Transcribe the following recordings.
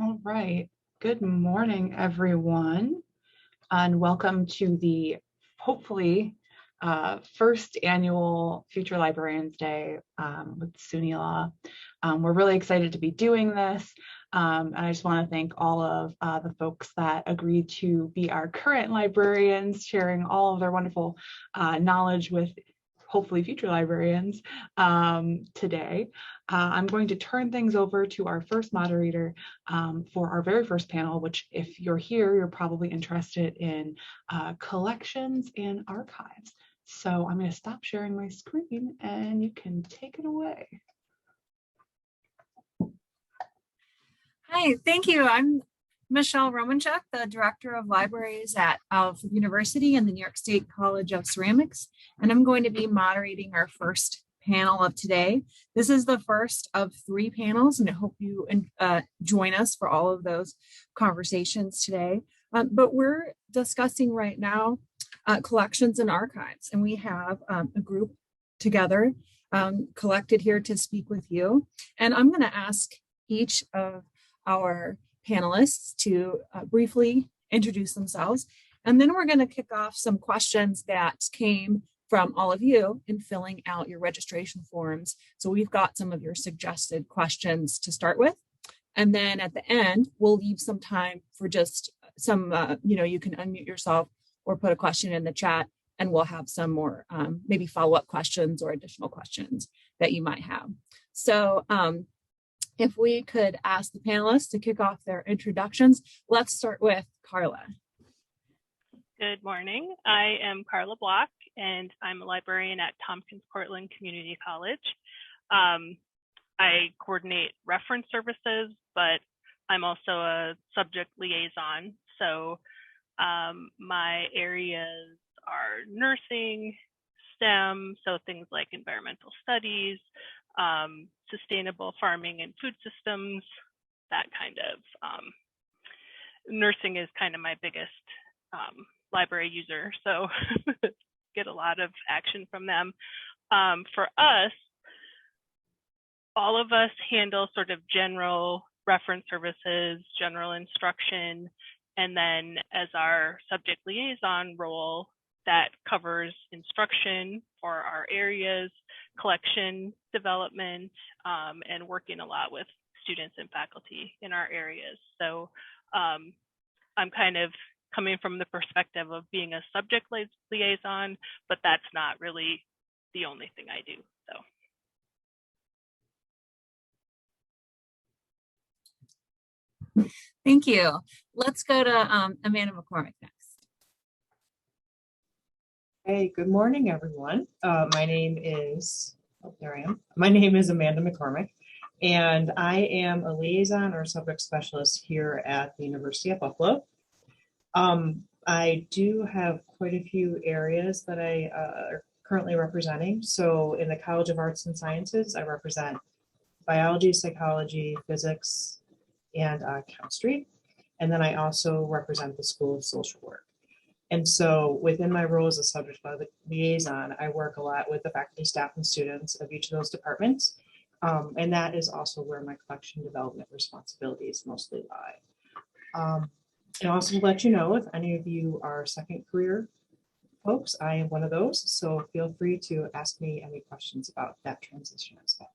All right. Good morning, everyone, and welcome to the hopefully first annual Future Librarians Day with SUNYLA. We're really excited to be doing this, and I just want to thank all of the folks that agreed to be our current librarians, sharing all of their wonderful knowledge with hopefully future librarians today. I'm going to turn things over to our first moderator for our very first panel, which if you're here, you're probably interested in collections and archives. So I'm going to stop sharing my screen and you can take it away. Hi, thank you. I'm Michelle Romanchuk, the Director of Libraries at FLD University and the New York State College of Ceramics, and I'm going to be moderating our first panel of today. This is the first of 3 panels, and I hope you join us for all of those conversations today. But we're discussing right now collections and archives, and we have a group together collected here to speak with you. And I'm going to ask each of our panelists to briefly introduce themselves. And then we're going to kick off some questions that came from all of you in filling out your registration forms. So we've got some of your suggested questions to start with. And then at the end, we'll leave some time for just some, you can unmute yourself or put a question in the chat, and we'll have some more maybe follow-up questions or additional questions that you might have. So if we could ask the panelists to kick off their introductions, let's start with Carla. Good morning. I am Carla Block, and I'm a librarian at Tompkins Cortland Community College. I coordinate reference services, but I'm also a subject liaison. So my areas are nursing, STEM, so things like environmental studies, sustainable farming and food systems, that kind of nursing is kind of my biggest library user, so get a lot of action from them. For us, all of us handle sort of general reference services, general instruction, and then as our subject liaison role, that covers instruction for our areas, collection development, and working a lot with students and faculty in our areas. So I'm kind of coming from the perspective of being a subject liaison, but that's not really the only thing I do. So. Thank you. Let's go to Amanda McCormick next. Hey, good morning, everyone. My name is, there I am. My name is Amanda McCormick, and I am a liaison or subject specialist here at the University of Buffalo. I do have quite a few areas that I are currently representing. So in the College of Arts and Sciences, I represent biology, psychology, physics, and chemistry. And then I also represent the School of Social Work. And so within my role as a subject liaison, I work a lot with the faculty, staff, and students of each of those departments. And that is also where my collection development responsibilities mostly lie. And also to let you know, if any of you are second career folks, I am one of those. So feel free to ask me any questions about that transition as well.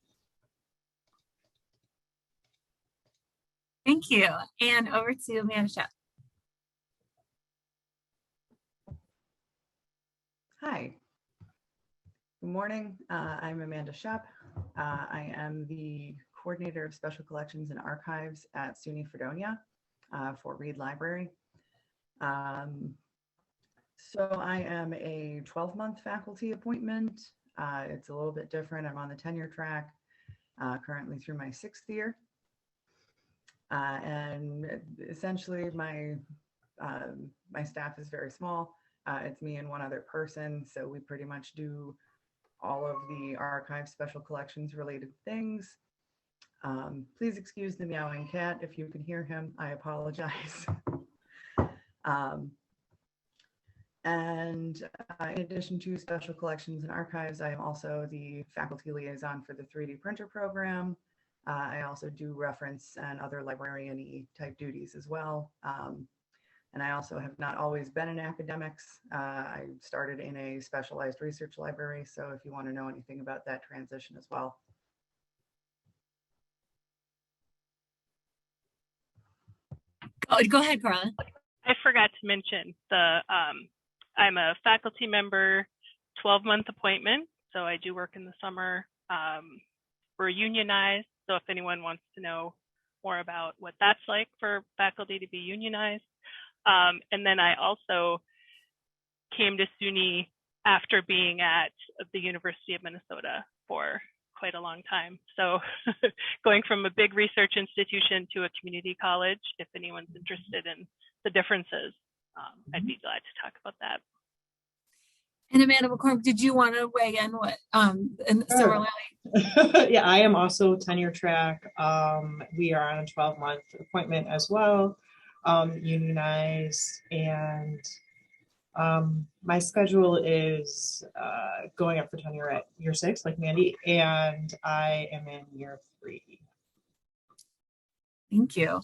Thank you. And over to Amanda Shep. Hi. Good morning. I'm Amanda Shep. I am the coordinator of special collections and archives at SUNY Fredonia for Reed Library. So I am a 12-month faculty appointment. It's a little bit different. I'm on the tenure track, currently through my 6th year. And essentially my staff is very small. It's me and one other person. So we pretty much do all of the archive special collections related things. Please excuse the meowing cat. If you can hear him, I apologize. And in addition to special collections and archives, I am also the faculty liaison for the 3D printer program, I also do reference and other librarian-y type duties as well. And I also have not always been in academics. I started in a specialized research library. So if you want to know anything about that transition as well. Oh, go ahead, Carla. I forgot to mention I'm a faculty member, 12-month appointment. So I do work in the summer. We're unionized. So if anyone wants to know more about what that's like for faculty to be unionized. And then I also came to SUNY after being at the University of Minnesota for quite a long time. So going from a big research institution to a community college, if anyone's interested in the differences, I'd be glad to talk about that. And Amanda McCormick, did you want to weigh in what and Sure. Yeah, I am also tenure track. We are on a 12-month appointment as well, unionized, and my schedule is going up for tenure at year 6, like Mandy, and I am in year 3. Thank you.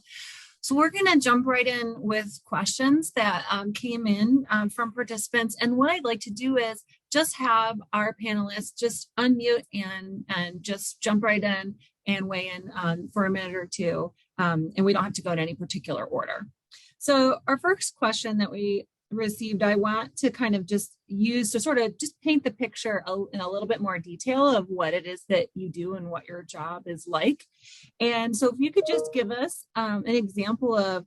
So we're going to jump right in with questions that came in from participants. And what I'd like to do is just have our panelists just unmute and just jump right in and weigh in for a minute or two. And we don't have to go in any particular order. So our first question that we received, I want to kind of just use to sort of just paint the picture in a little bit more detail of what it is that you do and what your job is like. And so if you could just give us an example of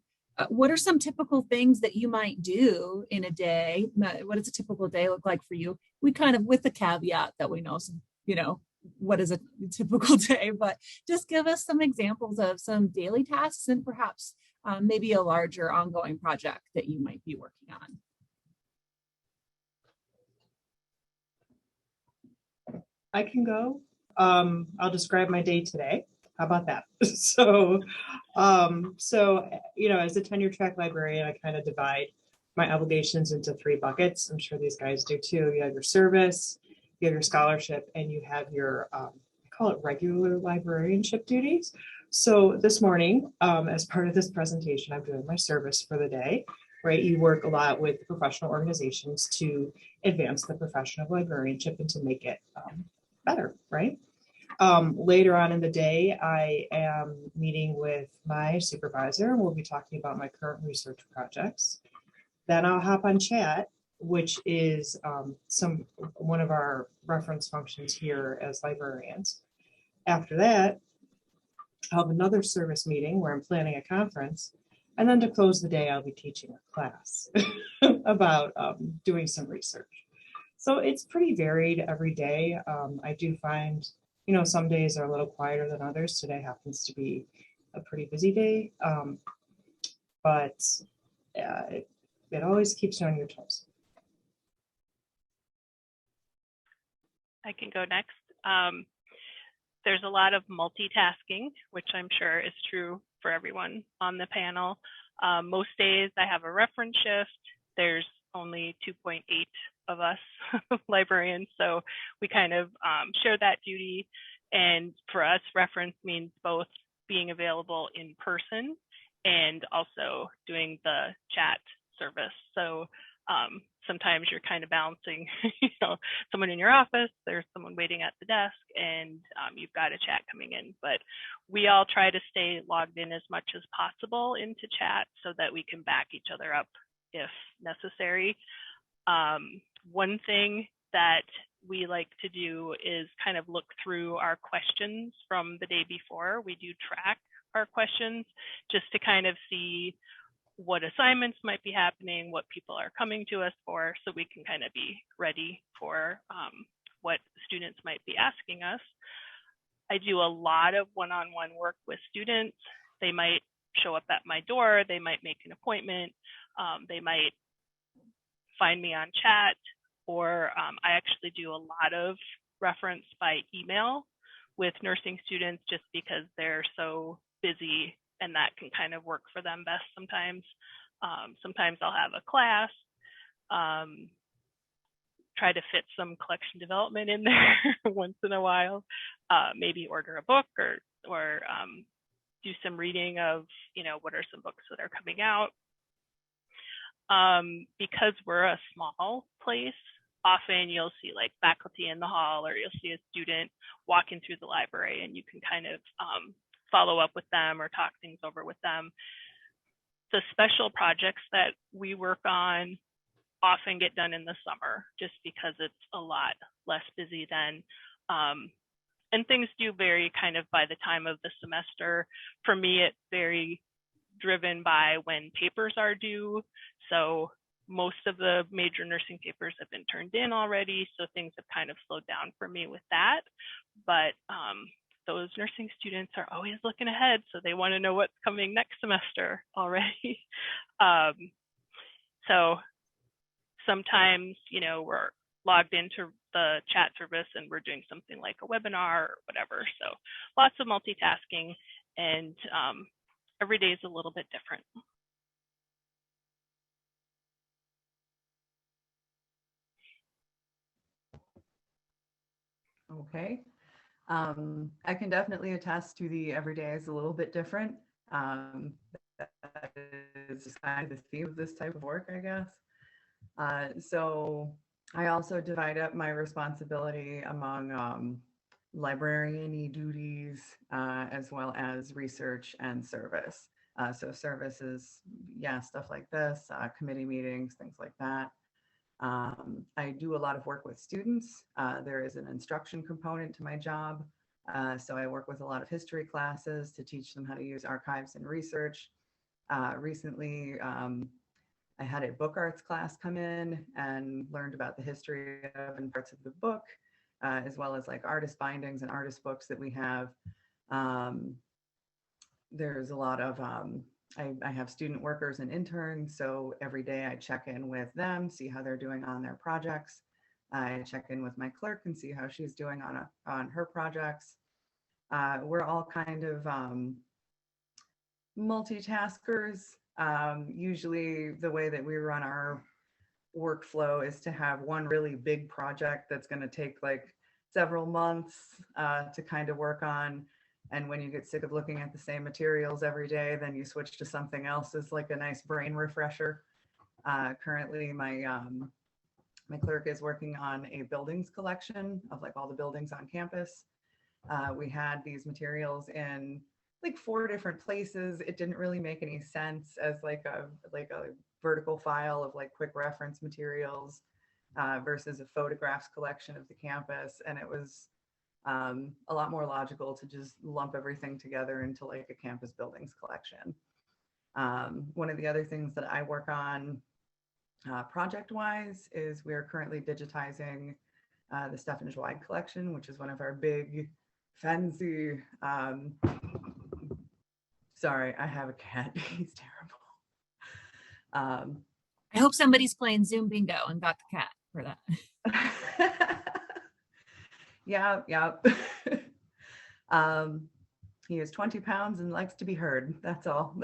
what are some typical things that you might do in a day? What does a typical day look like for you? We kind of, with the caveat that we know some, what is a typical day, but just give us some examples of some daily tasks and perhaps maybe a larger ongoing project that you might be working on. I can go. I'll describe my day today. How about that? So, as a tenure track librarian, I kind of divide my obligations into 3 buckets. I'm sure these guys do too. You have your service, you have your scholarship, and you have your, I call it regular librarianship duties. So this morning, as part of this presentation, I'm doing my service for the day, right? You work a lot with professional organizations to advance the profession of librarianship and to make it better, right? Later on in the day, I am meeting with my supervisor, and we'll be talking about my current research projects. Then I'll hop on chat, which is one of our reference functions here as librarians. After that, I'll have another service meeting where I'm planning a conference. And then to close the day, I'll be teaching a class about doing some research. So it's pretty varied every day. I do find, some days are a little quieter than others. Today happens to be a pretty busy day, but it always keeps you on your toes. I can go next. There's a lot of multitasking, which I'm sure is true for everyone on the panel. Most days I have a reference shift. There's only 2.8 of us librarians, so we kind of share that duty. And for us, reference means both being available in person and also doing the chat service. So sometimes you're kind of balancing, someone in your office, there's someone waiting at the desk, and you've got a chat coming in. But we all try to stay logged in as much as possible into chat so that we can back each other up if necessary. One thing that we like to do is kind of look through our questions from the day before. We do track our questions just to kind of see what assignments might be happening, what people are coming to us for, so we can kind of be ready for what students might be asking us. I do a lot of one-on-one work with students. They might show up at my door, they might make an appointment, they might find me on chat, or I actually do a lot of reference by email with nursing students just because they're so busy and that can kind of work for them best sometimes. Sometimes I'll have a class, try to fit some collection development in there once in a while. maybe order a book or do some reading of, what are some books that are coming out. Because we're a small place, often you'll see like faculty in the hall, or you'll see a student walking through the library, and you can kind of follow up with them or talk things over with them. The special projects that we work on often get done in the summer, just because it's a lot less busy then. And things do vary kind of by the time of the semester. For me, it's very driven by when papers are due. So most of the major nursing papers have been turned in already, so things have kind of slowed down for me with that. But those nursing students are always looking ahead, so they want to know what's coming next semester already. So sometimes, we're logged into the chat service and we're doing something like a webinar or whatever. So lots of multitasking, and every day is a little bit different. Okay. I can definitely attest to the everyday is a little bit different. That is kind of the theme of this type of work, I guess. So I also divide up my responsibility among librarian-y duties, as well as research and service. So service is, stuff like this, committee meetings, things like that. I do a lot of work with students. There is an instruction component to my job. So I work with a lot of history classes to teach them how to use archives and research. Recently, I had a book arts class come in and learned about the history of and parts of the book, as well as like artist bindings and artist books that we have. There's a lot of, I have student workers and interns, so every day I check in with them, see how they're doing on their projects. I check in with my clerk and see how she's doing on her projects. We're all kind of multitaskers. Usually the way that we run our workflow is to have one really big project that's going to take like several months to kind of work on. And when you get sick of looking at the same materials every day, then you switch to something else as like a nice brain refresher. Currently, my clerk is working on a buildings collection of like all the buildings on campus. We had these materials in like 4 different places. It didn't really make any sense as like a vertical file of like quick reference materials versus a photographs collection of the campus. And it was a lot more logical to just lump everything together into like a campus buildings collection. One of the other things that I work on project-wise is we are currently digitizing the Stefan Zweig collection, which is one of our big fancy, sorry, I have a cat, he's terrible. I hope somebody's playing Zoom bingo and got the cat for that. Yeah. He is 20 pounds and likes to be heard. That's all.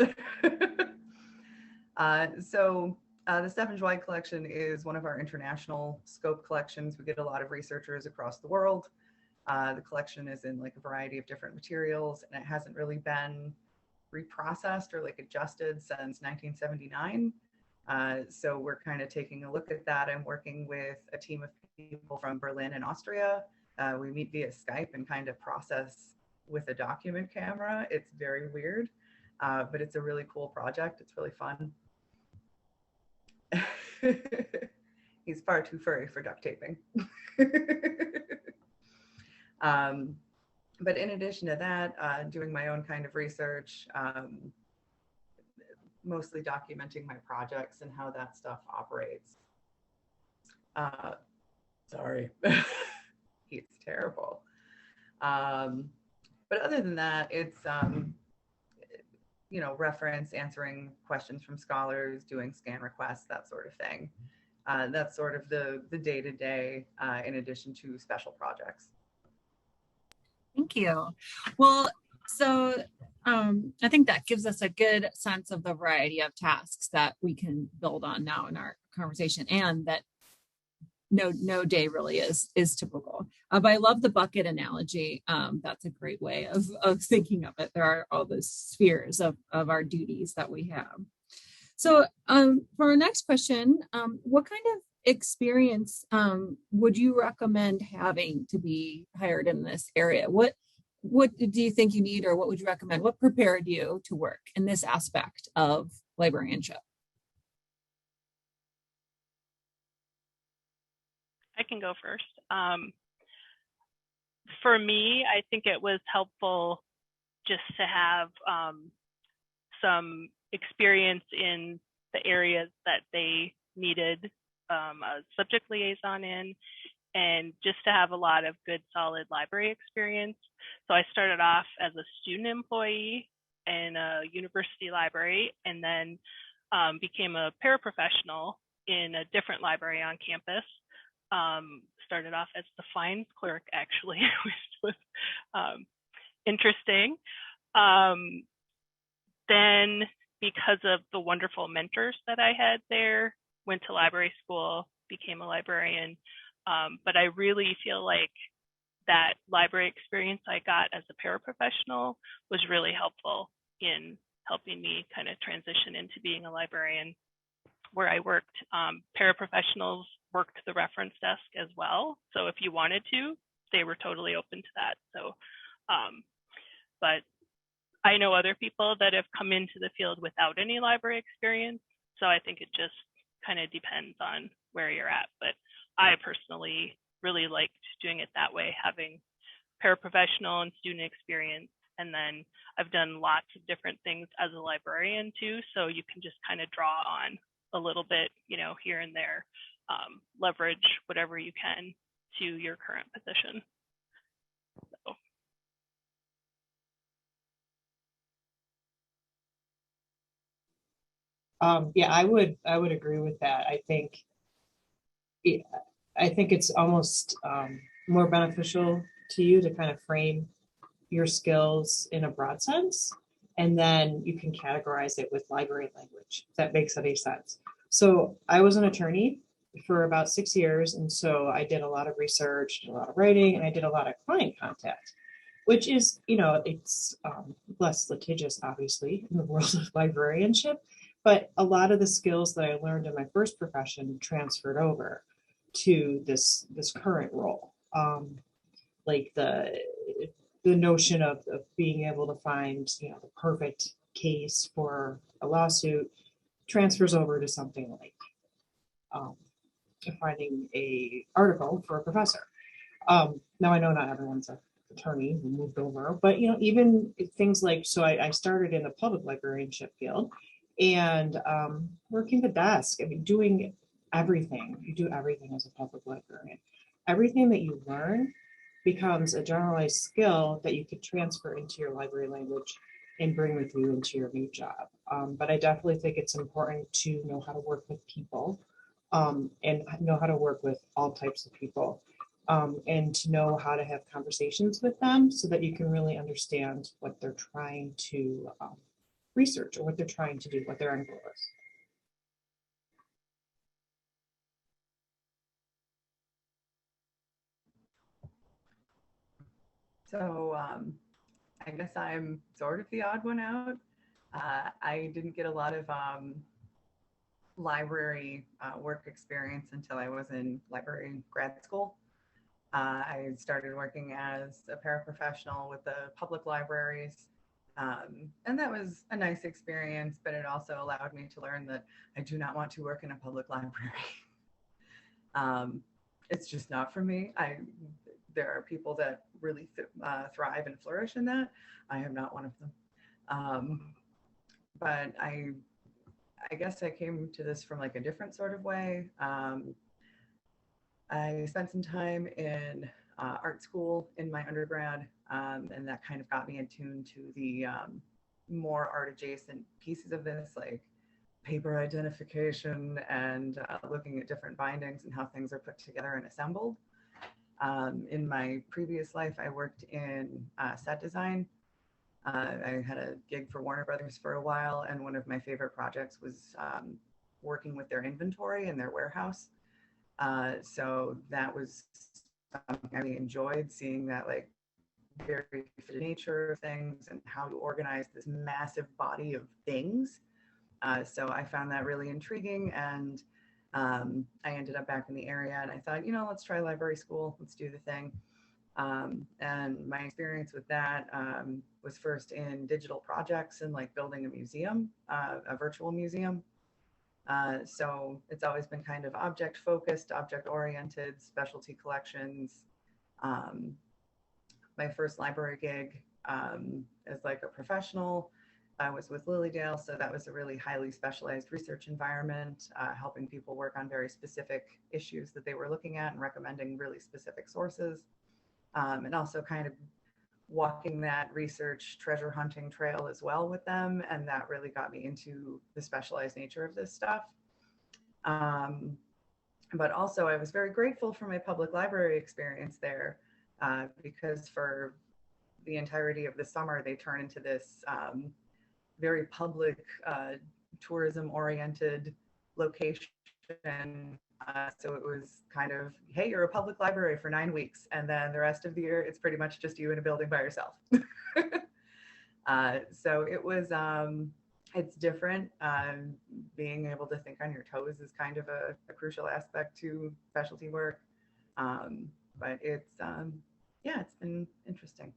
So the Stefan Zweig collection is one of our international scope collections. We get a lot of researchers across the world. The collection is in like a variety of different materials, and it hasn't really been reprocessed or like adjusted since 1979. So we're kind of taking a look at that and working with a team of people from Berlin and Austria. We meet via Skype and kind of process with a document camera. It's very weird, but it's a really cool project. It's really fun. He's far too furry for duct taping. But in addition to that, doing my own kind of research, mostly documenting my projects and how that stuff operates. Sorry. It's terrible. But other than that, it's, reference, answering questions from scholars, doing scan requests, that sort of thing. That's sort of the day-to-day in addition to special projects. Thank you. Well, so I think that gives us a good sense of the variety of tasks that we can build on now in our conversation, and that no day really is typical. But I love the bucket analogy. That's a great way of thinking of it. There are all the spheres of our duties that we have. So for our next question, what kind of experience would you recommend having to be hired in this area? What do you think you need, or what would you recommend? What prepared you to work in this aspect of librarianship? I can go first. For me, I think it was helpful just to have some experience in the areas that they needed a subject liaison in, and just to have a lot of good, solid library experience. So I started off as a student employee in a university library, and then became a paraprofessional in a different library on campus. Started off as the fines clerk, actually, which was interesting. Then, because of the wonderful mentors that I had there, went to library school, became a librarian. But I really feel like that library experience I got as a paraprofessional was really helpful in helping me kind of transition into being a librarian. Where I worked, paraprofessionals worked the reference desk as well. So if you wanted to, they were totally open to that. So, but I know other people that have come into the field without any library experience. So I think it just kind of depends on where you're at. But I personally really liked doing it that way, having paraprofessional and student experience. And then I've done lots of different things as a librarian too. So you can just kind of draw on a little bit, here and there, leverage whatever you can to your current position. So. Yeah, I would agree with that. I think it's almost more beneficial to you to kind of frame your skills in a broad sense, and then you can categorize it with library language, if that makes any sense. So I was an attorney for about 6 years, and so I did a lot of research, a lot of writing, and I did a lot of client contact, which is, it's less litigious, obviously, in the world of librarianship. But a lot of the skills that I learned in my first profession transferred over to this current role. Like the notion of being able to find, the perfect case for a lawsuit transfers over to something like finding a article for a professor. Now I know not everyone's an attorney who moved over, but even things like, so I started in the public librarianship field, and working the desk. I mean, doing everything. You do everything as a public librarian. Everything that you learn becomes a generalized skill that you could transfer into your library language and bring with you into your new job. But I definitely think it's important to know how to work with people, and know how to work with all types of people, and to know how to have conversations with them so that you can really understand what they're trying to research, or what they're trying to do, what their end goal is. So I guess I'm sort of the odd one out. I didn't get a lot of library work experience until I was in library grad school. I started working as a paraprofessional with the public libraries. And that was a nice experience, but it also allowed me to learn that I do not want to work in a public library. It's just not for me. There are people that really thrive and flourish in that. I am not one of them. But I guess I came to this from like a different sort of way. I spent some time in art school in my undergrad, and that kind of got me attuned to the more art adjacent pieces of this, like paper identification and looking at different bindings and how things are put together and assembled. In my previous life, I worked in set design. I had a gig for Warner Brothers for a while, and one of my favorite projects was working with their inventory in their warehouse. So that was something I really enjoyed, seeing that like very nature of things and how to organize this massive body of things. So I found that really intriguing, and I ended up back in the area, and I thought, you know, let's try library school, let's do the thing. And my experience with that was first in digital projects and like building a museum, a virtual museum. So it's always been kind of object focused, object oriented, specialty collections. My first library gig as like a professional, I was with Lilydale. So that was a really highly specialized research environment, helping people work on very specific issues that they were looking at and recommending really specific sources. And also kind of walking that research treasure hunting trail as well with them. And that really got me into the specialized nature of this stuff. But also I was very grateful for my public library experience there, because for the entirety of the summer, they turn into this very public, tourism oriented location. So it was kind of, hey, you're a public library for 9 weeks, and then the rest of the year, it's pretty much just you in a building by yourself. So it was, it's different. Being able to think on your toes is kind of a crucial aspect to specialty work. But it's, yeah, it's been interesting.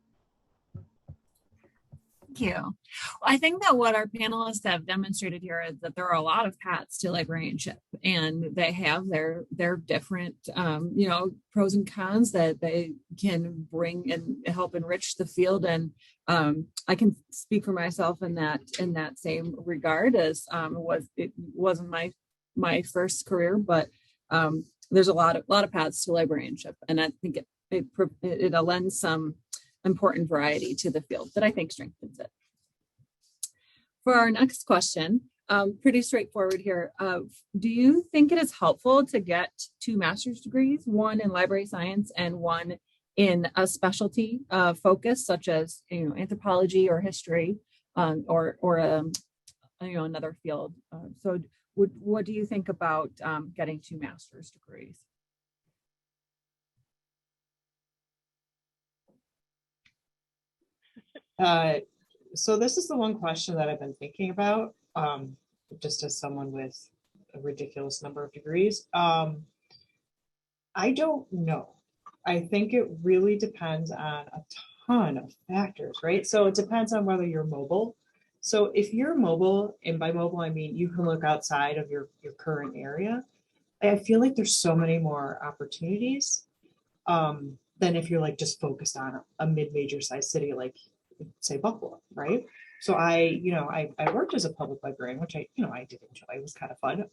Thank you. I think that what our panelists have demonstrated here is that there are a lot of paths to librarianship, and they have their different, you know, pros and cons that they can bring and help enrich the field. And I can speak for myself in that same regard, as it wasn't my first career, but there's a lot of paths to librarianship, and I think it lends some important variety to the field that I think strengthens it. For our next question, pretty straightforward here. Do you think it is helpful to get 2 master's degrees, one in library science and one in a specialty focus, such as, you know, anthropology or history, or you know, another field? So what do you think about getting 2 master's degrees? So this is the one question that I've been thinking about, just as someone with a ridiculous number of degrees. I don't know. I think it really depends on a ton of factors, right? So it depends on whether you're mobile. So if you're mobile, and by mobile, I mean you can look outside of your current area, I feel like there's so many more opportunities than if you're like just focused on a mid-major size city like, say, Buffalo, right? So I worked as a public librarian, which I did enjoy. It was kind of fun,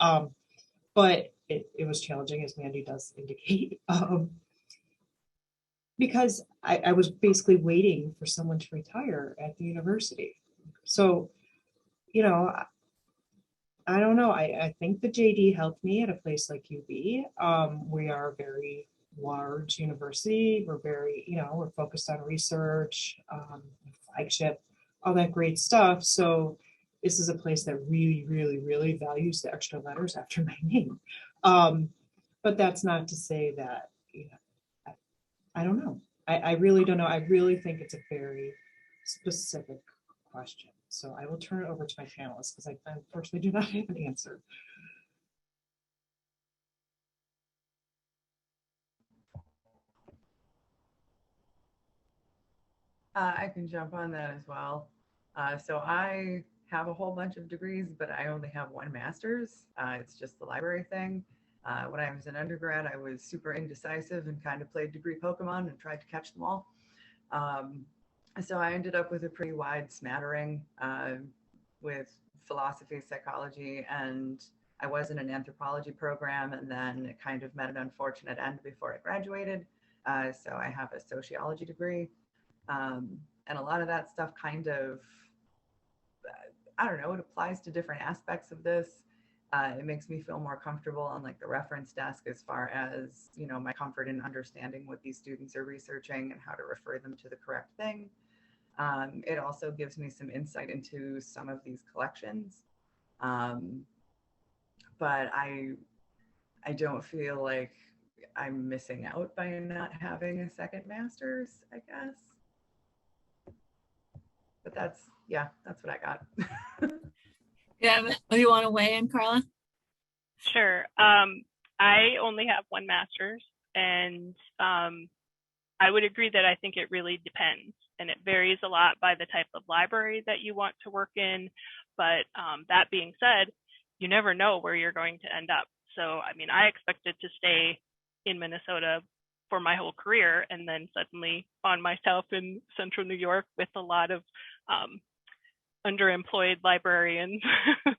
but it was challenging, as Mandy does indicate, because I was basically waiting for someone to retire at the university. So, you know, I don't know. I think the JD helped me at a place like UB. We are a very large university. We're very, we're focused on research, flagship, all that great stuff. So this is a place that really, really, really values the extra letters after my name. But that's not to say that, I don't know. I really don't know. I really think it's a very specific question. So I will turn it over to my panelists, because I unfortunately do not have an answer. I can jump on that as well. So I have a whole bunch of degrees, but I only have 1 master's. It's just the library thing. When I was an undergrad, I was super indecisive and kind of played degree Pokemon and tried to catch them all. So I ended up with a pretty wide smattering with philosophy, psychology, and I was in an anthropology program, and then it kind of met an unfortunate end before I graduated. So I have a sociology degree. And a lot of that stuff kind of, I don't know, it applies to different aspects of this. It makes me feel more comfortable on like the reference desk as far as, my comfort in understanding what these students are researching and how to refer them to the correct thing. It also gives me some insight into some of these collections. But I don't feel like I'm missing out by not having a second master's, I guess. But that's what I got. Yeah, you want to weigh in, Carla? Sure. I only have one master's, and I would agree that I think it really depends, and it varies a lot by the type of library that you want to work in. But that being said, you never know where you're going to end up. So, I mean, I expected to stay in Minnesota for my whole career, and then suddenly found myself in central New York with a lot of underemployed librarians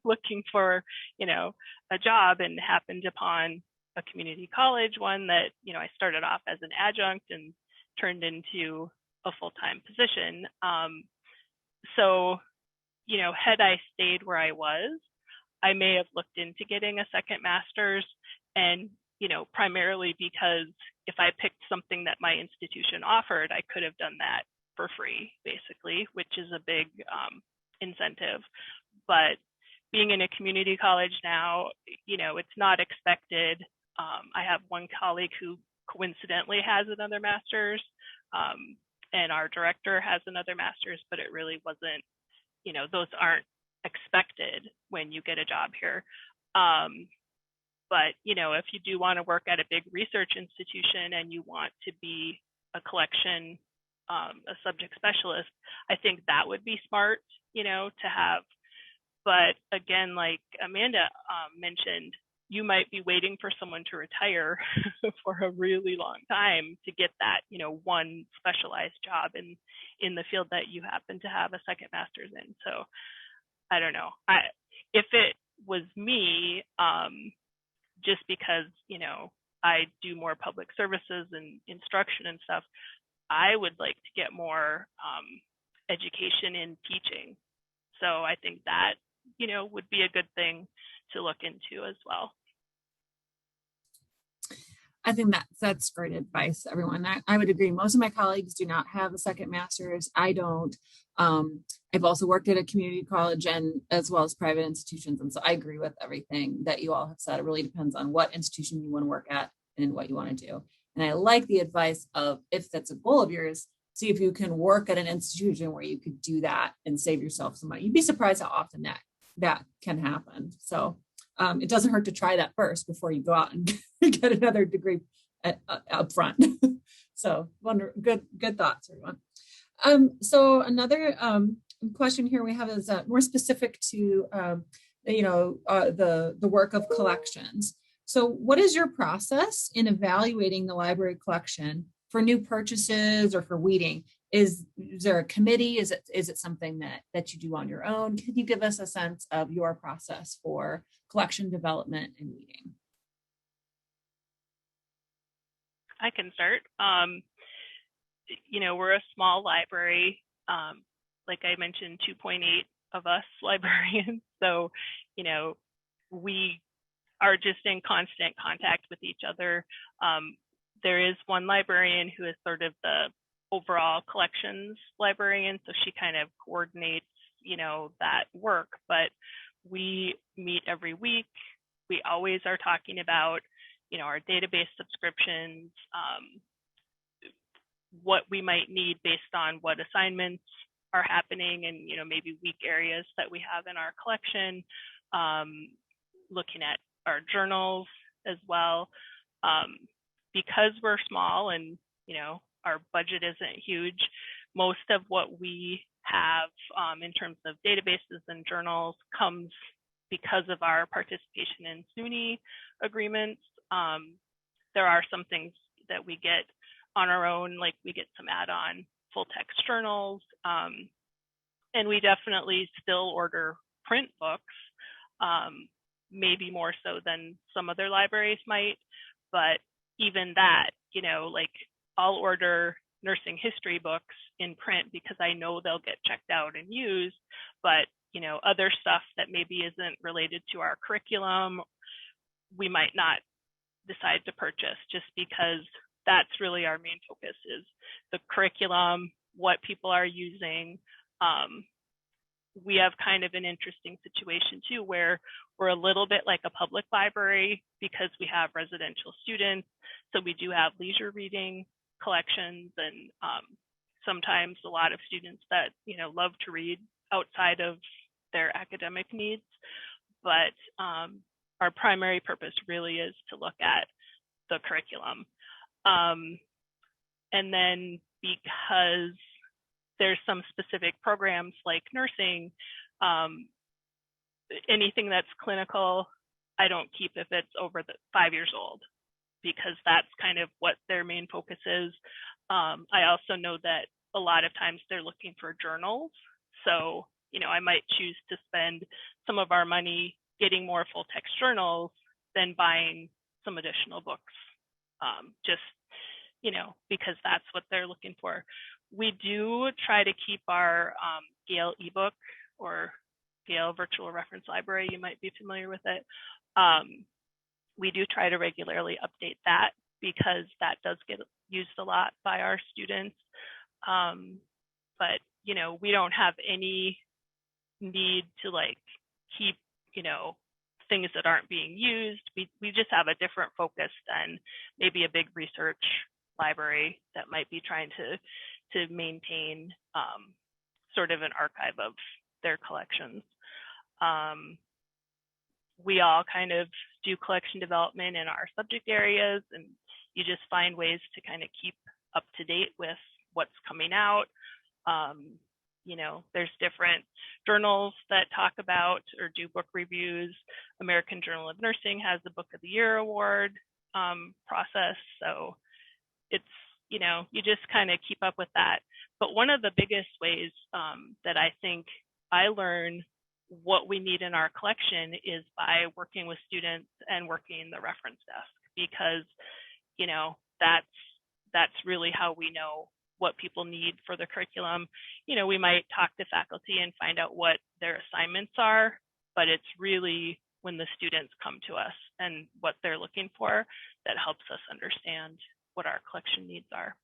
looking for, a job, and happened upon a community college one that, I started off as an adjunct and turned into a full-time position. So, had I stayed where I was, I may have looked into getting a second master's, and, primarily because if I picked something that my institution offered, I could have done that for free, basically, which is a big incentive. But being in a community college now, it's not expected. I have one colleague who coincidentally has another master's, and our director has another master's, but it really wasn't, those aren't expected when you get a job here. But, if you do want to work at a big research institution and you want to be a collection, a subject specialist, I think that would be smart, to have. But again, like Amanda mentioned, you might be waiting for someone to retire for a really long time to get that, one specialized job in the field that you happen to have a second master's in. So I don't know. If it was me, just because, I do more public services and instruction and stuff, I would like to get more education in teaching. So I think that, would be a good thing to look into as well. I think that's great advice, everyone. I would agree. Most of my colleagues do not have a second master's. I don't. I've also worked at a community college and as well as private institutions. And so I agree with everything that you all have said. It really depends on what institution you want to work at and what you want to do. And I like the advice of, if that's a goal of yours, see if you can work at an institution where you could do that and save yourself some money. You'd be surprised how often that can happen. So it doesn't hurt to try that first before you go out and get another degree up front. So good thoughts, everyone. So another question here we have is more specific to the work of collections. So what is your process in evaluating the library collection for new purchases or for weeding? Is there a committee? Is it something that you do on your own? Can you give us a sense of your process for collection development and weeding? I can start. We're a small library. Like I mentioned, 2.8 of us librarians. So, we are just in constant contact with each other. There is one librarian who is sort of the overall collections librarian, so she kind of coordinates, that work. But we meet every week. We always are talking about, our database subscriptions, what we might need based on what assignments are happening and, maybe weak areas that we have in our collection, looking at our journals as well. Because we're small and, our budget isn't huge, most of what we have in terms of databases and journals comes because of our participation in SUNY agreements. There are some things that we get on our own, like we get some add-on full text journals, and we definitely still order print books, maybe more so than some other libraries might, but even that, like I'll order nursing history books in print because I know they'll get checked out and used, but other stuff that maybe isn't related to our curriculum, we might not decide to purchase, just because that's really our main focus is the curriculum, what people are using, we have kind of an interesting situation too, where we're a little bit like a public library because we have residential students. So we do have leisure reading collections, and sometimes a lot of students that, you know, love to read outside of their academic needs. But our primary purpose really is to look at the curriculum. And then because there's some specific programs like nursing, anything that's clinical, I don't keep if it's over the 5 years old, because that's kind of what their main focus is. I also know that a lot of times they're looking for journals. So, you know, I might choose to spend some of our money getting more full text journals than buying some additional books, just, you know, because that's what they're looking for. We do try to keep our Gale ebook, or Gale Virtual Reference Library, you might be familiar with it. We do try to regularly update that because that does get used a lot by our students. But, you know, we don't have any need to like keep, you know, things that aren't being used. We just have a different focus than maybe a big research library that might be trying to maintain sort of an archive of their collections. We all kind of do collection development in our subject areas, and you just find ways to kind of keep up to date with what's coming out. You know, there's different journals that talk about or do book reviews. American Journal of Nursing has the Book of the Year award process. So it's, you know, you just kind of keep up with that. But one of the biggest ways that I think I learn what we need in our collection is by working with students and working the reference desk, because, you know, that's really how we know what people need for the curriculum. You know, we might talk to faculty and find out what their assignments are, but it's really when the students come to us and what they're looking for that helps us understand what our collection needs are.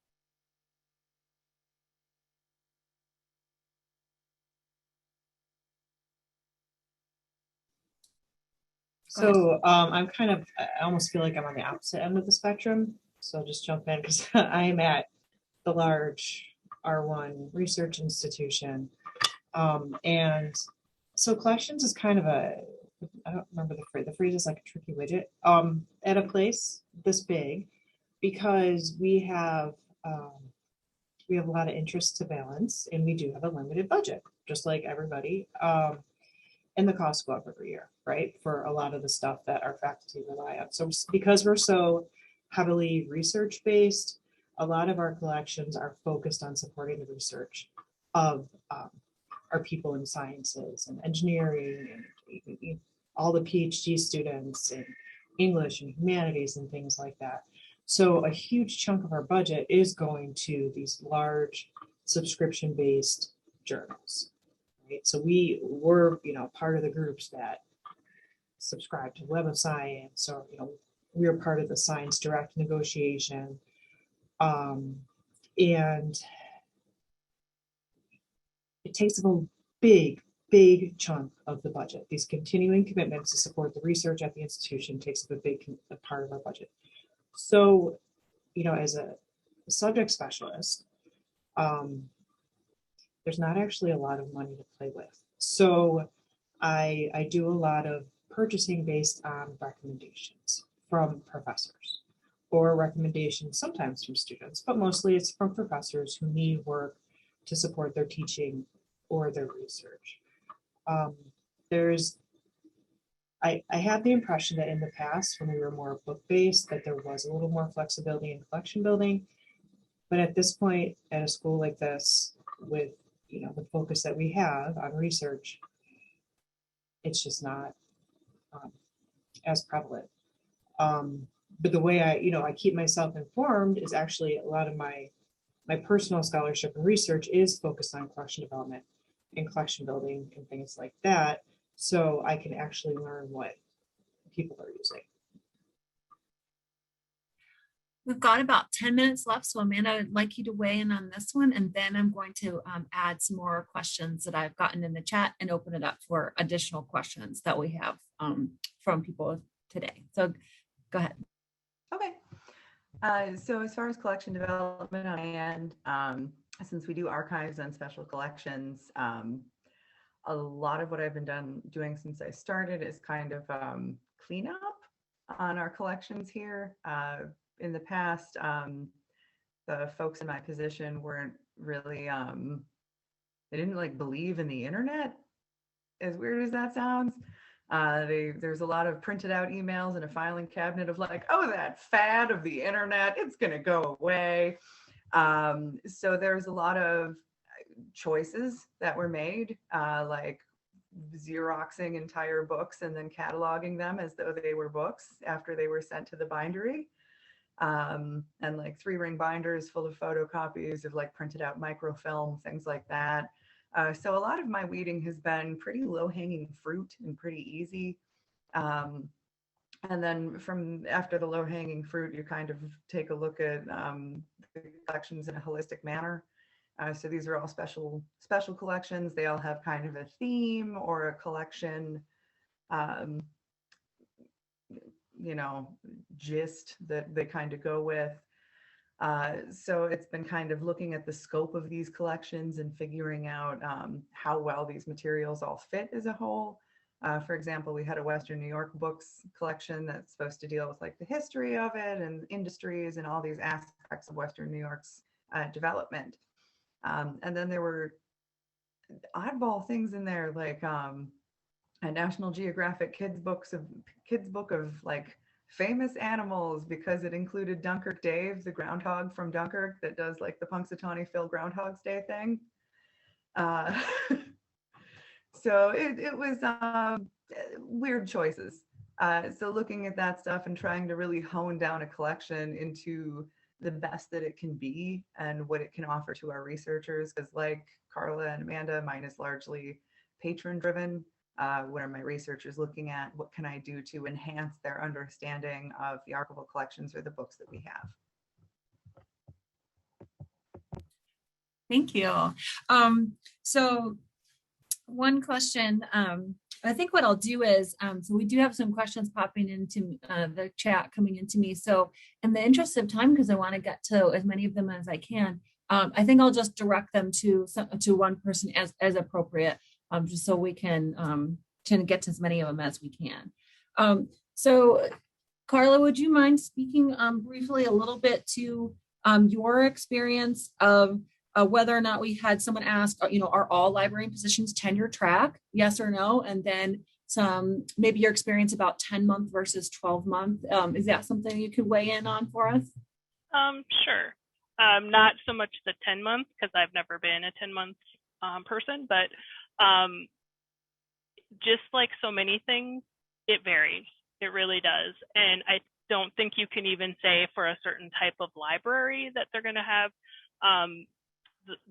So I'm kind of, I almost feel like I'm on the opposite end of the spectrum. So I'll just jump in because I am at the large R1 research institution. And so collections is kind of a, I don't remember the phrase. The phrase is like a tricky widget at a place this big, because we have a lot of interests to balance, and we do have a limited budget, just like everybody. And the costs go up every year, right? For a lot of the stuff that our faculty rely on. So because we're so heavily research-based, a lot of our collections are focused on supporting the research of our people in sciences and engineering and all the PhD students and English and humanities and things like that. So a huge chunk of our budget is going to these large subscription-based journals. Right? So we're, you know, part of the groups that subscribe to Web of Science, or, you know, we're part of the Science Direct negotiation. And it takes up a big chunk of the budget. These continuing commitments to support the research at the institution takes up a big part of our budget. So, you know, as a subject specialist, there's not actually a lot of money to play with. So I do a lot of purchasing based on recommendations from professors, or recommendations sometimes from students, but mostly it's from professors who need work to support their teaching or their research. I had the impression that in the past, when we were more book-based, that there was a little more flexibility in collection building. But at this point, at a school like this, with, you know, the focus that we have on research, it's just not as prevalent. But the way I keep myself informed is actually a lot of my personal scholarship and research is focused on collection development and collection building and things like that. So I can actually learn what people are using. We've got about 10 minutes left, so Amanda, I'd like you to weigh in on this one, and then I'm going to add some more questions that I've gotten in the chat and open it up for additional questions that we have from people today. So go ahead. Okay. So as far as collection development on my end, since we do archives and special collections, a lot of what I've been doing since I started is kind of cleanup on our collections here. In the past, the folks in my position weren't really, they didn't like believe in the internet, as weird as that sounds. There's a lot of printed out emails in a filing cabinet of like, oh, that fad of the internet, it's gonna go away. So there's a lot of choices that were made, like Xeroxing entire books and then cataloging them as though they were books after they were sent to the bindery. And like 3-ring binders full of photocopies of like printed out microfilm, things like that. So a lot of my weeding has been pretty low-hanging fruit and pretty easy. And then from after the low-hanging fruit, you kind of take a look at the collections in a holistic manner. So these are all special collections. They all have kind of a theme or a collection, gist that they kind of go with. So it's been kind of looking at the scope of these collections and figuring out how well these materials all fit as a whole. For example, we had a Western New York books collection that's supposed to deal with like the history of it and industries and all these aspects of Western New York's development. And then there were oddball things in there, like a National Geographic kids book of like famous animals, because it included Dunkirk Dave, the groundhog from Dunkirk that does like the Punxsutawney Phil Groundhog's Day thing. So it was weird choices. So looking at that stuff and trying to really hone down a collection into the best that it can be and what it can offer to our researchers, because like Carla and Amanda, mine is largely patron driven. What are my researchers looking at? What can I do to enhance their understanding of the archival collections or the books that we have? Thank you. So one question, I think what I'll do is, so we do have some questions popping into the chat coming into me. So in the interest of time, because I want to get to as many of them as I can, I think I'll just direct them to one person as appropriate, just so we can get to as many of them as we can. So Carla, would you mind speaking briefly a little bit to your experience of whether or not we had someone ask, are all librarian positions tenure track? Yes or no? And then maybe your experience about 10-month versus 12-month. Is that something you could weigh in on for us? Sure. Not so much the 10-month, because I've never been a 10-month person, but just like so many things, it varies. It really does. And I don't think you can even say for a certain type of library that they're going to have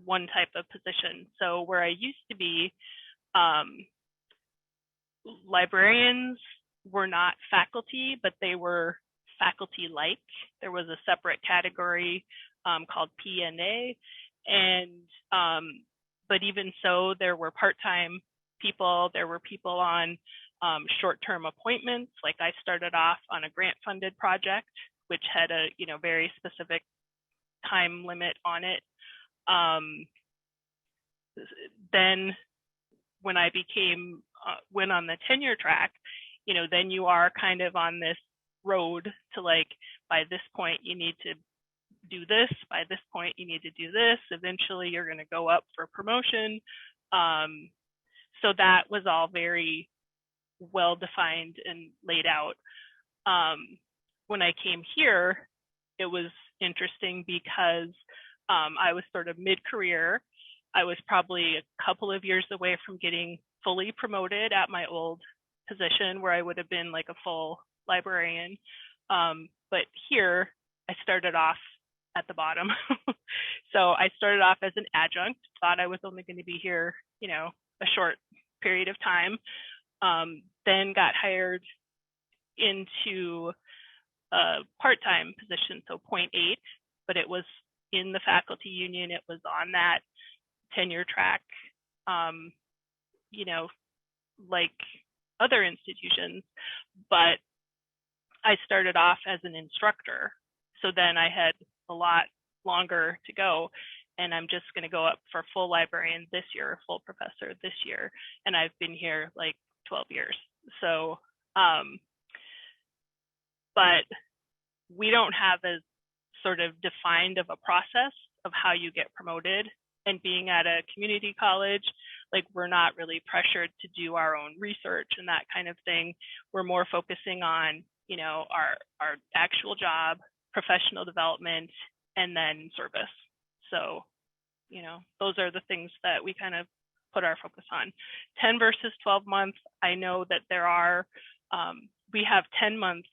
one type of position. So where I used to be, librarians were not faculty, but they were faculty-like. There was a separate category called P&A, and but even so, there were part-time people. There were people on short-term appointments. Like I started off on a grant-funded project, which had a very specific time limit on it. Then when I went on the tenure track, then you are kind of on this road to like, by this point you need to do this, by this point you need to do this, eventually you're going to go up for promotion. So that was all very well defined and laid out. When I came here, it was interesting because I was sort of mid-career. I was probably a couple of years away from getting fully promoted at my old position where I would have been like a full librarian. But here I started off at the bottom. So I started off as an adjunct, thought I was only going to be here, a short period of time, then got hired into a part-time position, so 0.8, but it was in the faculty union. It was on that tenure track, you know, like other institutions, but I started off as an instructor. So then I had a lot longer to go, and I'm just going to go up for full librarian this year, full professor this year. And I've been here like 12 years. So, but we don't have as sort of defined of a process of how you get promoted. And being at a community college, like we're not really pressured to do our own research and that kind of thing. We're more focusing on, you know, our actual job, professional development, and then service. So, you know, those are the things that we kind of put our focus on. 10 versus 12 months, I know that there are, we have 10-month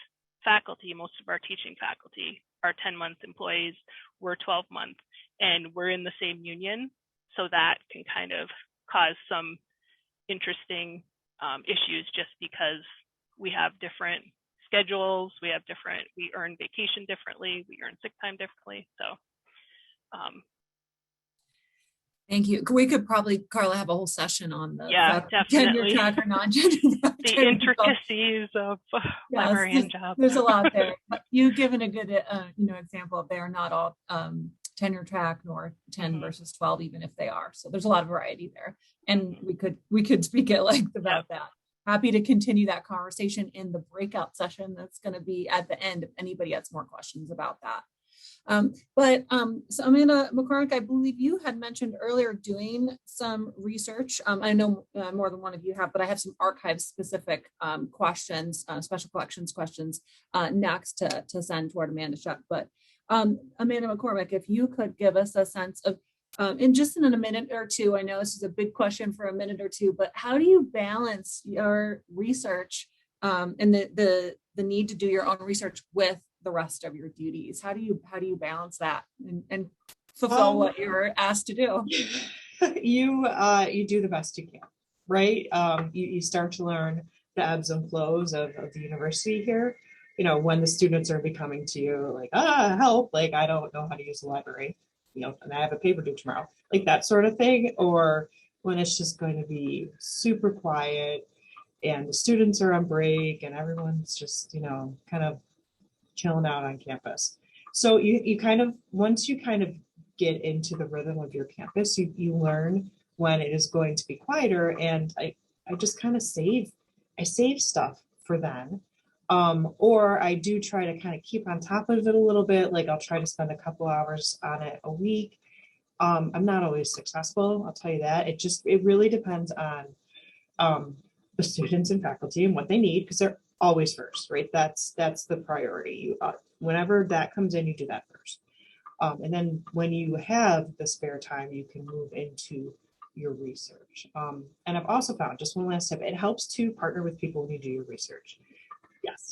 faculty. Most of our teaching faculty are 10-month employees. We're 12-month, and we're in the same union. So that can kind of cause some interesting issues just because we have different schedules, we earn vacation differently, we earn sick time differently. So thank you. We could probably, Carla, have a whole session on the tenure track or non-tenure. The intricacies of librarian job. There's a lot there. You've given a good example of they are not all tenure track nor 10 versus 12, even if they are. So there's a lot of variety there. And we could speak at length about that. Happy to continue that conversation in the breakout session that's going to be at the end if anybody has more questions about that. So Amanda McCormick, I believe you had mentioned earlier doing some research. I know more than one of you have, but I have some archive specific questions, special collections questions next to send toward Amanda Shep. But Amanda McCormick, if you could give us a sense of, in a minute or two, I know this is a big question for a minute or two, but how do you balance your research and the need to do your own research with the rest of your duties? How do you balance that and fulfill what you're asked to do? You do the best you can, right? You start to learn the ebbs and flows of the university here. You know, when the students are coming to you like, help, like I don't know how to use the library, you know, and I have a paper due tomorrow, like that sort of thing. Or when it's just going to be super quiet and the students are on break and everyone's just, you know, kind of chilling out on campus. So you kind of, once you kind of get into the rhythm of your campus, you learn when it is going to be quieter. And I just kind of save stuff for then. Or I do try to kind of keep on top of it a little bit. Like I'll try to spend a couple hours on it a week. I'm not always successful, I'll tell you that. It really depends on the students and faculty and what they need, because they're always first, right? That's the priority. Whenever that comes in, you do that first. And then when you have the spare time, you can move into your research. And I've also found, just one last tip, it helps to partner with people when you do your research. Yes,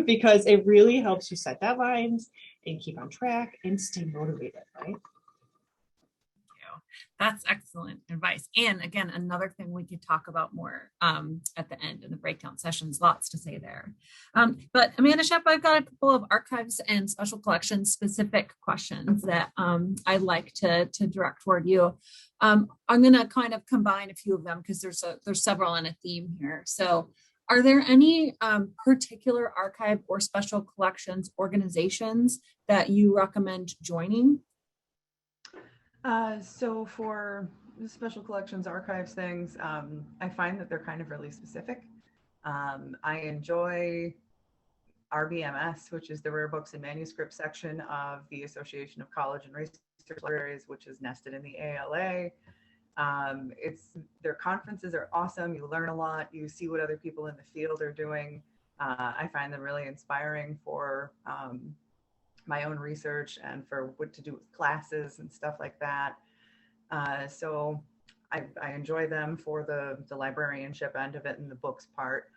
because it really helps you set deadlines and keep on track and stay motivated, right? That's excellent advice. And again, another thing we could talk about more at the end in the breakdown sessions, lots to say there. But Amanda Shep, I've got a couple of archives and special collections specific questions that I'd like to direct toward you. I'm going to kind of combine a few of them because there's several in a theme here. So are there any particular archive or special collections organizations that you recommend joining? So for the special collections archives things, I find that they're kind of really specific. I enjoy RBMS, which is the Rare Books and Manuscript section of the Association of College and Research Libraries, which is nested in the ALA. Their conferences are awesome. You learn a lot. You see what other people in the field are doing. I find them really inspiring for my own research and for what to do with classes and stuff like that. So I enjoy them for the librarianship end of it and the books part.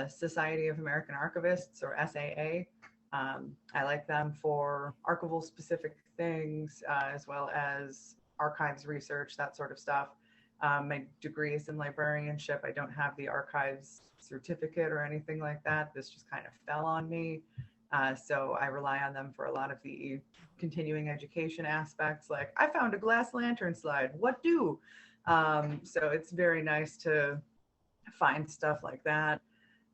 Society of American Archivists, or SAA. I like them for archival specific things, as well as archives research, that sort of stuff. My degree is in librarianship. I don't have the archives certificate or anything like that. This just kind of fell on me. So I rely on them for a lot of the continuing education aspects, like I found a glass lantern slide, what do? So it's very nice to find stuff like that.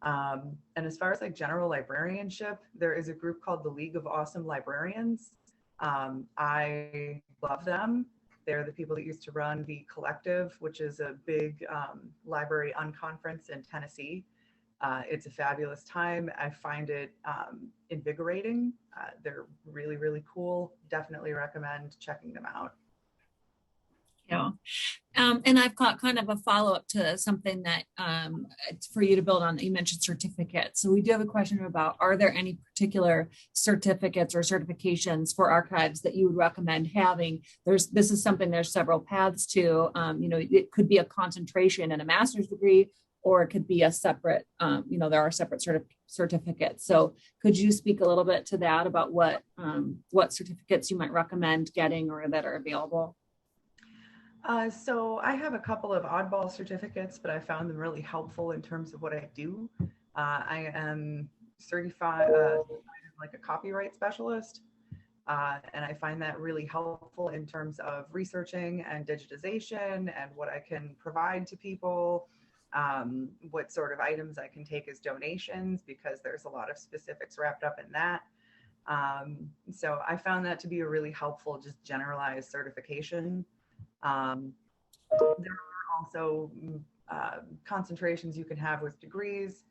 And as far as like general librarianship, there is a group called the League of Awesome Librarians. I love them. They're the people that used to run the Collective, which is a big library unconference in Tennessee. It's a fabulous time. I find it invigorating. They're really, really cool. Definitely recommend checking them out. Yeah. And I've got kind of a follow-up to something that it's for you to build on that you mentioned certificates. So we do have a question about, are there any particular certificates or certifications for archives that you would recommend having? This is something there's several paths to, it could be a concentration in a master's degree, or it could be a separate, there are separate certificates. So could you speak a little bit to that about what certificates you might recommend getting or that are available? So I have a couple of oddball certificates, but I found them really helpful in terms of what I do. I am certified like a copyright specialist, and I find that really helpful in terms of researching and digitization and what I can provide to people, what sort of items I can take as donations, because there's a lot of specifics wrapped up in that. So I found that to be a really helpful, just generalized certification. There are also concentrations you can have with degrees.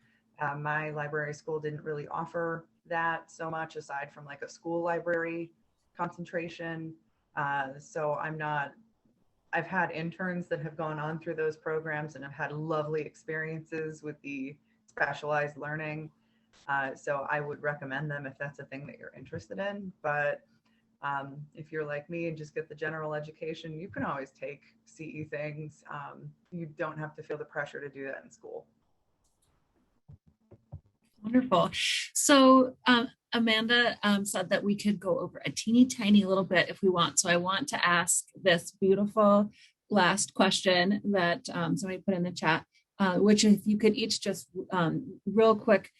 My library school didn't really offer that so much, aside from like a school library concentration. So I've had interns that have gone on through those programs and have had lovely experiences with the specialized learning. So I would recommend them if that's a thing that you're interested in. But if you're like me and just get the general education, you can always take CE things. You don't have to feel the pressure to do that in school. Wonderful. So Amanda said that we could go over a teeny tiny little bit if we want. So I want to ask this beautiful last question that somebody put in the chat, which if you could each just real quick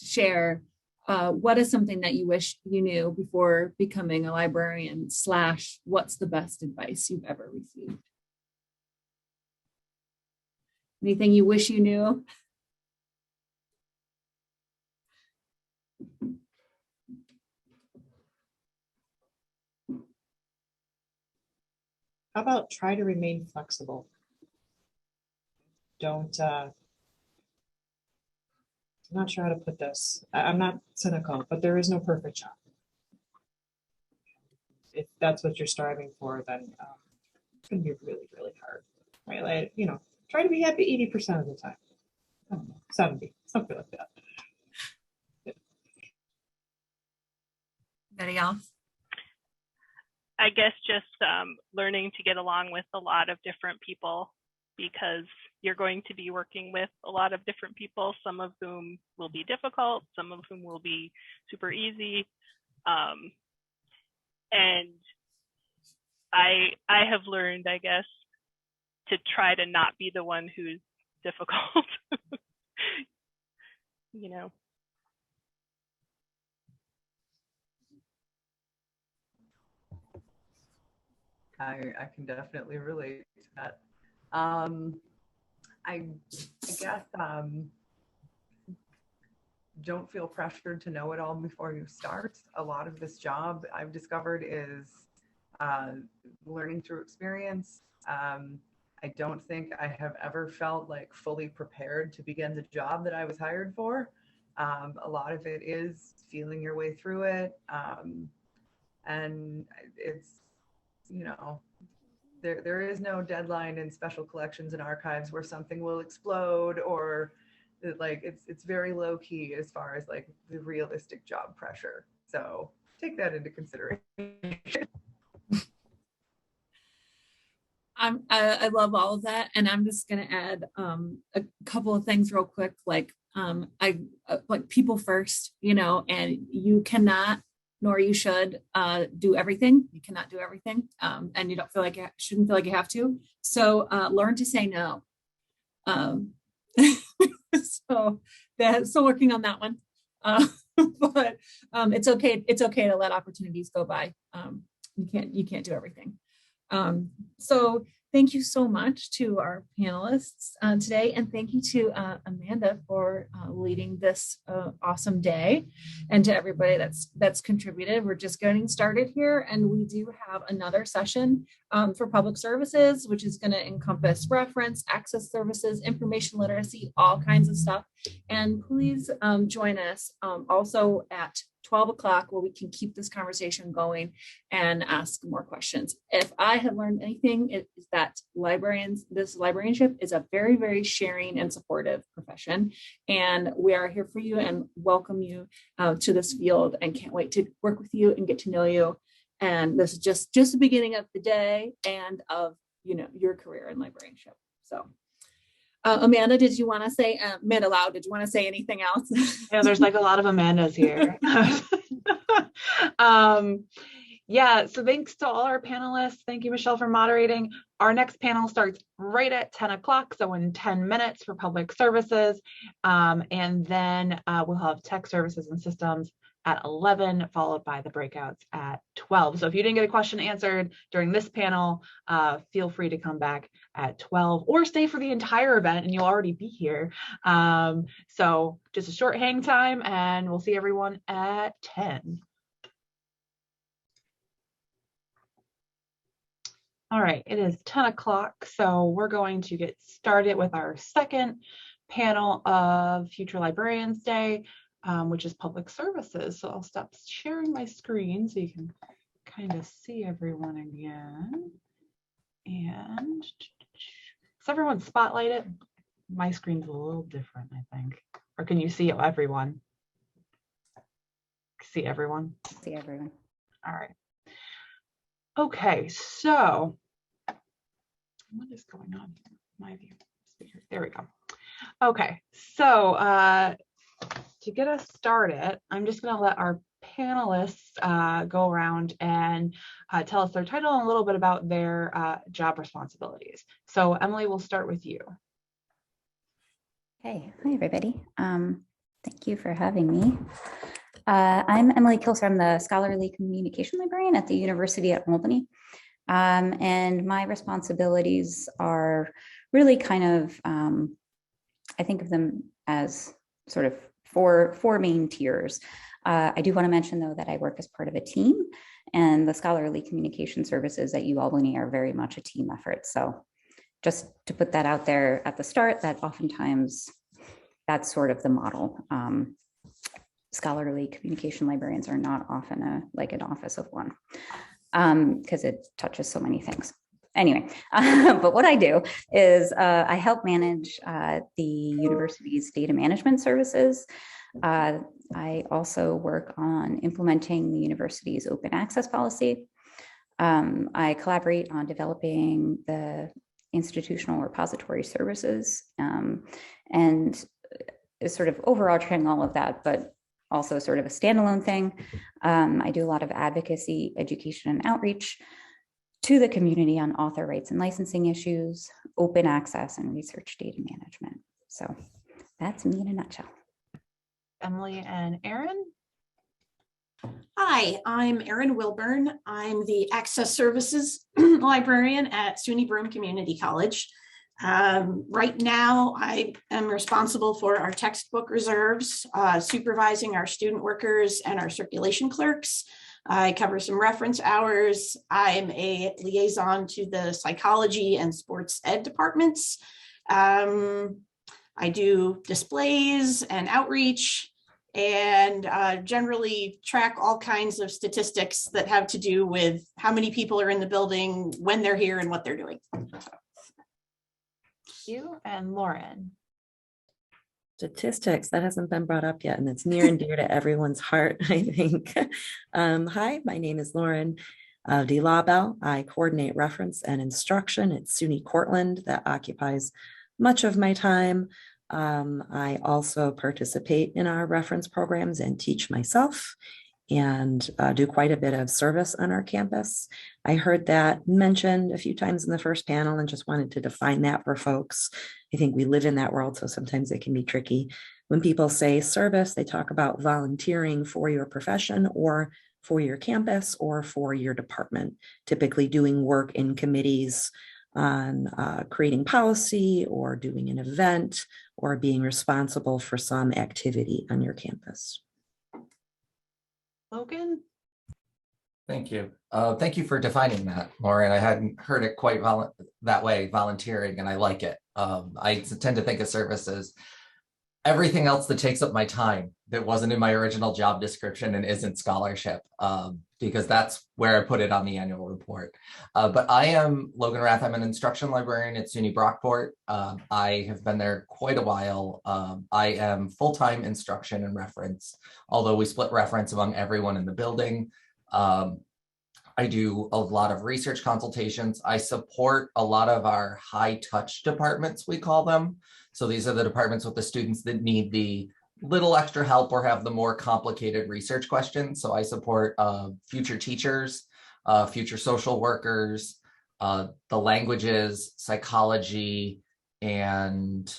share what is something that you wish you knew before becoming a librarian / what's the best advice you've ever received? Anything you wish you knew? How about try to remain flexible? Don't, I'm not sure how to put this. I'm not cynical, but there is no perfect job. If that's what you're striving for, then it's going to be really, really hard, right? Like, try to be happy 80% of the time. I don't know, 70, something like that. Anybody else? I guess just learning to get along with a lot of different people, because you're going to be working with a lot of different people, some of whom will be difficult, some of whom will be super easy. And I have learned, I guess, to try to not be the one who's difficult. I can definitely relate to that. I guess don't feel pressured to know it all before you start. A lot of this job I've discovered is learning through experience. I don't think I have ever felt like fully prepared to begin the job that I was hired for. A lot of it is feeling your way through it. And it's, there is no deadline in special collections and archives where something will explode, or like it's very low key as far as like the realistic job pressure. So take that into consideration. I love all of that, and I'm just going to add a couple of things real quick. Like I like people first, and you cannot, nor you should do everything. You cannot do everything, and you don't feel like you shouldn't feel like you have to. So learn to say no. So still working on that one. but it's okay. It's okay to let opportunities go by. You can't do everything. So thank you so much to our panelists today, and thank you to Amanda for leading this awesome day, and to everybody that's contributed. We're just getting started here, and we do have another session for public services, which is going to encompass reference, access services, information literacy, all kinds of stuff. And please join us also at 12 o'clock, where we can keep this conversation going and ask more questions. If I have learned anything, it is that this librarianship is a very, very sharing and supportive profession. And we are here for you and welcome you to this field, and can't wait to work with you and get to know you. And this is just the beginning of the day and of, your career in librarianship. So Amanda, did you want to say, Amanda Lau, did you want to say anything else? Yeah, there's like a lot of Amandas here. Yeah, so thanks to all our panelists. Thank you, Michelle, for moderating. Our next panel starts right at 10 o'clock, so in 10 minutes for public services. And then we'll have tech services and systems at 11, followed by the breakouts at 12. So if you didn't get a question answered during this panel, feel free to come back at 12 or stay for the entire event and you'll already be here. So just a short hang time, and we'll see everyone at 10. All right, it is 10 o'clock, so we're going to get started with our second panel of Future Librarians Day, which is public services. So I'll stop sharing my screen so you can kind of see everyone again. And is everyone spotlighted? My screen's a little different, I think. Or can you see everyone? See everyone? See everyone. All right. Okay, so what is going on here? My view speaker. There we go. Okay, so to get us started, I'm just going to let our panelists go around and tell us their title and a little bit about their job responsibilities. So Emily, we'll start with you. Hey, hi everybody. Thank you for having me. I'm Emily Kilser. I'm the Scholarly Communication Librarian at the University at Albany. And my responsibilities are really kind of, I think of them as sort of four main tiers. I do want to mention, though, that I work as part of a team, and the Scholarly Communication Services at U Albany are very much a team effort. So just to put that out there at the start, that oftentimes that's sort of the model. Scholarly communication librarians are not often like an office of one, because it touches so many things. Anyway, but what I do is I help manage the university's data management services. I also work on implementing the university's open access policy. I collaborate on developing the institutional repository services, and sort of overarching all of that, but also sort of a standalone thing. I do a lot of advocacy, education, and outreach to the community on author rights and licensing issues, open access, and research data management. So that's me in a nutshell. Emily and Erin. Hi, I'm Erin Wilburn. I'm the Access Services Librarian at SUNY Community College. Right now, I am responsible for our textbook reserves, supervising our student workers and our circulation clerks. I cover some reference hours. I'm a liaison to the psychology and sports ed departments. I do displays and outreach, and generally track all kinds of statistics that have to do with how many people are in the building, when they're here, and what they're doing. You and Lauren. Statistics, that hasn't been brought up yet, and it's near and dear to everyone's heart, I think. Hi, my name is Lauren D. Lawbell. I coordinate reference and instruction at SUNY Cortland. That occupies much of my time. I also participate in our reference programs and teach myself, and do quite a bit of service on our campus. I heard that mentioned a few times in the first panel and just wanted to define that for folks. I think we live in that world, so sometimes it can be tricky. When people say service, they talk about volunteering for your profession or for your campus or for your department, typically doing work in committees on creating policy or doing an event or being responsible for some activity on your campus. Logan? Thank you. Thank you for defining that, Lauren. I hadn't heard it quite that way, volunteering, and I like it. I tend to think of service as everything else that takes up my time that wasn't in my original job description and isn't scholarship, because that's where I put it on the annual report. But I am Logan Rath. I'm an instruction librarian at SUNY Brockport. I have been there quite a while. I am full-time instruction and reference, although we split reference among everyone in the building. I do a lot of research consultations. I support a lot of our high touch departments, we call them. So these are the departments with the students that need the little extra help or have the more complicated research questions. So I support future teachers, future social workers, the languages, psychology, and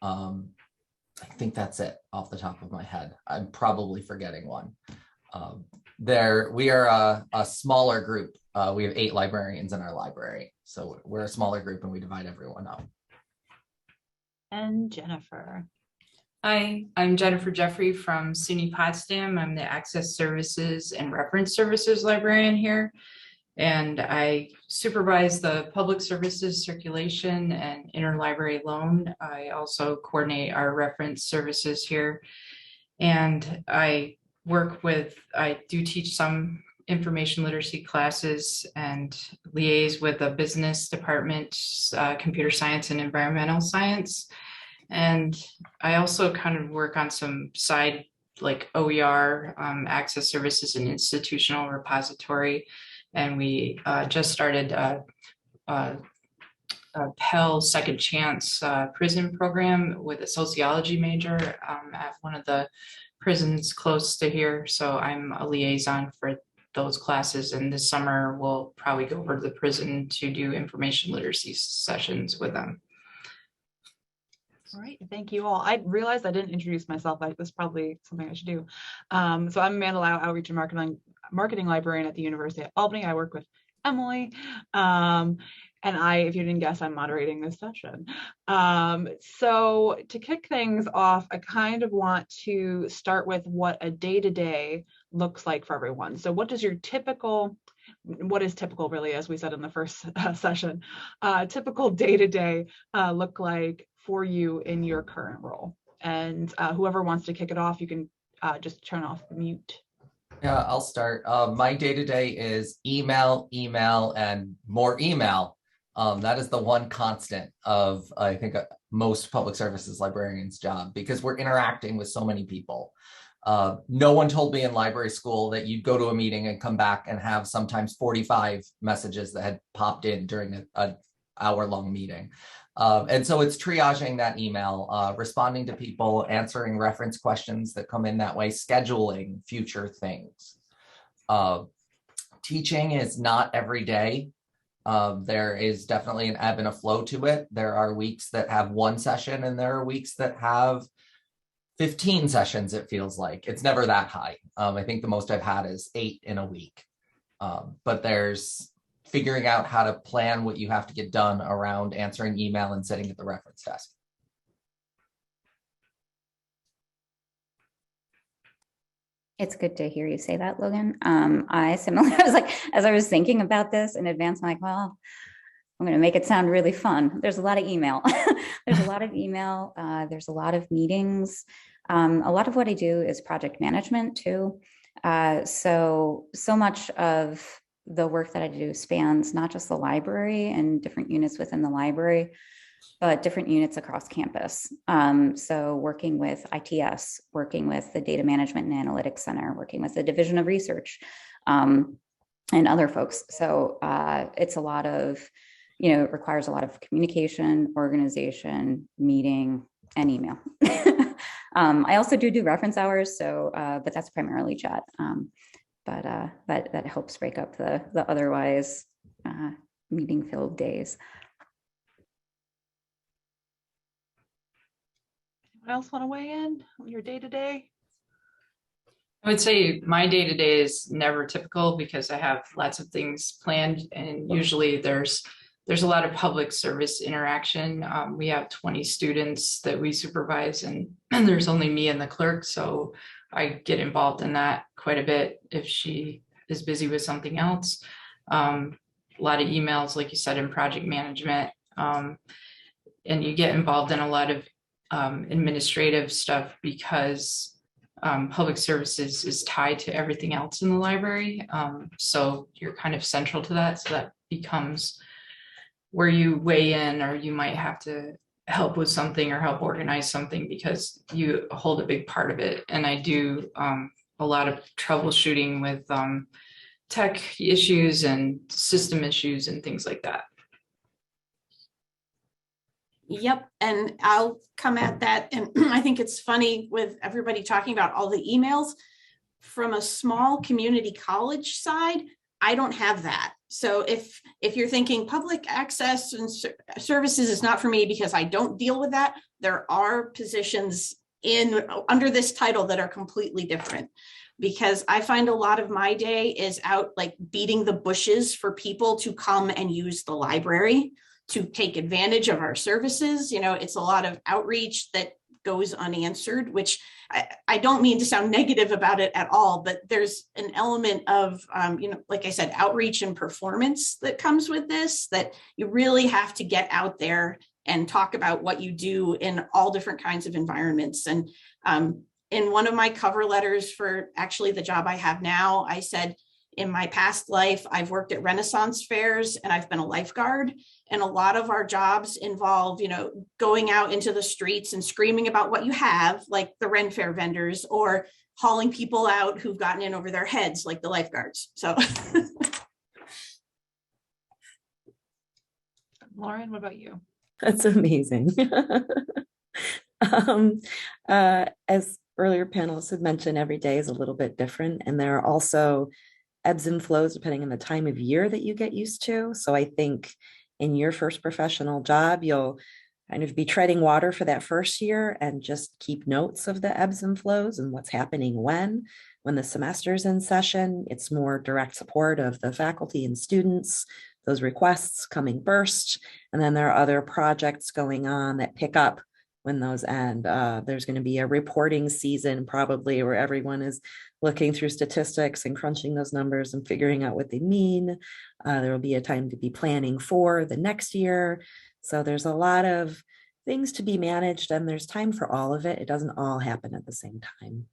I think that's it off the top of my head. I'm probably forgetting one. We are a smaller group. We have 8 librarians in our library. So we're a smaller group and we divide everyone up. And Jennifer. Hi, I'm Jennifer Jeffrey from SUNY Potsdam. I'm the Access Services and Reference Services librarian here. And I supervise the public services circulation and interlibrary loan. I also coordinate our reference services here. And I do teach some information literacy classes and liaise with the business department, computer science and environmental science. And I also kind of work on some side like OER, access services and institutional repository. And we just started a Pell Second Chance prison program with a sociology major at one of the prisons close to here. So I'm a liaison for those classes. And this summer we'll probably go over to the prison to do information literacy sessions with them. All right, thank you all. I realized I didn't introduce myself. That's probably something I should do. So I'm Amanda Lau, Outreach and Marketing Librarian at the University of Albany. I work with Emily. And if you didn't guess, I'm moderating this session. So to kick things off, I kind of want to start with what a day-to-day looks like for everyone. So what is typical really, as we said in the first session, typical day-to-day look like for you in your current role? And whoever wants to kick it off, you can just turn off mute. Yeah, I'll start. My day-to-day is email, and more email. That is the one constant of, I think, most public services librarians' job, because we're interacting with so many people. No one told me in library school that you'd go to a meeting and come back and have sometimes 45 messages that had popped in during an hour-long meeting. And so it's triaging that email, responding to people, answering reference questions that come in that way, scheduling future things. Teaching is not every day. There is definitely an ebb and a flow to it. There are weeks that have one session and there are weeks that have 15 sessions, it feels like. It's never that high. I think the most I've had is 8 in a week. But there's figuring out how to plan what you have to get done around answering email and sitting at the reference desk. It's good to hear you say that, Logan. I was like, as I was thinking about this in advance, I'm like, well, I'm going to make it sound really fun. There's a lot of email. There's a lot of email. There's a lot of meetings. A lot of what I do is project management too. So much of the work that I do spans not just the library and different units within the library, but different units across campus. So working with ITS, working with the Data Management and Analytics Center, working with the Division of Research, and other folks. So it's a lot of, it requires a lot of communication, organization, meeting, and email. I also do reference hours, so but that's primarily chat. But that helps break up the otherwise meeting filled days. Anyone else want to weigh in on your day-to-day? I would say my day-to-day is never typical because I have lots of things planned, and usually there's a lot of public service interaction. We have 20 students that we supervise, and there's only me and the clerk, so I get involved in that quite a bit if she is busy with something else. A lot of emails, like you said, in project management, and you get involved in a lot of administrative stuff because public services is tied to everything else in the library. So you're kind of central to that. So that becomes where you weigh in, or you might have to help with something or help organize something because you hold a big part of it. And I do a lot of troubleshooting with tech issues and system issues and things like that. Yep, and I'll come at that. And I think it's funny with everybody talking about all the emails from a small community college side. I don't have that. So if you're thinking public access and services is not for me because I don't deal with that, there are positions under this title that are completely different, because I find a lot of my day is out like beating the bushes for people to come and use the library, to take advantage of our services. It's a lot of outreach that goes unanswered, which I don't mean to sound negative about it at all, but there's an element of, like I said, outreach and performance that comes with this, that you really have to get out there and talk about what you do in all different kinds of environments. And in one of my cover letters for actually the job I have now, I said, in my past life, I've worked at Renaissance fairs and I've been a lifeguard. And a lot of our jobs involve, going out into the streets and screaming about what you have, like the Ren Fair vendors, or hauling people out who've gotten in over their heads, like the lifeguards. So, Lauren, what about you? That's amazing. As earlier panelists had mentioned, every day is a little bit different, and there are also ebbs and flows depending on the time of year that you get used to. So I think in your first professional job, you'll kind of be treading water for that first year and just keep notes of the ebbs and flows and what's happening when the semester's in session. It's more direct support of the faculty and students, those requests coming first. And then there are other projects going on that pick up when those end. There's going to be a reporting season probably where everyone is looking through statistics and crunching those numbers and figuring out what they mean. There will be a time to be planning for the next year. So there's a lot of things to be managed, and there's time for all of it. It doesn't all happen at the same time.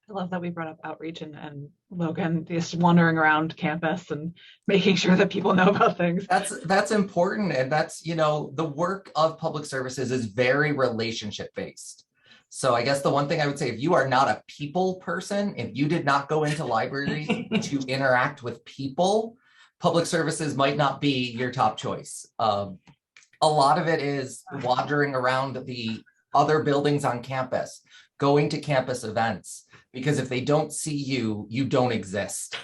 I love that we brought up outreach and Logan just wandering around campus and making sure that people know about things. That's important. And that's, the work of public services is very relationship based. So I guess the one thing I would say, if you are not a people person, if you did not go into libraries to interact with people, public services might not be your top choice. A lot of it is wandering around the other buildings on campus, going to campus events, because if they don't see you, you don't exist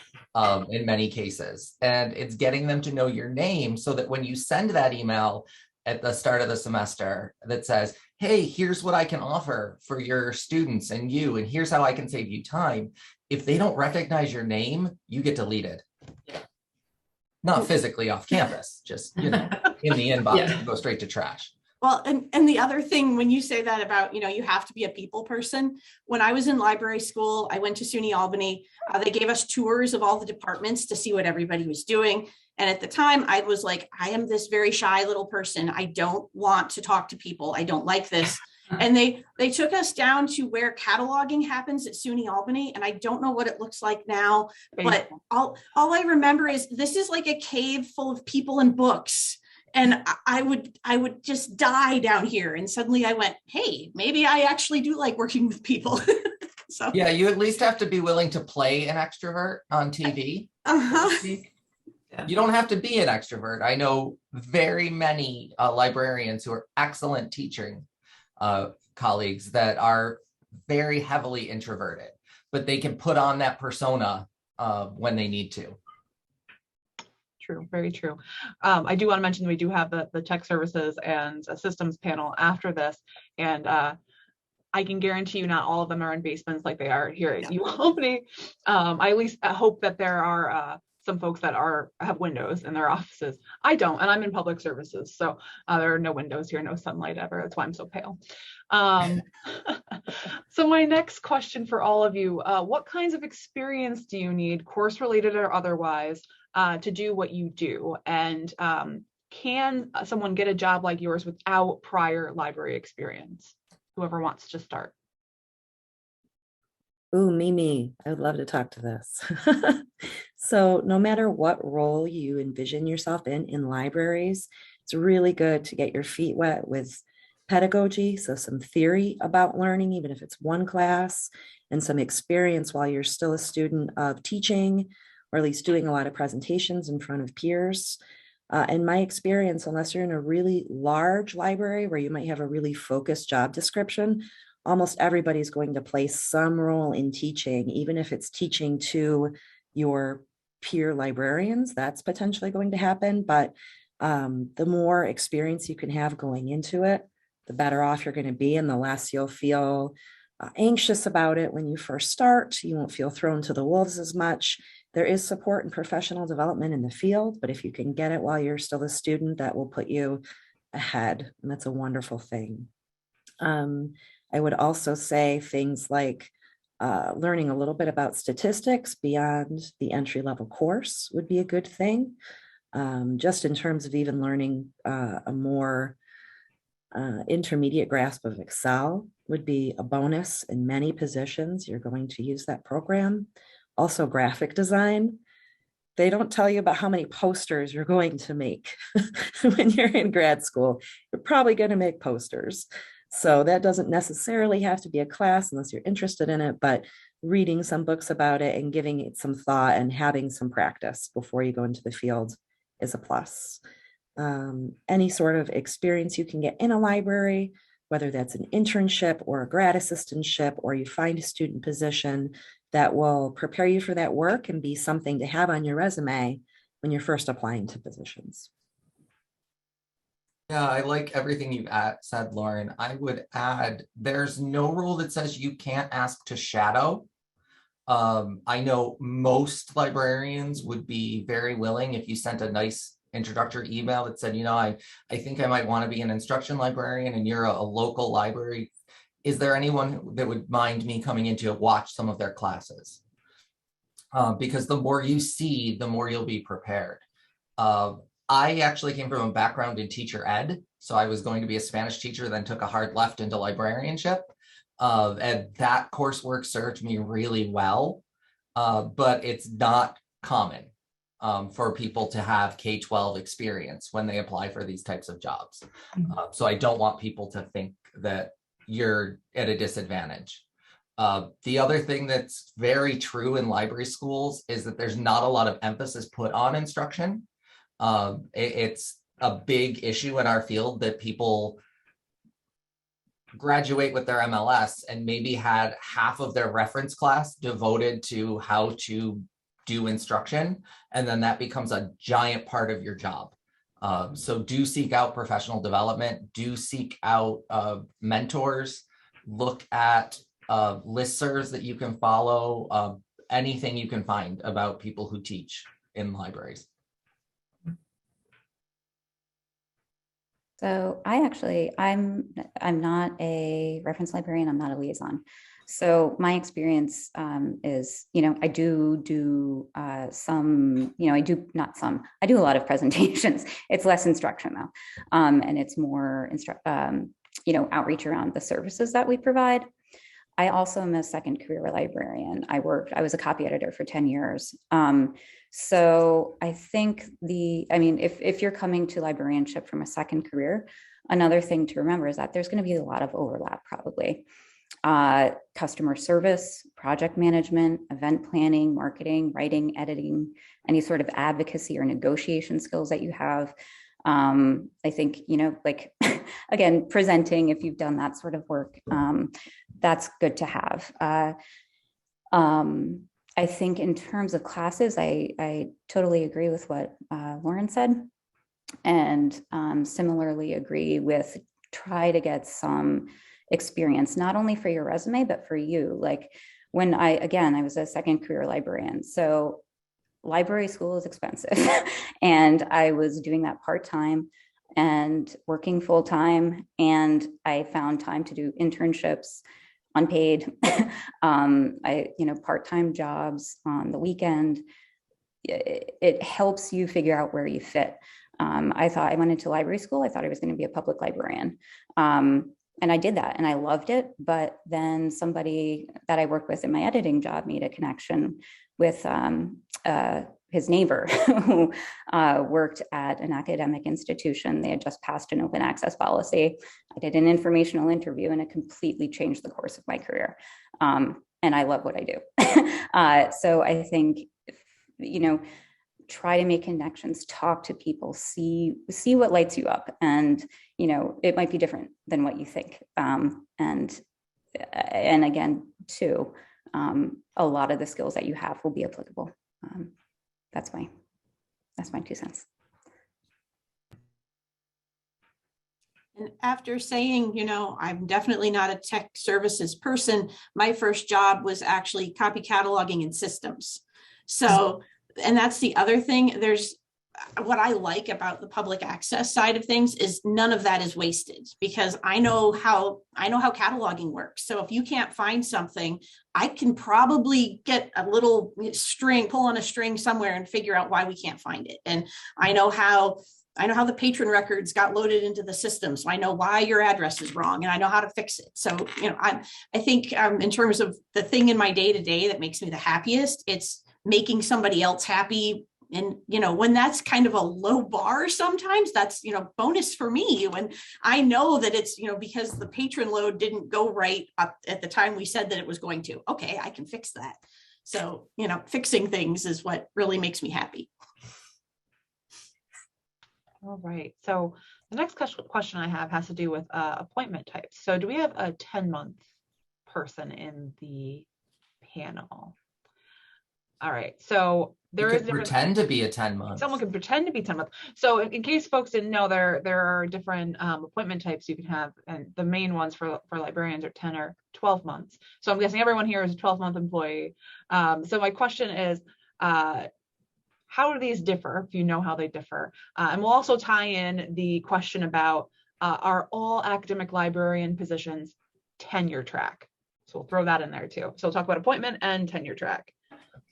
in many cases. And it's getting them to know your name so that when you send that email at the start of the semester that says, hey, here's what I can offer for your students and you, and here's how I can save you time. If they don't recognize your name, you get deleted. Not physically off campus, just, in the inbox, go straight to trash. Well, and the other thing, when you say that about, you have to be a people person, when I was in library school, I went to SUNY Albany. They gave us tours of all the departments to see what everybody was doing. And at the time I was like, I am this very shy little person. I don't want to talk to people. I don't like this. And they took us down to where cataloging happens at SUNY Albany. And I don't know what it looks like now, but all I remember is this is like a cave full of people and books. And I would just die down here. And suddenly I went, hey, maybe I actually do like working with people. So yeah, you at least have to be willing to play an extrovert on TV. You don't have to be an extrovert. I know very many librarians who are excellent teaching colleagues that are very heavily introverted, but they can put on that persona when they need to. true. Very true. I do want to mention we do have the tech services and systems panel after this. And I can guarantee you not all of them are in basements like they are here at U Albany. I at least hope that there are some folks that have windows in their offices. I don't, and I'm in public services, so there are no windows here, no sunlight ever. That's why I'm so pale. So my next question for all of you, what kinds of experience do you need, course related or otherwise, to do what you do? And can someone get a job like yours without prior library experience? Whoever wants to start. Ooh, me. I would love to talk to this. So no matter what role you envision yourself in libraries, it's really good to get your feet wet with pedagogy. So some theory about learning, even if it's one class, and some experience while you're still a student of teaching, or at least doing a lot of presentations in front of peers. In my experience, unless you're in a really large library where you might have a really focused job description, almost everybody's going to play some role in teaching, even if it's teaching to your peer librarians, that's potentially going to happen. But the more experience you can have going into it, the better off you're going to be, and the less you'll feel anxious about it when you first start. You won't feel thrown to the wolves as much. There is support and professional development in the field, but if you can get it while you're still a student, that will put you ahead, and that's a wonderful thing. I would also say things like learning a little bit about statistics beyond the entry-level course would be a good thing. Just in terms of even learning a more intermediate grasp of Excel would be a bonus in many positions. You're going to use that program. Also, graphic design. They don't tell you about how many posters you're going to make when you're in grad school. You're probably going to make posters. So that doesn't necessarily have to be a class unless you're interested in it, but reading some books about it and giving it some thought and having some practice before you go into the field is a plus. Any sort of experience you can get in a library, whether that's an internship or a grad assistantship, or you find a student position that will prepare you for that work and be something to have on your resume when you're first applying to positions. Yeah, I like everything you said, Lauren. I would add, there's no rule that says you can't ask to shadow. I know most librarians would be very willing if you sent a nice introductory email that said, I think I might want to be an instruction librarian and you're a local library. Is there anyone that would mind me coming in to watch some of their classes? Because the more you see, the more you'll be prepared. I actually came from a background in teacher ed. So I was going to be a Spanish teacher, then took a hard left into librarianship. And that coursework served me really well, but it's not common for people to have K-12 experience when they apply for these types of jobs. So I don't want people to think that you're at a disadvantage. The other thing that's very true in library schools is that there's not a lot of emphasis put on instruction. It's a big issue in our field that people graduate with their MLS and maybe had half of their reference class devoted to how to do instruction, and then that becomes a giant part of your job. So do seek out professional development, do seek out mentors, look at listservs that you can follow, anything you can find about people who teach in libraries. So I'm not a reference librarian. I'm not a liaison. So my experience is, I do some, I do a lot of presentations. It's less instruction though. And it's more, outreach around the services that we provide. I also am a second career librarian. I was a copy editor for 10 years. So I think if you're coming to librarianship from a second career, another thing to remember is that there's going to be a lot of overlap probably. Customer service, project management, event planning, marketing, writing, editing, any sort of advocacy or negotiation skills that you have. I think, again, presenting, if you've done that sort of work, that's good to have. I think in terms of classes, I totally agree with what Lauren said, and similarly agree with try to get some experience, not only for your resume, but for you. Like when I was a second career librarian. So library school is expensive. And I was doing that part-time and working full-time. And I found time to do internships, unpaid, part-time jobs on the weekend. It helps you figure out where you fit. I went into library school. I thought I was going to be a public librarian. And I did that and I loved it. But then somebody that I worked with in my editing job made a connection with his neighbor who worked at an academic institution. They had just passed an open access policy. I did an informational interview and it completely changed the course of my career. And I love what I do. So I think, try to make connections, talk to people, see what lights you up. And, it might be different than what you think. And again, too, a lot of the skills that you have will be applicable. That's my 2 cents. And after saying, I'm definitely not a tech services person, my first job was actually copy cataloging in systems. So, and that's the other thing. What I like about the public access side of things is none of that is wasted, because I know how cataloging works. So if you can't find something, I can probably get a little pull on a string somewhere and figure out why we can't find it. And I know how the patron records got loaded into the system. So I know why your address is wrong and I know how to fix it. So, I think in terms of the thing in my day-to-day that makes me the happiest, it's making somebody else happy. And, when that's kind of a low bar, sometimes that's, bonus for me. When I know that it's, because the patron load didn't go right up at the time we said that it was going to, okay, I can fix that. So, fixing things is what really makes me happy. All right. So the next question I have has to do with appointment types. So do we have a 10-month person in the panel? All right. So there is pretend to be a 10-month. Someone can pretend to be 10 months. So in case folks didn't know, there are different appointment types you can have, and the main ones for librarians are 10 or 12 months. So I'm guessing everyone here is a 12-month employee. So my question is, how do these differ, if you know how they differ? And we'll also tie in the question about, are all academic librarian positions tenure track? So we'll throw that in there too. So we'll talk about appointment and tenure track.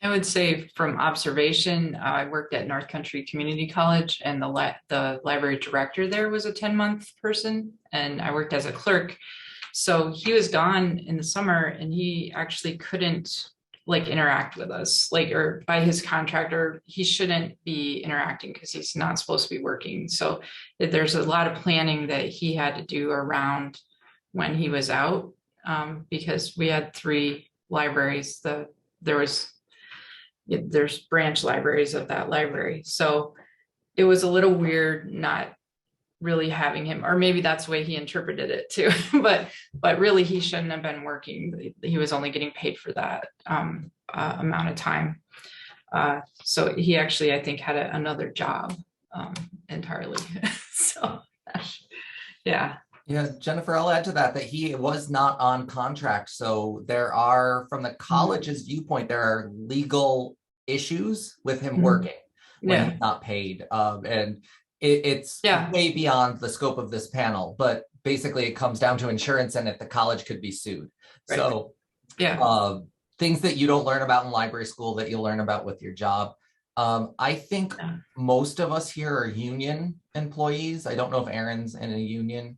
I would say from observation, I worked at North Country Community College, and the library director there was a 10-month person, and I worked as a clerk. So he was gone in the summer and he actually couldn't interact with us, or by his contractor, he shouldn't be interacting because he's not supposed to be working. So there's a lot of planning that he had to do around when he was out, because we had 3 libraries. There's branch libraries of that library. So it was a little weird not really having him, or maybe that's the way he interpreted it too. but really he shouldn't have been working. He was only getting paid for that amount of time. So he actually, I think, had another job entirely. So yeah. Yeah, Jennifer, I'll add to that he was not on contract. So there are, from the college's viewpoint, there are legal issues with him working when he's not paid. And it's way beyond the scope of this panel, but basically it comes down to insurance and if the college could be sued. Right. So things that you don't learn about in library school that you'll learn about with your job. I think most of us here are union employees. I don't know if Erin's in a union.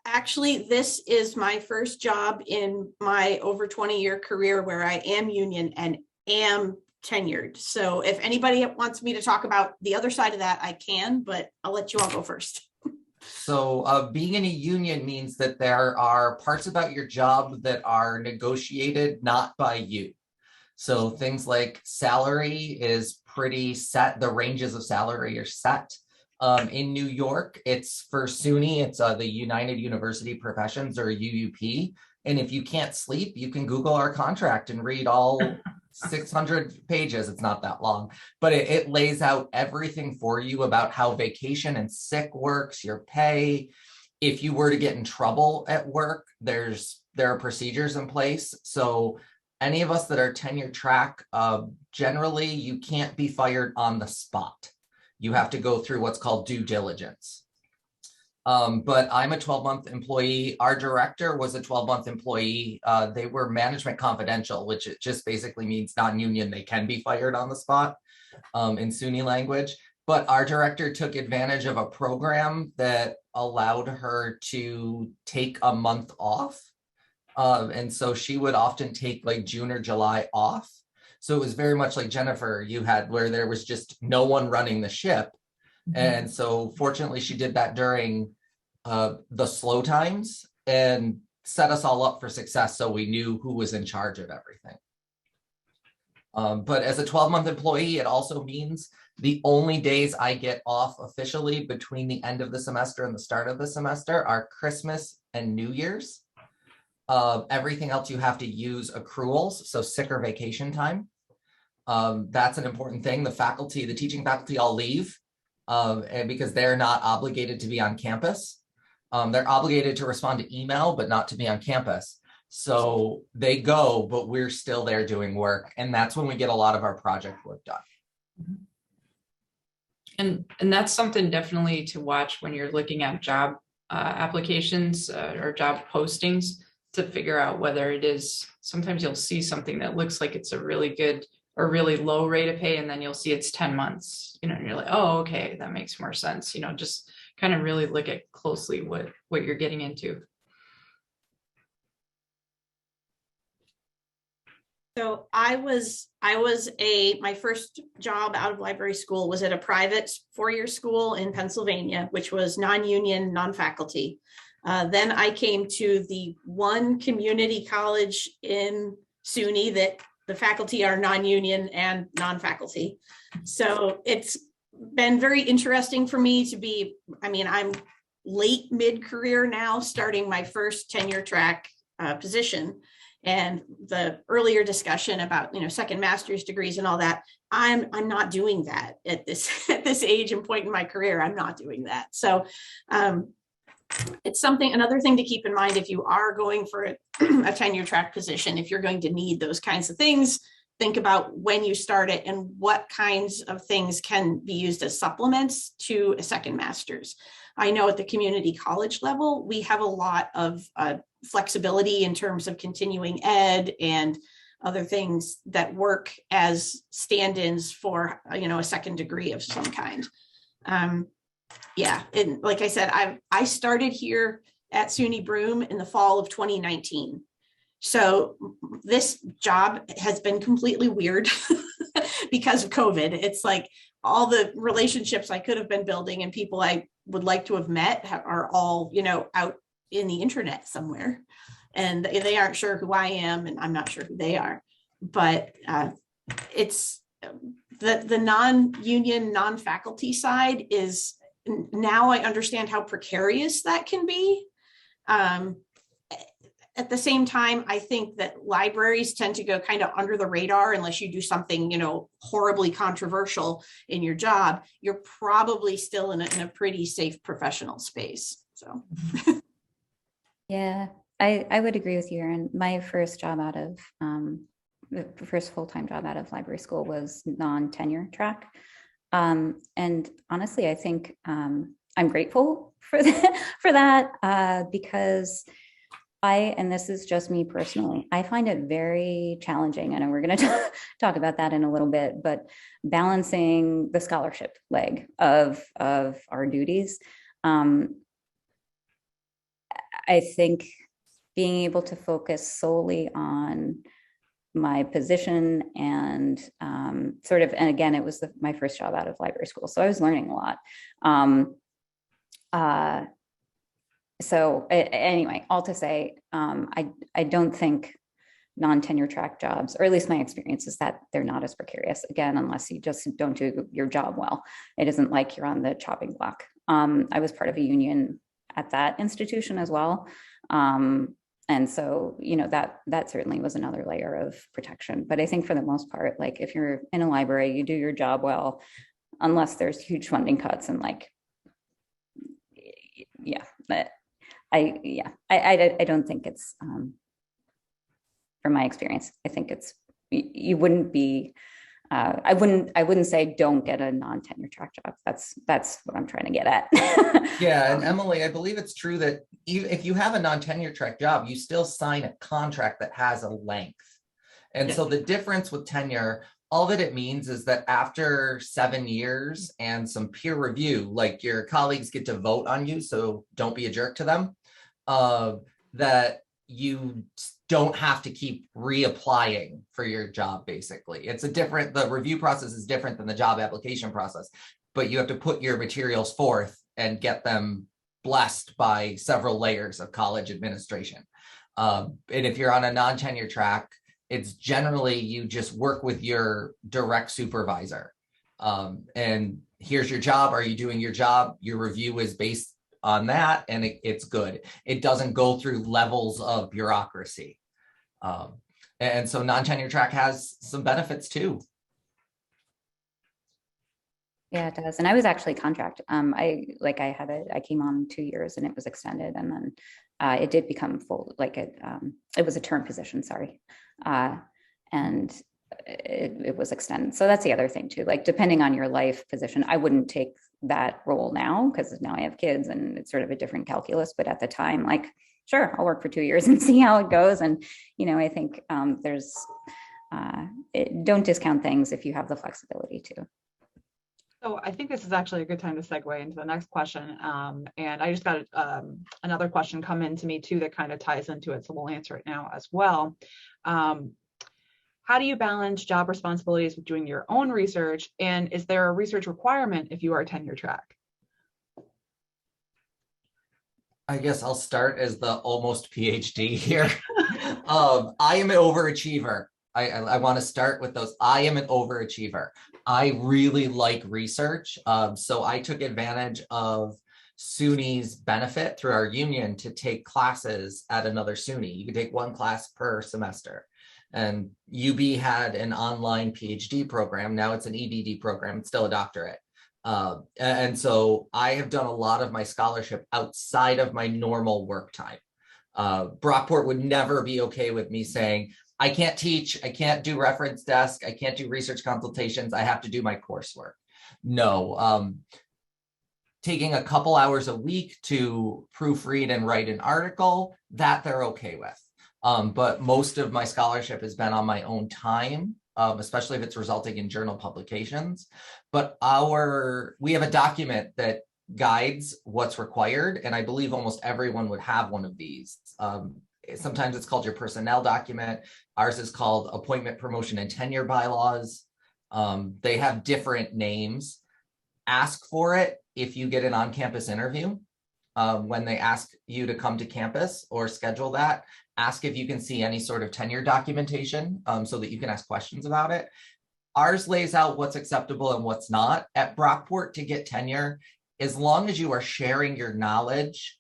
Actually, this is my first job in my over 20-year career where I am union and am tenured. So if anybody wants me to talk about the other side of that, I can, but I'll let you all go first. So being in a union means that there are parts about your job that are negotiated not by you. So things like salary is pretty set. The ranges of salary are set. In New York, it's for SUNY, it's the United University Professions, or UUP. And if you can't sleep, you can Google our contract and read all 600 pages. It's not that long, but it lays out everything for you about how vacation and sick works, your pay. If you were to get in trouble at work, there are procedures in place. So any of us that are tenure track, generally you can't be fired on the spot. You have to go through what's called due diligence. But I'm a 12-month employee. Our director was a 12-month employee. They were management confidential, which it just basically means non-union. They can be fired on the spot in SUNY language. But our director took advantage of a program that allowed her to take a month off. And so she would often take like June or July off. So it was very much like Jennifer, you had, where there was just no one running the ship. And so fortunately she did that during the slow times and set us all up for success. So we knew who was in charge of everything. But as a 12-month employee, it also means the only days I get off officially between the end of the semester and the start of the semester are Christmas and New Year's. Everything else you have to use accruals, so sick or vacation time. That's an important thing. The teaching faculty all leave and because they're not obligated to be on campus. They're obligated to respond to email, but not to be on campus. So they go, but we're still there doing work. And that's when we get a lot of our project work done. And that's something definitely to watch when you're looking at job applications or job postings, to figure out whether it is, sometimes you'll see something that looks like it's a really good or really low rate of pay, and then you'll see it's 10 months, and you're like, oh, okay, that makes more sense. Just kind of really look at closely what you're getting into. So my first job out of library school was at a private 4-year school in Pennsylvania, which was non-union, non-faculty. Then I came to the one community college in SUNY that the faculty are non-union and non-faculty. So it's been very interesting for me to be, I'm late mid-career now, starting my first tenure track position. And the earlier discussion about, second master's degrees and all that, I'm not doing that at this age and point in my career. I'm not doing that. So it's another thing to keep in mind if you are going for a tenure track position. If you're going to need those kinds of things, think about when you start it and what kinds of things can be used as supplements to a second master's. I know at the community college level, we have a lot of flexibility in terms of continuing ed and other things that work as stand-ins for, a second degree of some kind. And like I said, I started here at SUNY Broome in the fall of 2019. So this job has been completely weird because of COVID. It's like all the relationships I could have been building and people I would like to have met are all, out in the internet somewhere, and they aren't sure who I am and I'm not sure who they are. But it's the non-union, non-faculty side is, now I understand how precarious that can be. At the same time, I think that libraries tend to go kind of under the radar unless you do something, horribly controversial in your job. You're probably still in a pretty safe professional space. So, yeah, I would agree with you, Erin. My first job out of the first full-time job out of library school was non-tenure track. And honestly, I think I'm grateful for that because and this is just me personally, I find it very challenging. I know we're going to talk about that in a little bit, but balancing the scholarship leg of our duties. I think being able to focus solely on my position and and again, it was my first job out of library school, so I was learning a lot. So anyway, all to say, I don't think non-tenure track jobs, or at least my experience is that they're not as precarious, again, unless you just don't do your job well. It isn't like you're on the chopping block. I was part of a union at that institution as well. And And so, you know, that certainly was another layer of protection. But I think for the most part, like if you're in a library, you do your job well, unless there's huge funding cuts and like, yeah, but I don't think it's, from my experience, I think it's, you wouldn't be, I wouldn't say don't get a non-tenure track job. That's what I'm trying to get at. Yeah, and Emily, I believe it's true that if you have a non-tenure track job, you still sign a contract that has a length. And so the difference with tenure, all that it means is that after 7 years and some peer review, like your colleagues get to vote on you, so don't be a jerk to them, that you don't have to keep reapplying for your job, basically. The review process is different than the job application process, but you have to put your materials forth and get them blessed by several layers of college administration. And if you're on a non-tenure track, it's generally you just work with your direct supervisor. And here's your job. Are you doing your job? Your review is based on that, and it's good. It doesn't go through levels of bureaucracy. And so non-tenure track has some benefits too. Yeah, it does. And I was actually contract. I came on 2 years and it was extended, and then it did become full, like it was a term position, sorry. And it was extended. So that's the other thing too, like depending on your life position, I wouldn't take that role now because now I have kids and it's sort of a different calculus. But at the time, like, sure, I'll work for 2 years and see how it goes. And, you know, I think don't discount things if you have the flexibility to. So I think this is actually a good time to segue into the next question. And I just got another question come in to me too that kind of ties into it. So we'll answer it now as well. How do you balance job responsibilities with doing your own research? And is there a research requirement if you are tenure track? I guess I'll start as the almost PhD here. I am an overachiever. I want to start with those. I am an overachiever. I really like research. So I took advantage of SUNY's benefit through our union to take classes at another SUNY. You can take one class per semester. And UB had an online PhD program. Now it's an EDD program. It's still a doctorate. And so I have done a lot of my scholarship outside of my normal work time. Brockport would never be okay with me saying, I can't teach, I can't do reference desk, I can't do research consultations, I have to do my coursework. No, taking a couple hours a week to proofread and write an article, that they're okay with. But most of my scholarship has been on my own time, especially if it's resulting in journal publications. But we have a document that guides what's required, and I believe almost everyone would have one of these. Sometimes it's called your personnel document. Ours is called appointment, promotion, and tenure bylaws. They have different names. Ask for it if you get an on-campus interview. When they ask you to come to campus or schedule that, ask if you can see any sort of tenure documentation so that you can ask questions about it. Ours lays out what's acceptable and what's not. At Brockport, to get tenure, as long as you are sharing your knowledge,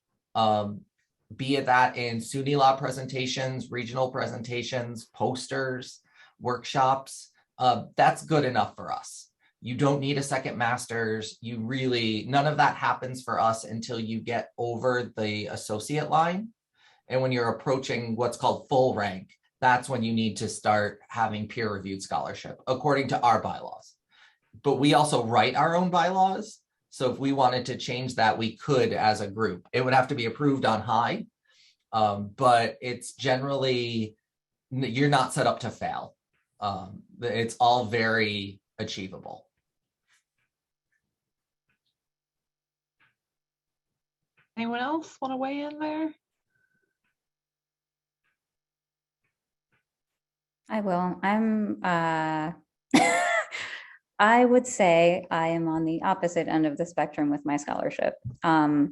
be it that in SUNYLA presentations, regional presentations, posters, workshops, that's good enough for us. You don't need a second master's. None of that happens for us until you get over the associate line. And when you're approaching what's called full rank, that's when you need to start having peer-reviewed scholarship, according to our bylaws. But we also write our own bylaws. So if we wanted to change that, we could as a group. It would have to be approved on high, but it's generally, you're not set up to fail. It's all very achievable. Anyone else want to weigh in there? I will. I would say I am on the opposite end of the spectrum with my scholarship. As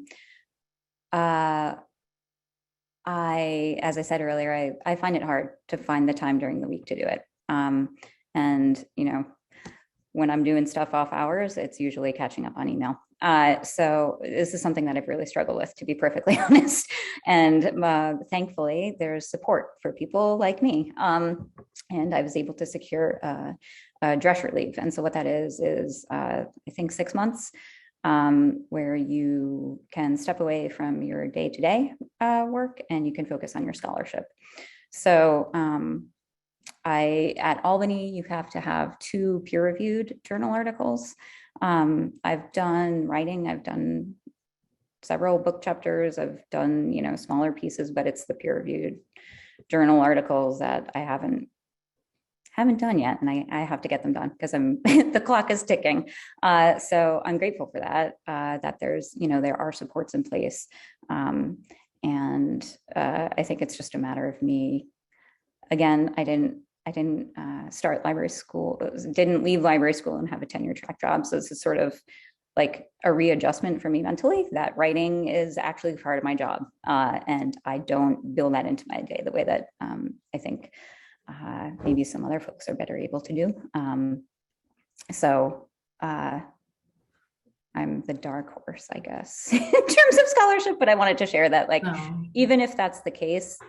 I said earlier, I find it hard to find the time during the week to do it. And, you know, when I'm doing stuff off hours, it's usually catching up on email. So this is something that I've really struggled with, to be perfectly honest. And thankfully, there's support for people like me. And I was able to secure a dresser leave. And so what that is I think 6 months, where you can step away from your day-to-day work and you can focus on your scholarship. So at Albany, you have to have 2 peer-reviewed journal articles. I've done writing, I've done several book chapters, I've done, smaller pieces, but it's the peer-reviewed journal articles that I haven't done yet, and I have to get them done because the clock is ticking. So I'm grateful for that. That there's there are supports in place, and I think it's just a matter of me. Again, I didn't start library school, didn't leave library school and have a tenure track job. So this is sort of like a readjustment for me mentally, that writing is actually part of my job, and I don't build that into my day the way that I think maybe some other folks are better able to do. So I'm the dark horse, I guess, in terms of scholarship, but I wanted to share that, even if that's the case,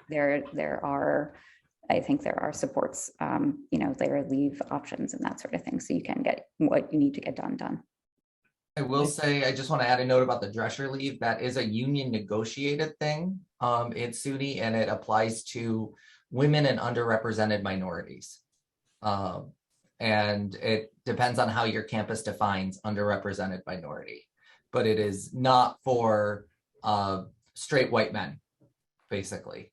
I think there are supports, there are leave options and that sort of thing. So you can get what you need to get done. I will say, I just want to add a note about the dresser leave. That is a union negotiated thing at SUNY, and it applies to women and underrepresented minorities. And it depends on how your campus defines underrepresented minority, but it is not for straight white men, basically.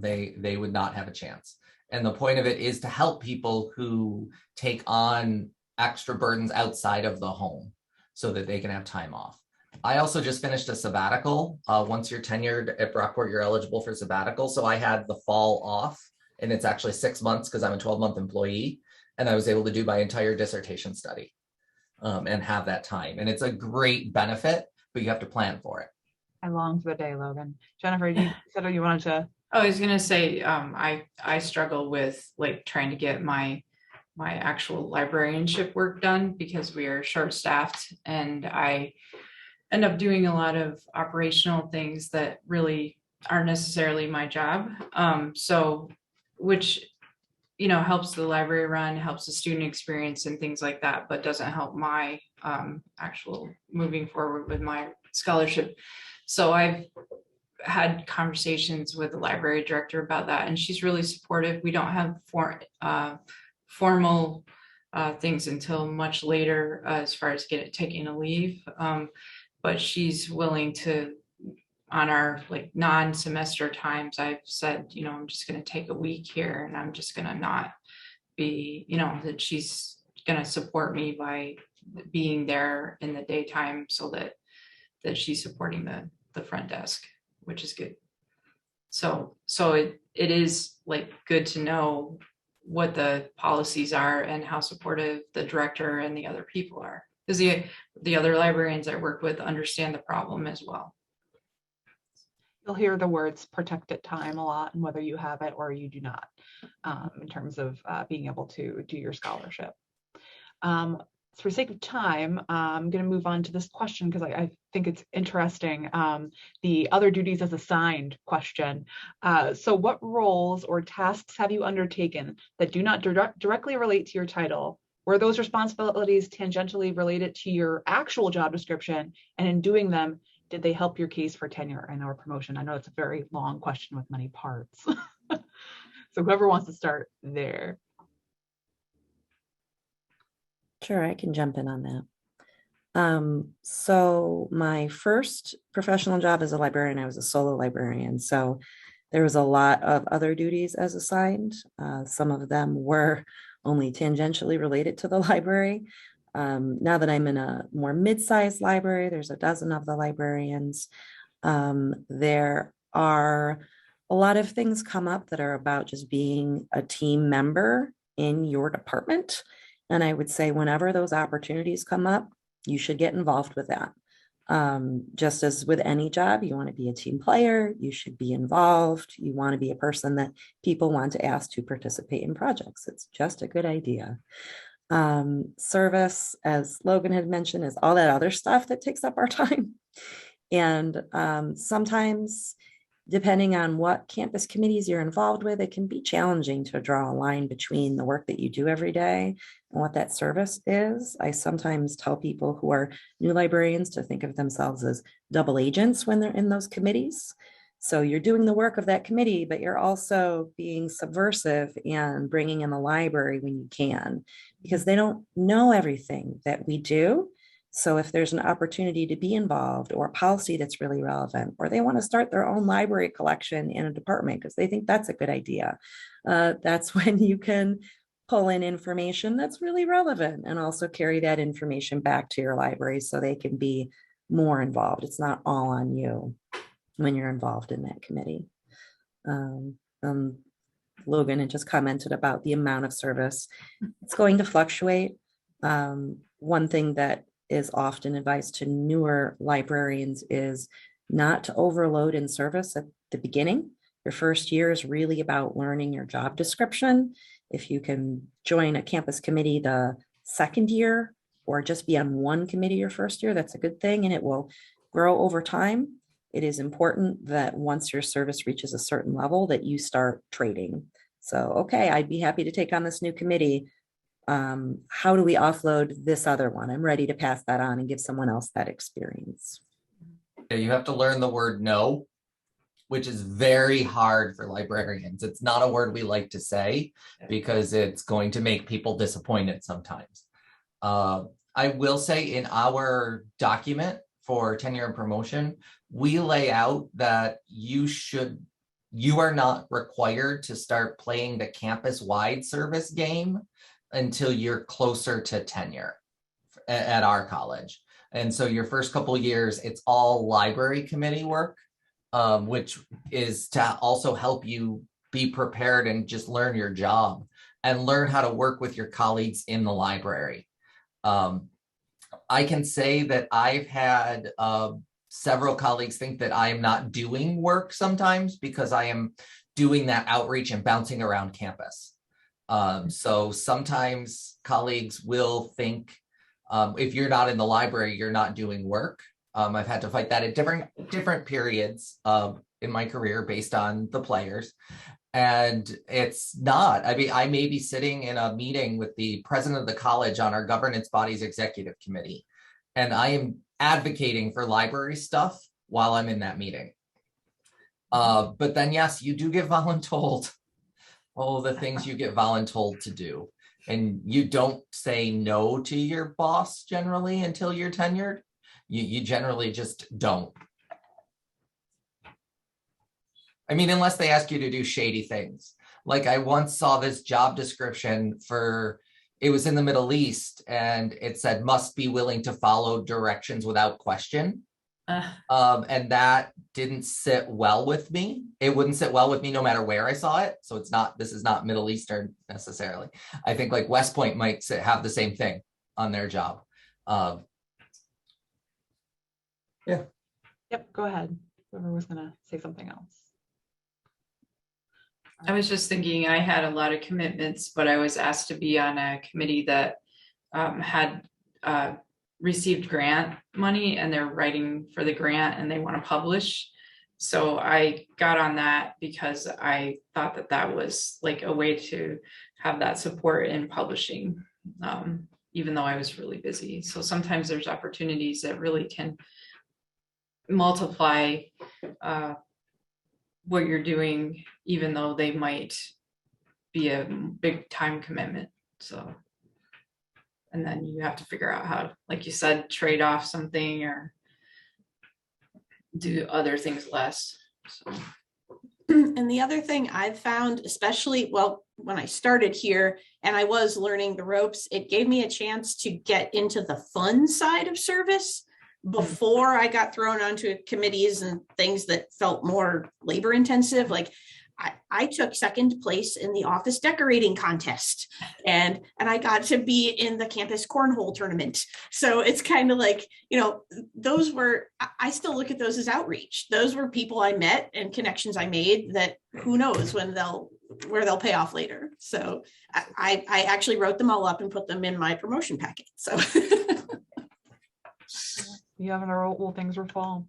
They would not have a chance. And the point of it is to help people who take on extra burdens outside of the home so that they can have time off. I also just finished a sabbatical. Once you're tenured at Brockport, you're eligible for sabbatical. So I had the fall off, and it's actually 6 months because I'm a 12-month employee, and I was able to do my entire dissertation study and have that time. And it's a great benefit, but you have to plan for it. I long for the day, Logan. Jennifer, you said you wanted to. I was gonna say, I struggle with trying to get my actual librarianship work done because we are short-staffed, and I end up doing a lot of operational things that really aren't necessarily my job. So which helps the library run, helps the student experience and things like that, but doesn't help my actual moving forward with my scholarship. So I've had conversations with the library director about that, and she's really supportive. We don't have formal things until much later as far as taking a leave, but she's willing to, on our non-semester times, I've said, I'm just going to take a week here, and I'm just going to not be, that she's going to support me by being there in the daytime, so that she's supporting the front desk, which is good. So it is good to know what the policies are and how supportive the director and the other people are, because the other librarians I work with understand the problem as well. You'll hear the words protected time a lot, and whether you have it or you do not, in terms of being able to do your scholarship. For sake of time, I'm going to move on to this question because I think it's interesting. The other duties as assigned question. So what roles or tasks have you undertaken that do not directly relate to your title? Were those responsibilities tangentially related to your actual job description? And in doing them, did they help your case for tenure and or promotion? I know it's a very long question with many parts. So whoever wants to start there. Sure, I can jump in on that. So my first professional job as a librarian, I was a solo librarian. So there was a lot of other duties as assigned. Some of them were only tangentially related to the library. Now that I'm in a more mid-sized library, there's a dozen of the librarians. There are a lot of things come up that are about just being a team member in your department. And I would say whenever those opportunities come up, you should get involved with that. Just as with any job, you want to be a team player, you should be involved. You want to be a person that people want to ask to participate in projects. It's just a good idea. Service, as Logan had mentioned, is all that other stuff that takes up our time. And sometimes, depending on what campus committees you're involved with, it can be challenging to draw a line between the work that you do every day and what that service is. I sometimes tell people who are new librarians to think of themselves as double agents when they're in those committees. So you're doing the work of that committee, but you're also being subversive and bringing in the library when you can, because they don't know everything that we do. So if there's an opportunity to be involved, or a policy that's really relevant, or they want to start their own library collection in a department because they think that's a good idea, that's when you can pull in information that's really relevant and also carry that information back to your library so they can be more involved. It's not all on you when you're involved in that committee. Logan had just commented about the amount of service. It's going to fluctuate. One thing that is often advised to newer librarians is not to overload in service at the beginning. Your first year is really about learning your job description. If you can join a campus committee the second year, or just be on one committee your first year, that's a good thing, and it will grow over time. It is important that once your service reaches a certain level that you start trading. So, okay, I'd be happy to take on this new committee. How do we offload this other one? I'm ready to pass that on and give someone else that experience. You have to learn the word no, which is very hard for librarians. It's not a word we like to say because it's going to make people disappointed sometimes. I will say in our document for tenure and promotion, we lay out that you are not required to start playing the campus-wide service game until you're closer to tenure at our college. And so your first couple of years, it's all library committee work, which is to also help you be prepared and just learn your job and learn how to work with your colleagues in the library. I can say that I've had several colleagues think that I am not doing work sometimes because I am doing that outreach and bouncing around campus. So sometimes colleagues will think if you're not in the library, you're not doing work. I've had to fight that at different periods in my career based on the players. And it's not. I mean, I may be sitting in a meeting with the president of the college on our governance body's executive committee, and I am advocating for library stuff while I'm in that meeting. But then, yes, you do get voluntold all the things you get voluntold to do. And you don't say no to your boss generally until you're tenured. You generally just don't. I mean, unless they ask you to do shady things. Like I once saw this job description it was in the Middle East, and it said must be willing to follow directions without question. And that didn't sit well with me. It wouldn't sit well with me no matter where I saw it. So this is not Middle Eastern necessarily. I think like West Point might have the same thing on their job. Yeah. Yep, go ahead. Whoever was gonna say something else. I was just thinking I had a lot of commitments, but I was asked to be on a committee that had received grant money, and they're writing for the grant and they want to publish. So I got on that because I thought that was like a way to have that support in publishing, even though I was really busy. So sometimes there's opportunities that really can multiply what you're doing, even though they might be a big time commitment. So, and then you have to figure out how, like you said, trade off something or do other things less. So. And the other thing I've found, especially, well, when I started here and I was learning the ropes, it gave me a chance to get into the fun side of service before I got thrown onto committees and things that felt more labor intensive. Like I took second place in the office decorating contest, and I got to be in the campus cornhole tournament. So it's kind of like, those were, I still look at those as outreach. Those were people I met and connections I made that who knows where they'll pay off later. So I actually wrote them all up and put them in my promotion packet. So you have in a roll, things were fall.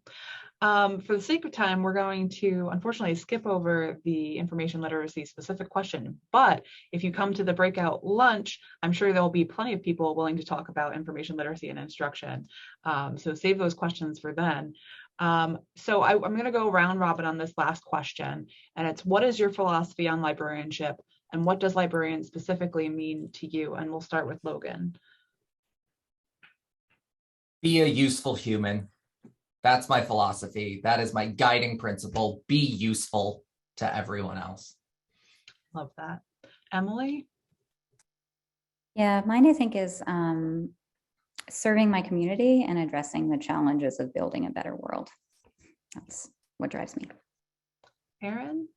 For the sake of time, we're going to unfortunately skip over the information literacy specific question, but if you come to the breakout lunch, I'm sure there'll be plenty of people willing to talk about information literacy and instruction. So save those questions for then. So I'm going to go round robin on this last question, and it's, what is your philosophy on librarianship, and what does librarian specifically mean to you? And we'll start with Logan. Be a useful human. That's my philosophy. That is my guiding principle. Be useful to everyone else. Love that. Emily? Yeah, mine I think is serving my community and addressing the challenges of building a better world. That's what drives me. Erin?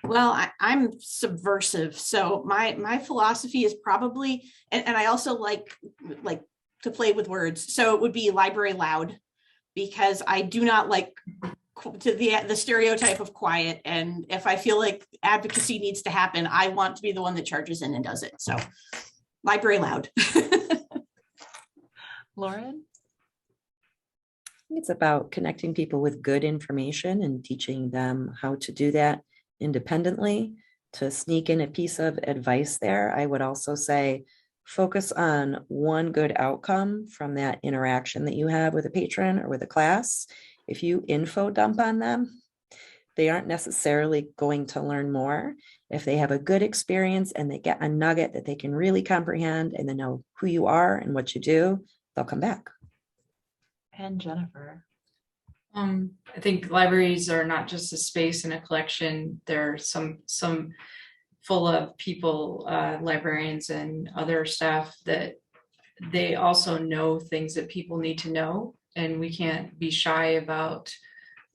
Well, I'm subversive. So my philosophy is probably, and I also like to play with words. So it would be library loud, because I do not like the stereotype of quiet. And if I feel like advocacy needs to happen, I want to be the one that charges in and does it. So library loud. Lauren? It's about connecting people with good information and teaching them how to do that independently. To sneak in a piece of advice there, I would also say, focus on one good outcome from that interaction that you have with a patron or with a class. If you info dump on them, they aren't necessarily going to learn more. If they have a good experience and they get a nugget that they can really comprehend and they know who you are and what you do, they'll come back. And Jennifer? I think libraries are not just a space and a collection. There are some full of people, librarians and other staff, that they also know things that people need to know, and we can't be shy about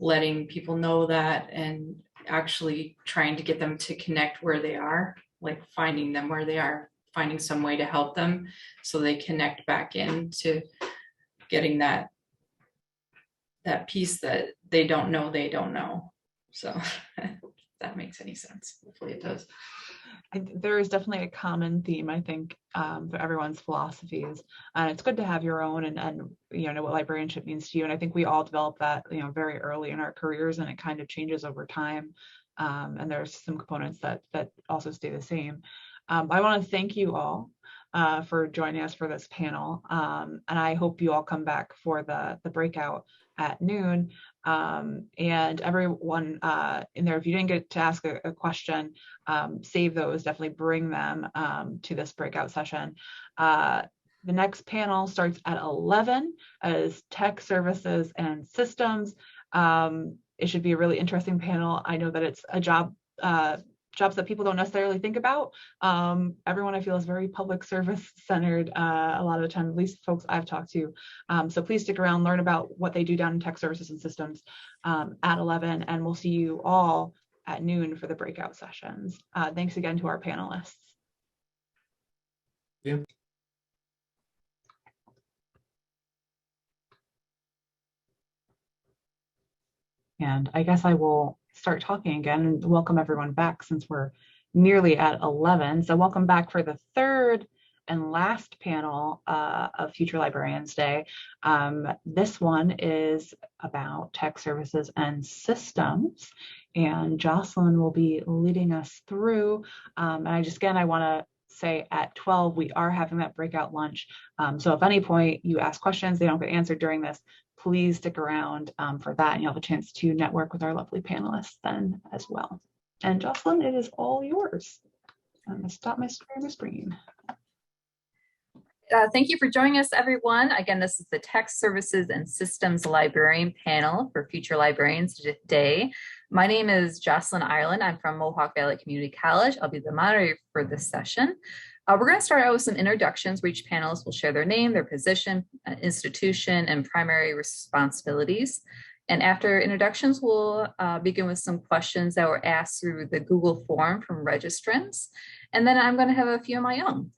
letting people know that and actually trying to get them to connect where they are, like finding them where they are, finding some way to help them so they connect back into getting that piece that they don't know. So if that makes any sense. Hopefully it does. There is definitely a common theme, I think, for everyone's philosophies, and it's good to have your own and know what librarianship means to you. And I think we all develop that very early in our careers, and it kind of changes over time. And there's some components that also stay the same. I want to thank you all for joining us for this panel, and I hope you all come back for the breakout at noon. And everyone in there, if you didn't get to ask a question, save those, definitely bring them to this breakout session. The next panel starts at 11 as tech services and systems. It should be a really interesting panel. I know that it's a jobs that people don't necessarily think about. Everyone I feel is very public service centered a lot of the time, at least folks I've talked to. So please stick around, learn about what they do down in tech services and systems at 11, and we'll see you all at noon for the breakout sessions. Thanks again to our panelists. Yeah. And I guess I will start talking again and welcome everyone back, since we're nearly at 11. So welcome back for the third and last panel of Future Librarians Day. This one is about tech services and systems, and Jocelyn will be leading us through. And I want to say at 12, we are having that breakout lunch. So if at any point you ask questions, they don't get answered during this, please stick around for that, and you'll have a chance to network with our lovely panelists then as well. And Jocelyn, it is all yours. I'm going to stop my screen. Thank you for joining us, everyone. Again, this is the Tech Services and Systems Librarian panel for Future Librarians Day. My name is Jocelyn Ireland. I'm from Mohawk Valley Community College. I'll be the moderator for this session. We're going to start out with some introductions where each panelist will share their name, their position, institution, and primary responsibilities. And after introductions, we'll begin with some questions that were asked through the Google form from registrants. And then I'm going to have a few of my own.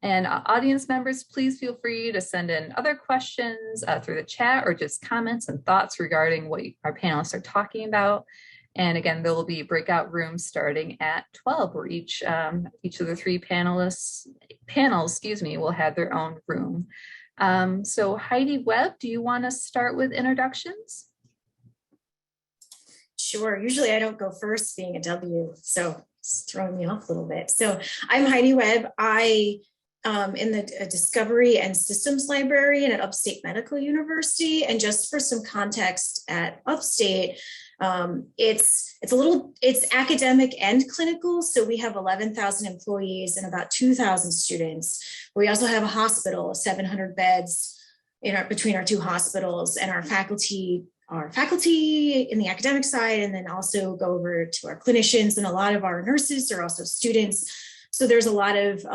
And audience members, please feel free to send in other questions through the chat or just comments and thoughts regarding what our panelists are talking about. And again, there will be breakout rooms starting at 12, where each of the three panels, will have their own room. So Heidi Webb, do you want to start with introductions? Sure. Usually I don't go first, being a W, so it's throwing me off a little bit. So I'm Heidi Webb. I in the Discovery and Systems Librarian at Upstate Medical University. And just for some context, at Upstate, it's academic and clinical. So we have 11,000 employees and about 2,000 students. We also have a hospital, 700 beds between our two hospitals, and our faculty in the academic side, and then also go over to our clinicians, and a lot of our nurses are also students. So there's a lot of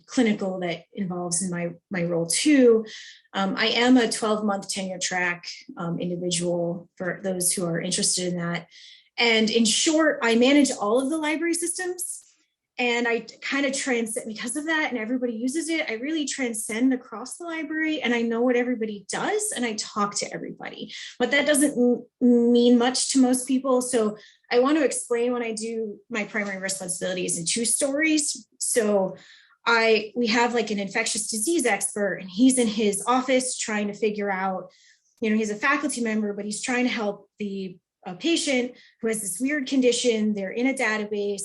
clinical that involves in my role too. I am a 12-month tenure track individual for those who are interested in that. And in short, I manage all of the library systems, and I kind of transcend because of that, and everybody uses it. I really transcend across the library, and I know what everybody does, and I talk to everybody. But that doesn't mean much to most people. So I want to explain when I do my primary responsibilities in two stories. So we have like an infectious disease expert, and he's in his office trying to figure out, he's a faculty member, but he's trying to help a patient who has this weird condition. They're in a database,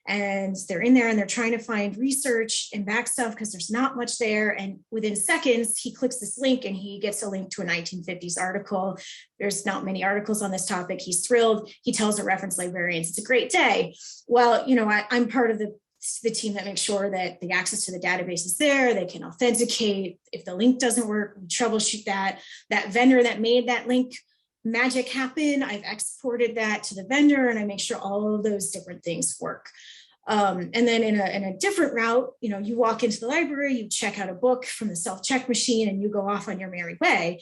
and they're in there and they're trying to find research and back stuff because there's not much there. And within seconds, he clicks this link and he gets a link to a 1950s article. There's not many articles on this topic. He's thrilled. He tells the reference librarians, it's a great day. Well, I'm part of the team that makes sure that the access to the database is there. They can authenticate. If the link doesn't work, we troubleshoot that. That vendor that made that link magic happen, I've exported that to the vendor, and I make sure all of those different things work. And then in a different route, you walk into the library, you check out a book from the self-check machine, and you go off on your merry way.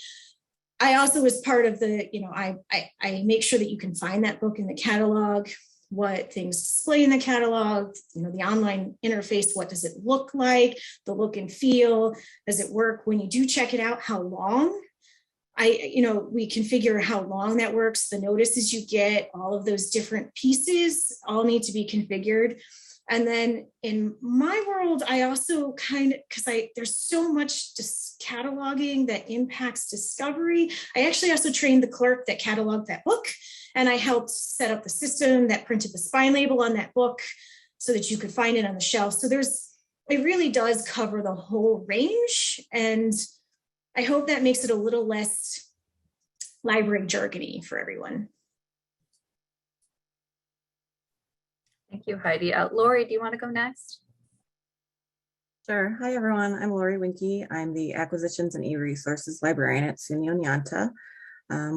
I also was part of the, I make sure that you can find that book in the catalog, what things display in the catalog, the online interface, what does it look like, the look and feel, does it work when you do check it out, how long? We configure how long that works, the notices you get, all of those different pieces all need to be configured. And then in my world, I also there's so much cataloging that impacts discovery. I actually also trained the clerk that cataloged that book, and I helped set up the system that printed the spine label on that book so that you could find it on the shelf. So it really does cover the whole range, and I hope that makes it a little less library jargony for everyone. Thank you, Heidi. Lori, do you want to go next? Sure. Hi, everyone. I'm Lori Winke. I'm the Acquisitions and E-Resources Librarian at SUNY Librarians.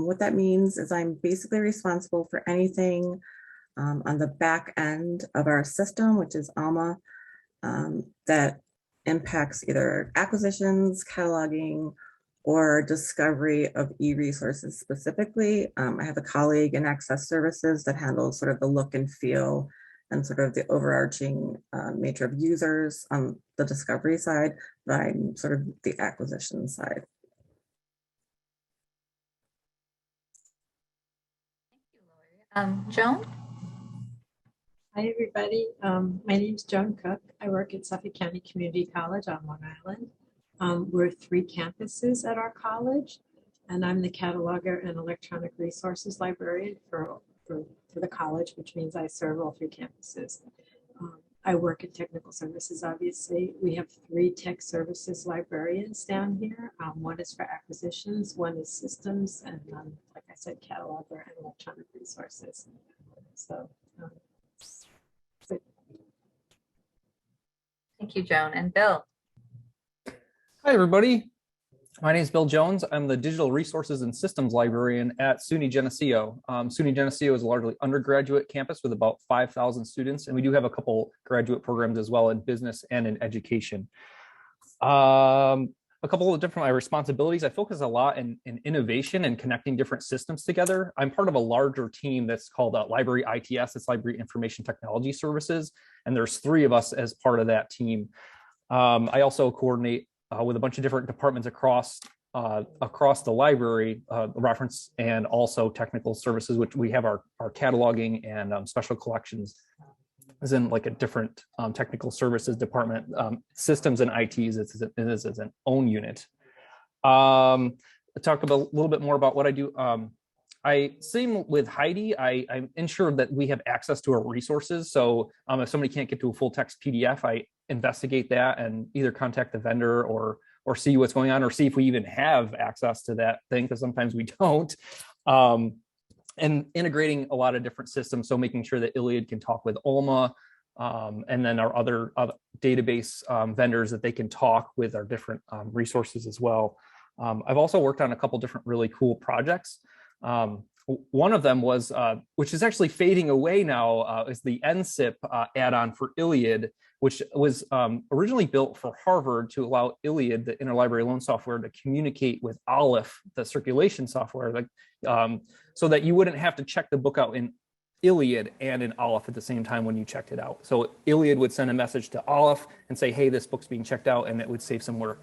What that means is I'm basically responsible for anything on the back end of our system, which is ALMA, that impacts either acquisitions, cataloging, or discovery of e-resources specifically. I have a colleague in Access Services that handles sort of the look and feel and sort of the overarching nature of users on the discovery side, but I'm sort of the acquisition side. Thank you, Lori. Joan? Hi, everybody. My name is Joan Cook. I work at Suffolk County Community College on Long Island. We're 3 campuses at our college, and I'm the cataloger and electronic resources librarian for the college, which means I serve all 3 campuses. I work in technical services, obviously. We have 3 tech services librarians down here. One is for acquisitions, one is systems, and like I said, cataloger and electronic resources. So, Thank you, Joan. And Bill? Hi, everybody. My name is Bill Jones. I'm the Digital Resources and Systems Librarian at SUNY Geneseo. SUNY Geneseo is a largely undergraduate campus with about 5,000 students, and we do have a couple graduate programs as well in business and in education. a couple of different my responsibilities. I focus a lot in innovation and connecting different systems together. I'm part of a larger team that's called Library ITS, it's Library Information Technology Services, and there's 3 of us as part of that team. I also coordinate with a bunch of different departments across the library, reference and also technical services, which we have our cataloging and special collections is in like a different technical services department. Systems and ITs is an own unit. I talk a little bit more about what I do. Same with Heidi, I'm ensured that we have access to our resources. So if somebody can't get to a full text PDF, I investigate that and either contact the vendor or see what's going on, or see if we even have access to that thing, because sometimes we don't. And integrating a lot of different systems. So making sure that Iliad can talk with Alma, and then our other database vendors, that they can talk with our different resources as well. I've also worked on a couple different really cool projects. One of them was, which is actually fading away now, is the NSIP add-on for Iliad, which was originally built for Harvard to allow Iliad, the interlibrary loan software, to communicate with Aleph, the circulation software, so that you wouldn't have to check the book out in Iliad and in Aleph at the same time when you checked it out. So Iliad would send a message to Aleph and say, hey, this book's being checked out, and it would save some work.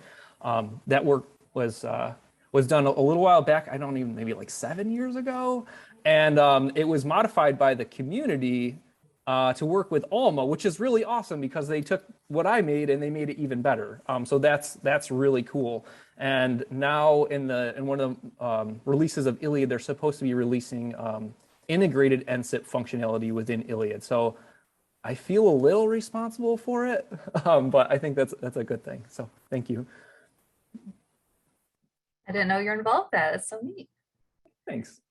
That work was done a little while back, maybe like 7 years ago. And it was modified by the community to work with Alma, which is really awesome because they took what I made and they made it even better. So that's really cool. And now in one of the releases of Iliad, they're supposed to be releasing integrated NSIP functionality within Iliad. So I feel a little responsible for it, but I think that's a good thing. So thank you. I didn't know you're involved with that. It's so neat. Thanks.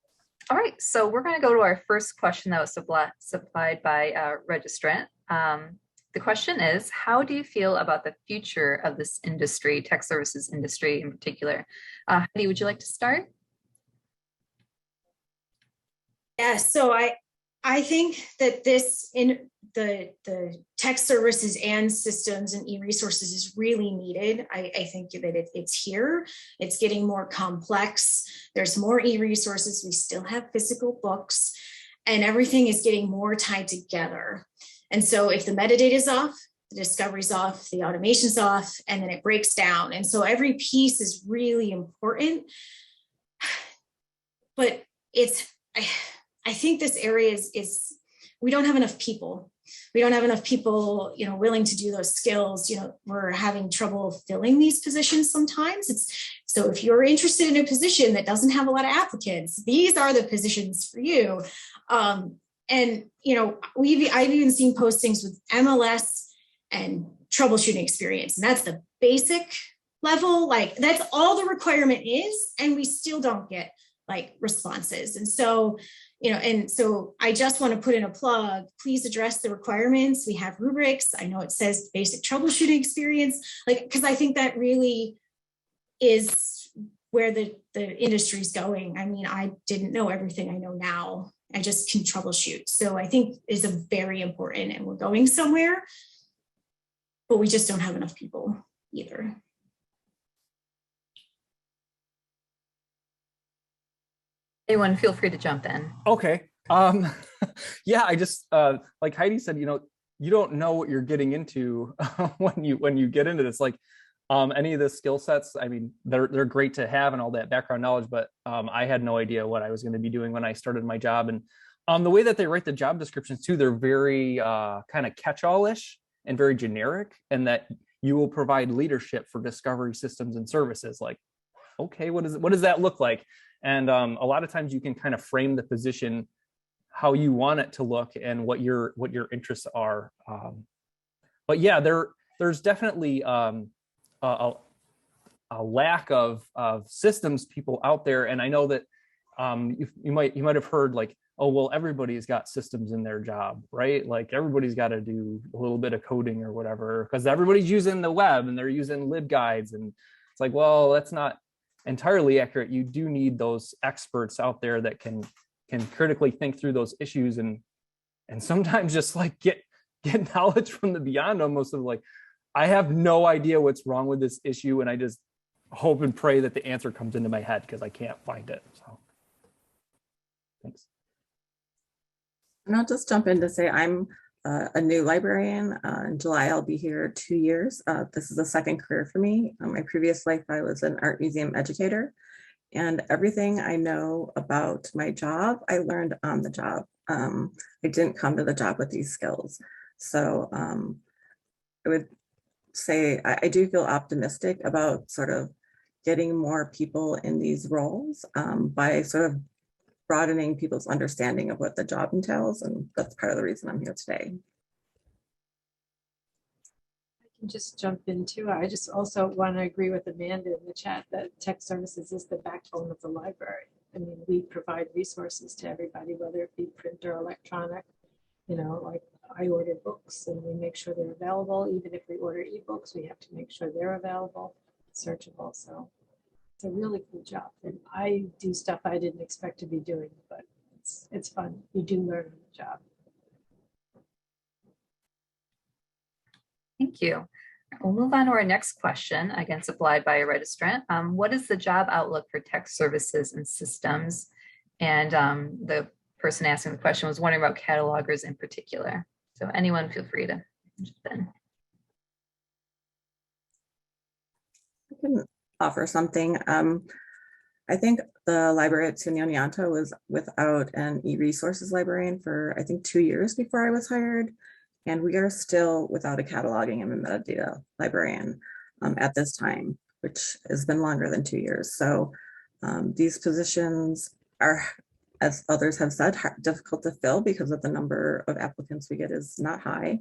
All right, so we're going to go to our first question that was supplied by a registrant. The question is, how do you feel about the future of this industry, tech services industry in particular? Heidi, would you like to start? Yeah, so I think that this in the tech services and systems and e-resources is really needed. I think that it's here. It's getting more complex. There's more e-resources. We still have physical books, and everything is getting more tied together. And so if the metadata is off, the discovery's off, the automation's off, and then it breaks down. And so every piece is really important. But I think this area is we don't have enough people. We don't have enough people, willing to do those skills. We're having trouble filling these positions sometimes. So if you're interested in a position that doesn't have a lot of applicants, these are the positions for you. And I've even seen postings with MLS and troubleshooting experience, and that's the basic level. Like that's all the requirement is, and we still don't get responses. And so I just want to put in a plug, please address the requirements. We have rubrics. I know it says basic troubleshooting experience, because I think that really is where the industry is going. I mean, I didn't know everything I know now. I just can troubleshoot. So I think is a very important, and we're going somewhere, but we just don't have enough people either. Anyone feel free to jump in. Okay. Yeah, I just like Heidi said, you don't know what you're getting into when you get into this. Any of the skill sets, I mean, they're great to have and all that background knowledge, but I had no idea what I was going to be doing when I started my job. And the way that they write the job descriptions too, they're very kind of catch-all-ish and very generic, and that you will provide leadership for discovery systems and services. Okay, what does that look like? And a lot of times you can kind of frame the position how you want it to look and what your interests are. But yeah, there's definitely a lack of systems people out there. And I know that you might have heard oh, well, everybody's got systems in their job, right? Everybody's got to do a little bit of coding or whatever, because everybody's using the web and they're using libguides. And it's well, that's not entirely accurate. You do need those experts out there that can critically think through those issues and sometimes just get knowledge from the beyond, almost of I have no idea what's wrong with this issue, and hope and pray that the answer comes into my head because I can't find it. So thanks. And I'll just jump in to say I'm a new librarian. In July, I'll be here 2 years. This is a second career for me. In my previous life, I was an art museum educator. And everything I know about my job, I learned on the job. I didn't come to the job with these skills. So I would say I do feel optimistic about sort of getting more people in these roles by sort of broadening people's understanding of what the job entails. And that's part of the reason I'm here today. I can just jump in too. I just also want to agree with Amanda in the chat that tech services is the backbone of the library. I mean, we provide resources to everybody, whether it be print or electronic. You know, like I order books and we make sure they're available. Even if we order ebooks, we have to make sure they're available, searchable. So it's a really cool job. And I do stuff I didn't expect to be doing, but it's fun. You do learn on the job. Thank you. We'll move on to our next question, again supplied by a registrant. What is the job outlook for tech services and systems? And the person asking the question was wondering about catalogers in particular. So anyone feel free to jump in. I can offer something. I think the library at SUNY Librarians was without an e-resources librarian for I think 2 years before I was hired. And we are still without a cataloging and a metadata librarian at this time, which has been longer than 2 years. So these positions are, as others have said, difficult to fill because of the number of applicants we get is not high.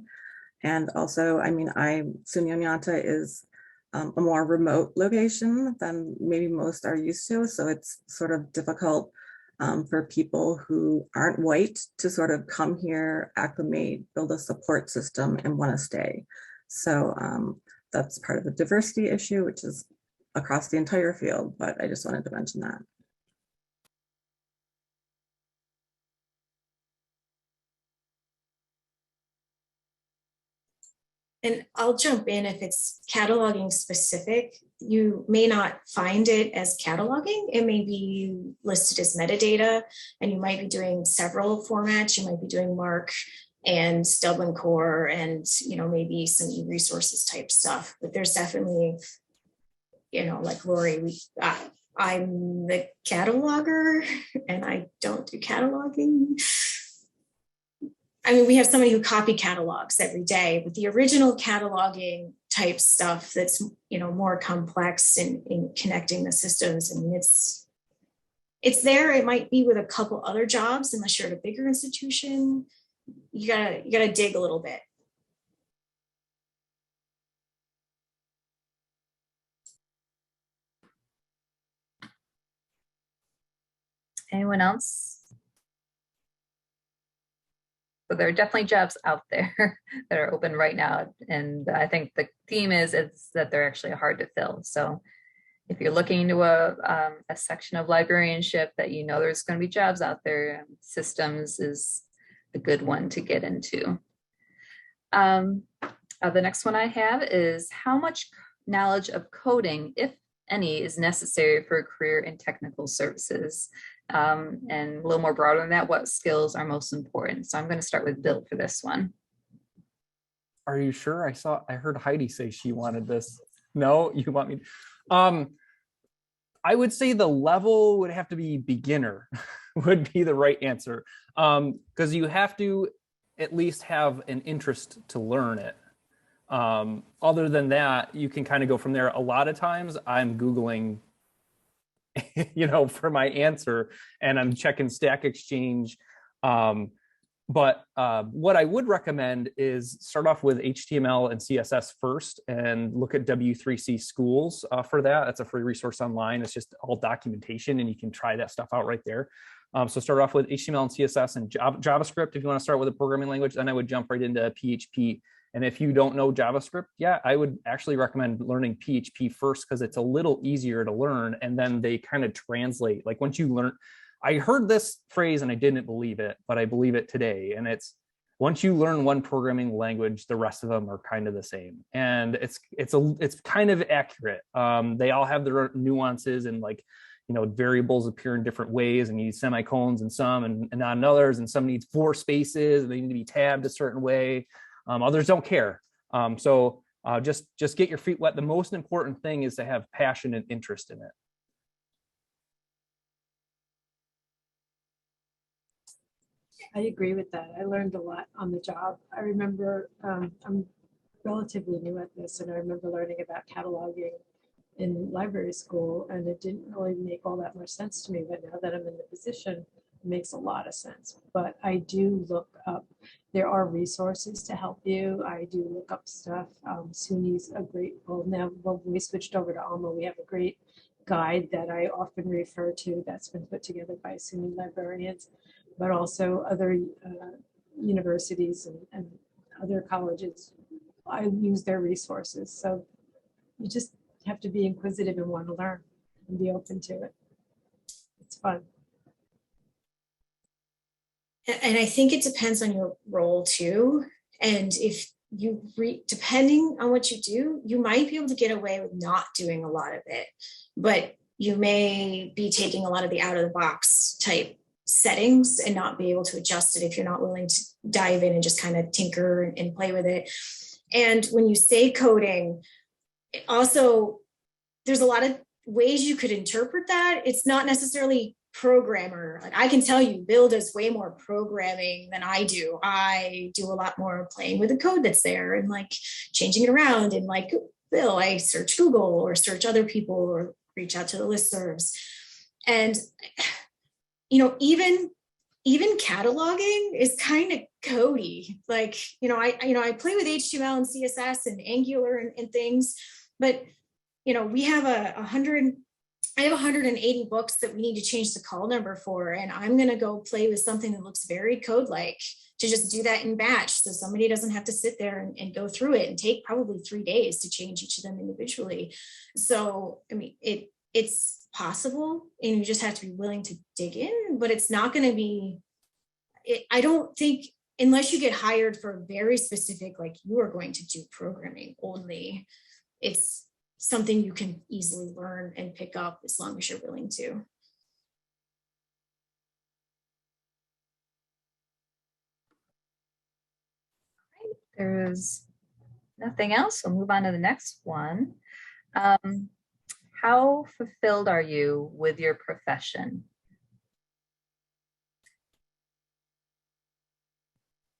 And also, I mean, SUNY is a more remote location than maybe most are used to. So it's sort of difficult for people who aren't white to sort of come here, acclimate, build a support system and want to stay. So that's part of the diversity issue, which is across the entire field, but I just wanted to mention that. And I'll jump in if it's cataloging specific. You may not find it as cataloging. It may be listed as metadata, and you might be doing several formats. You might be doing MARC and Dublin Core and, you know, maybe some e-resources type stuff. But there's definitely, you know, like Lori, I'm the cataloger and I don't do cataloging. I mean, we have somebody who copy catalogs every day, but the original cataloging type stuff that's, you know, more complex in connecting the systems. I mean, it's there. It might be with a couple other jobs, unless you're at a bigger institution. You gotta dig a little bit. Anyone else? So there are definitely jobs out there that are open right now. And I think the theme is that they're actually hard to fill. So if you're looking into a section of librarianship that you know there's going to be jobs out there, systems is a good one to get into. The next one I have is how much knowledge of coding, if any, is necessary for a career in technical services? And a little more broader than that, what skills are most important? So I'm going to start with Bill for this one. Are you sure? I heard Heidi say she wanted this. No, you want me? I would say the level would have to be beginner would be the right answer. Because you have to at least have an interest to learn it. Other than that, you can kind of go from there. A lot of times I'm Googling you know, for my answer, and I'm checking Stack Exchange. But what I would recommend is start off with HTML and CSS first and look at W3C schools for that. That's a free resource online. It's just all documentation and you can try that stuff out right there. So start off with HTML and CSS and JavaScript. If you want to start with a programming language, then I would jump right into PHP. And if you don't know JavaScript, yeah, I would actually recommend learning PHP first because it's a little easier to learn. And then they kind of translate. Like once you learn, I heard this phrase and I didn't believe it, but I believe it today. And it's once you learn one programming language, the rest of them are kind of the same. And it's kind of accurate. They all have their nuances, and like, variables appear in different ways, and you use semicolons in some and not in others, and some needs 4 spaces and they need to be tabbed a certain way. Others don't care. So just get your feet wet. The most important thing is to have passion and interest in it. I agree with that. I learned a lot on the job. I remember I'm relatively new at this, and I remember learning about cataloging in library school, and it didn't really make all that much sense to me. But now that I'm in the position, it makes a lot of sense. But I do look up. There are resources to help you. I do look up stuff. SUNY's a great, now when we switched over to ALMA, we have a great guide that I often refer to that's been put together by SUNY Librarians, but also other universities and other colleges. I use their resources. So you just have to be inquisitive and want to learn and be open to it. It's fun. And I think it depends on your role too. And if you, depending on what you do, you might be able to get away with not doing a lot of it, but you may be taking a lot of the out of the box type settings and not be able to adjust it if you're not willing to dive in and just kind of tinker and play with it. And when you say coding, also, there's a lot of ways you could interpret that. It's not necessarily programmer. Like, I can tell you, Bill does way more programming than I do. I do a lot more playing with the code that's there and like changing it around. And like Bill, I search Google or search other people or reach out to the listservs. And even cataloging is kind of codey. Like, I play with HTML and CSS and Angular and things, but we have I have 180 books that we need to change the call number for, and I'm going to go play with something that looks very code-like to just do that in batch, so somebody doesn't have to sit there and go through it and take probably 3 days to change each of them individually. So, I mean, it's possible, and you just have to be willing to dig in, but it's not going to be, I don't think, unless you get hired for a very specific, like you are going to do programming only, it's something you can easily learn and pick up as long as you're willing to. There's nothing else. We'll move on to the next one. How fulfilled are you with your profession?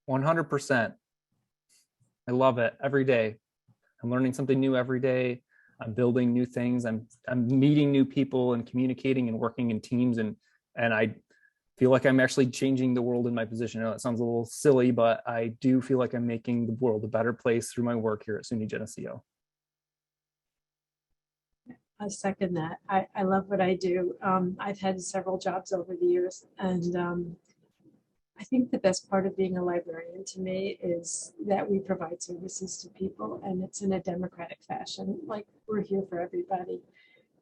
100%. I love it every day. I'm learning something new every day. I'm building new things. I'm meeting new people and communicating and working in teams. And I feel like I'm actually changing the world in my position. I know it sounds a little silly, but I do feel like I'm making the world a better place through my work here at SUNY Geneseo. I second that. I love what I do. I've had several jobs over the years, and I think the best part of being a librarian to me is that we provide services to people, and it's in a democratic fashion. Like, we're here for everybody.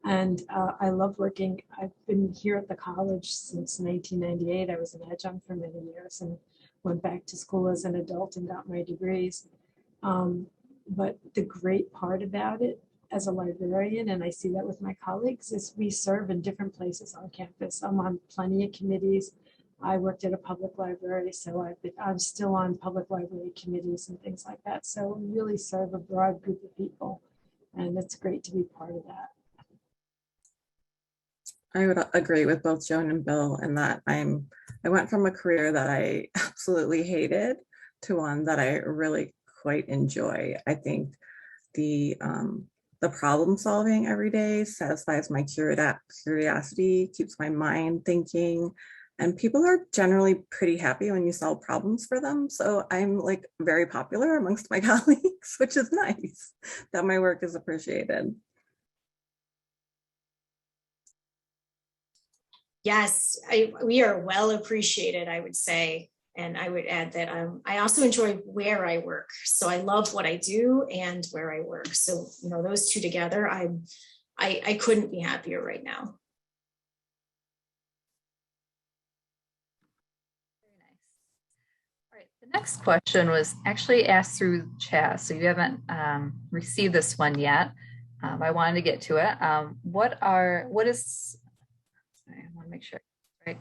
And I love working. I've been here at the college since 1998. I was an adjunct for many years and went back to school as an adult and got my degrees. But the great part about it as a librarian, and I see that with my colleagues, is we serve in different places on campus. I'm on plenty of committees. I worked at a public library, so I'm still on public library committees and things like that. So we really serve a broad group of people, and it's great to be part of that. I would agree with both Joan and Bill in that I went from a career that I absolutely hated to one that I really quite enjoy. I think the problem solving every day satisfies my curiosity, keeps my mind thinking, and people are generally pretty happy when you solve problems for them. So I'm like very popular amongst my colleagues, which is nice that my work is appreciated. Yes, we are well appreciated, I would say. And I would add that I also enjoy where I work. So I love what I do and where I work. So, those two together, I couldn't be happier right now. Very nice. right, the next question was actually asked through chat, so you haven't received this one yet. I wanted to get to it. Sorry, I want to make sure, right?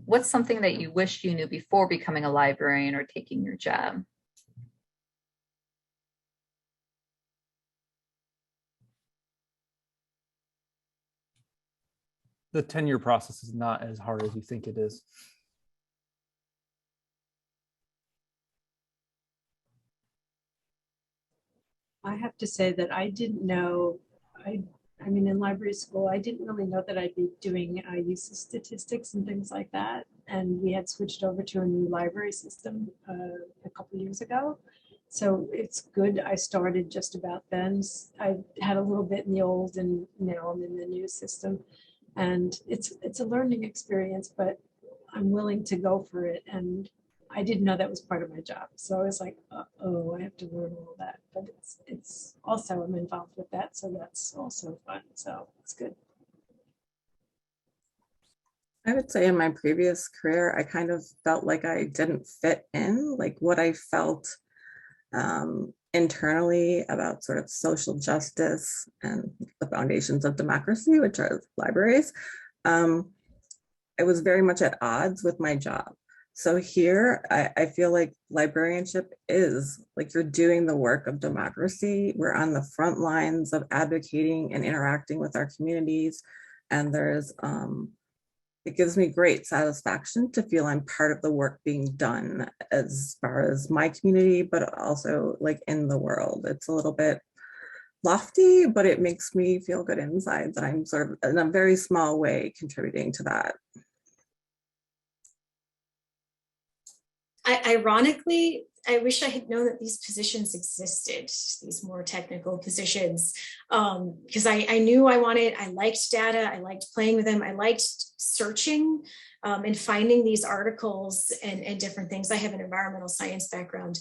What's something that you wish you knew before becoming a librarian or taking your job? The tenure process is not as hard as you think it is. I have to say that I didn't know, I mean, in library school, I didn't really know that I'd be doing use of statistics and things like that. And we had switched over to a new library system a couple years ago. So it's good. I started just about then. I had a little bit in the old and now I'm in the new system. And it's a learning experience, but I'm willing to go for it. And I didn't know that was part of my job. So I was like, oh, I have to learn all that. But it's also, I'm involved with that. So that's also fun. So it's good. I would say in my previous career, I kind of felt like I didn't fit in, like what I felt internally about sort of social justice and the foundations of democracy, which are libraries. I was very much at odds with my job. So here, I feel like librarianship is like you're doing the work of democracy. We're on the front lines of advocating and interacting with our communities. And it gives me great satisfaction to feel I'm part of the work being done as far as my community, but also like in the world. It's a little bit lofty, but it makes me feel good inside that I'm sort of in a very small way contributing to that. Ironically, I wish I had known that these positions existed, these more technical positions, because I knew I liked data, I liked playing with them, I liked searching and finding these articles and different things. I have an environmental science background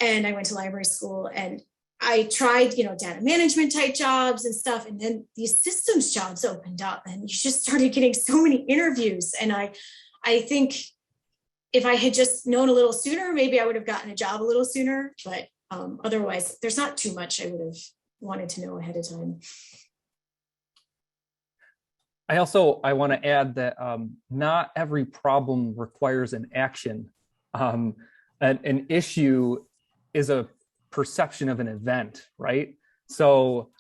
and I went to library school and I tried, data management type jobs and stuff. And then these systems jobs opened up and you just started getting so many interviews. And I think if I had just known a little sooner, maybe I would have gotten a job a little sooner, but otherwise there's not too much I would have wanted to know ahead of time. I want to add that not every problem requires an action. An issue is a perception of an event, right? So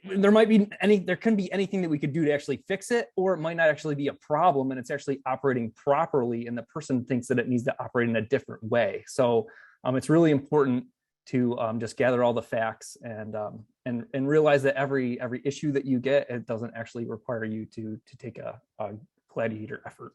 there can be anything that we could do to actually fix it, or it might not actually be a problem and it's actually operating properly and the person thinks that it needs to operate in a different way. So it's really important to just gather all the facts and realize that every issue that you get, it doesn't actually require you to take a gladiator effort.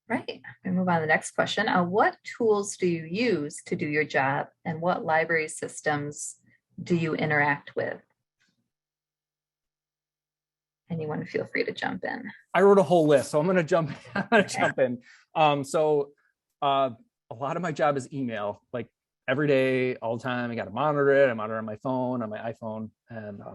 Right, we move on to the next question. What tools do you use to do your job and what library systems do you interact with? Anyone feel free to jump in. I wrote a whole list, so I'm going to jump in. So a lot of my job is email, like every day, all the time. I got to monitor it. I monitor on my phone, on my iPhone. And I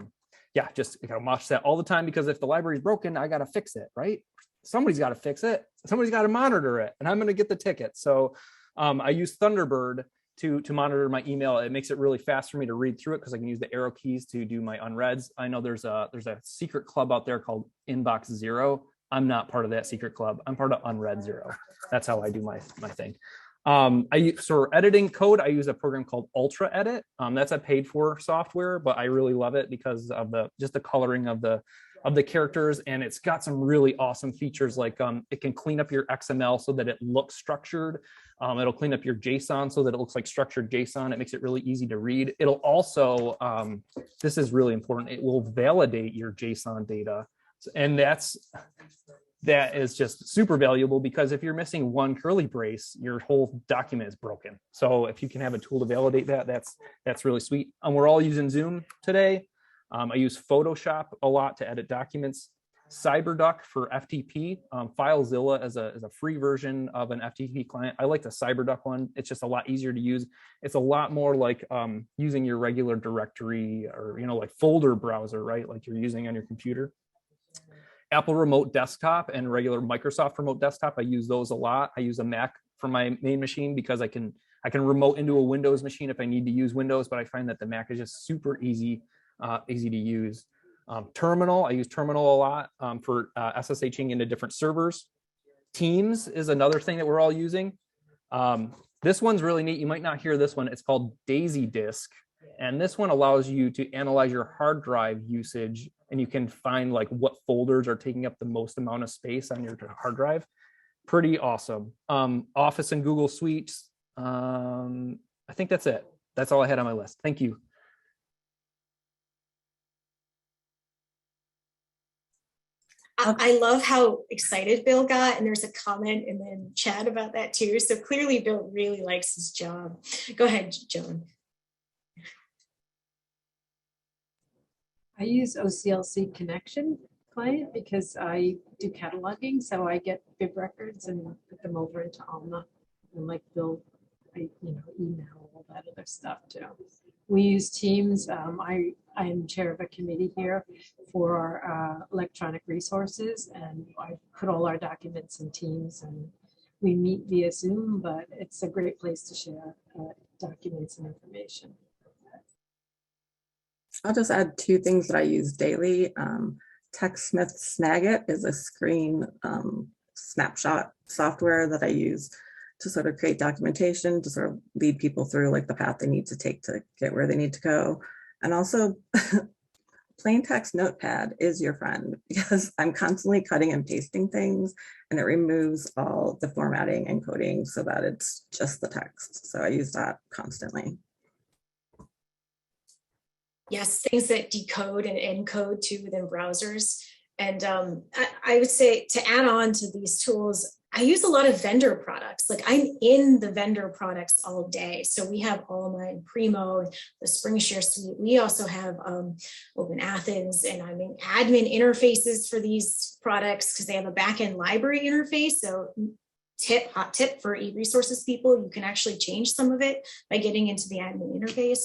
got to watch that all the time because if the library is broken, I got to fix it, right? Somebody's got to fix it. Somebody's got to monitor it, and I'm going to get the ticket. So I use Thunderbird to monitor my email. It makes it really fast for me to read through it because I can use the arrow keys to do my unreads. I know there's a secret club out there called Inbox Zero. I'm not part of that secret club. I'm part of Unread Zero. That's how I do my thing. For editing code, I use a program called Ultra Edit. That's a paid for software, but I really love it because of just the coloring of the characters, and it's got some really awesome features like it can clean up your XML so that it looks structured. It'll clean up your JSON so that it looks like structured JSON. It makes it really easy to read. It'll also, this is really important, it will validate your JSON data. And that is just super valuable because if you're missing one curly brace, your whole document is broken. So if you can have a tool to validate that, that's really sweet. We're all using Zoom today. I use Photoshop a lot to edit documents. CyberDuck for FTP. FileZilla is a free version of an FTP client. I like the CyberDuck one. It's just a lot easier to use. It's a lot more like using your regular directory or like folder browser, right? Like you're using on your computer. Apple Remote Desktop and regular Microsoft Remote Desktop. I use those a lot. I use a Mac for my main machine because I can remote into a Windows machine if I need to use Windows, but I find that the Mac is just super easy to use. Terminal, I use Terminal a lot for SSHing into different servers. Teams is another thing that we're all using. This one's really neat. You might not hear this one. It's called Daisy Disk. And this one allows you to analyze your hard drive usage, and you can find like what folders are taking up the most amount of space on your hard drive. Pretty awesome. Office and Google Suites. I think that's it. That's all I had on my list. Thank you. I love how excited Bill got, and there's a comment in the chat about that too. So clearly Bill really likes his job. Go ahead, Joan. I use OCLC Connection client because I do cataloging, so I get bib records and put them over into Alma, and like Bill, I email all that other stuff too. We use Teams. I'm chair of a committee here for our electronic resources, and I put all our documents in Teams, and we meet via Zoom, but it's a great place to share documents and information. I'll just add two things that I use daily. TechSmith Snagit is a screen snapshot software that I use to sort of create documentation, to sort of lead people through like the path they need to take to get where they need to go. And also plain text notepad is your friend, because I'm constantly cutting and pasting things, and it removes all the formatting and coding so that it's just the text. So I use that constantly. Yes, things that decode and encode too within browsers. And I would say, to add on to these tools, I use a lot of vendor products. Like, I'm in the vendor products all day. So we have Alma and Primo, the SpringShare suite. We also have Open Athens, and I'm in admin interfaces for these products because they have a backend library interface. So hot tip for e-resources people, you can actually change some of it by getting into the admin interface.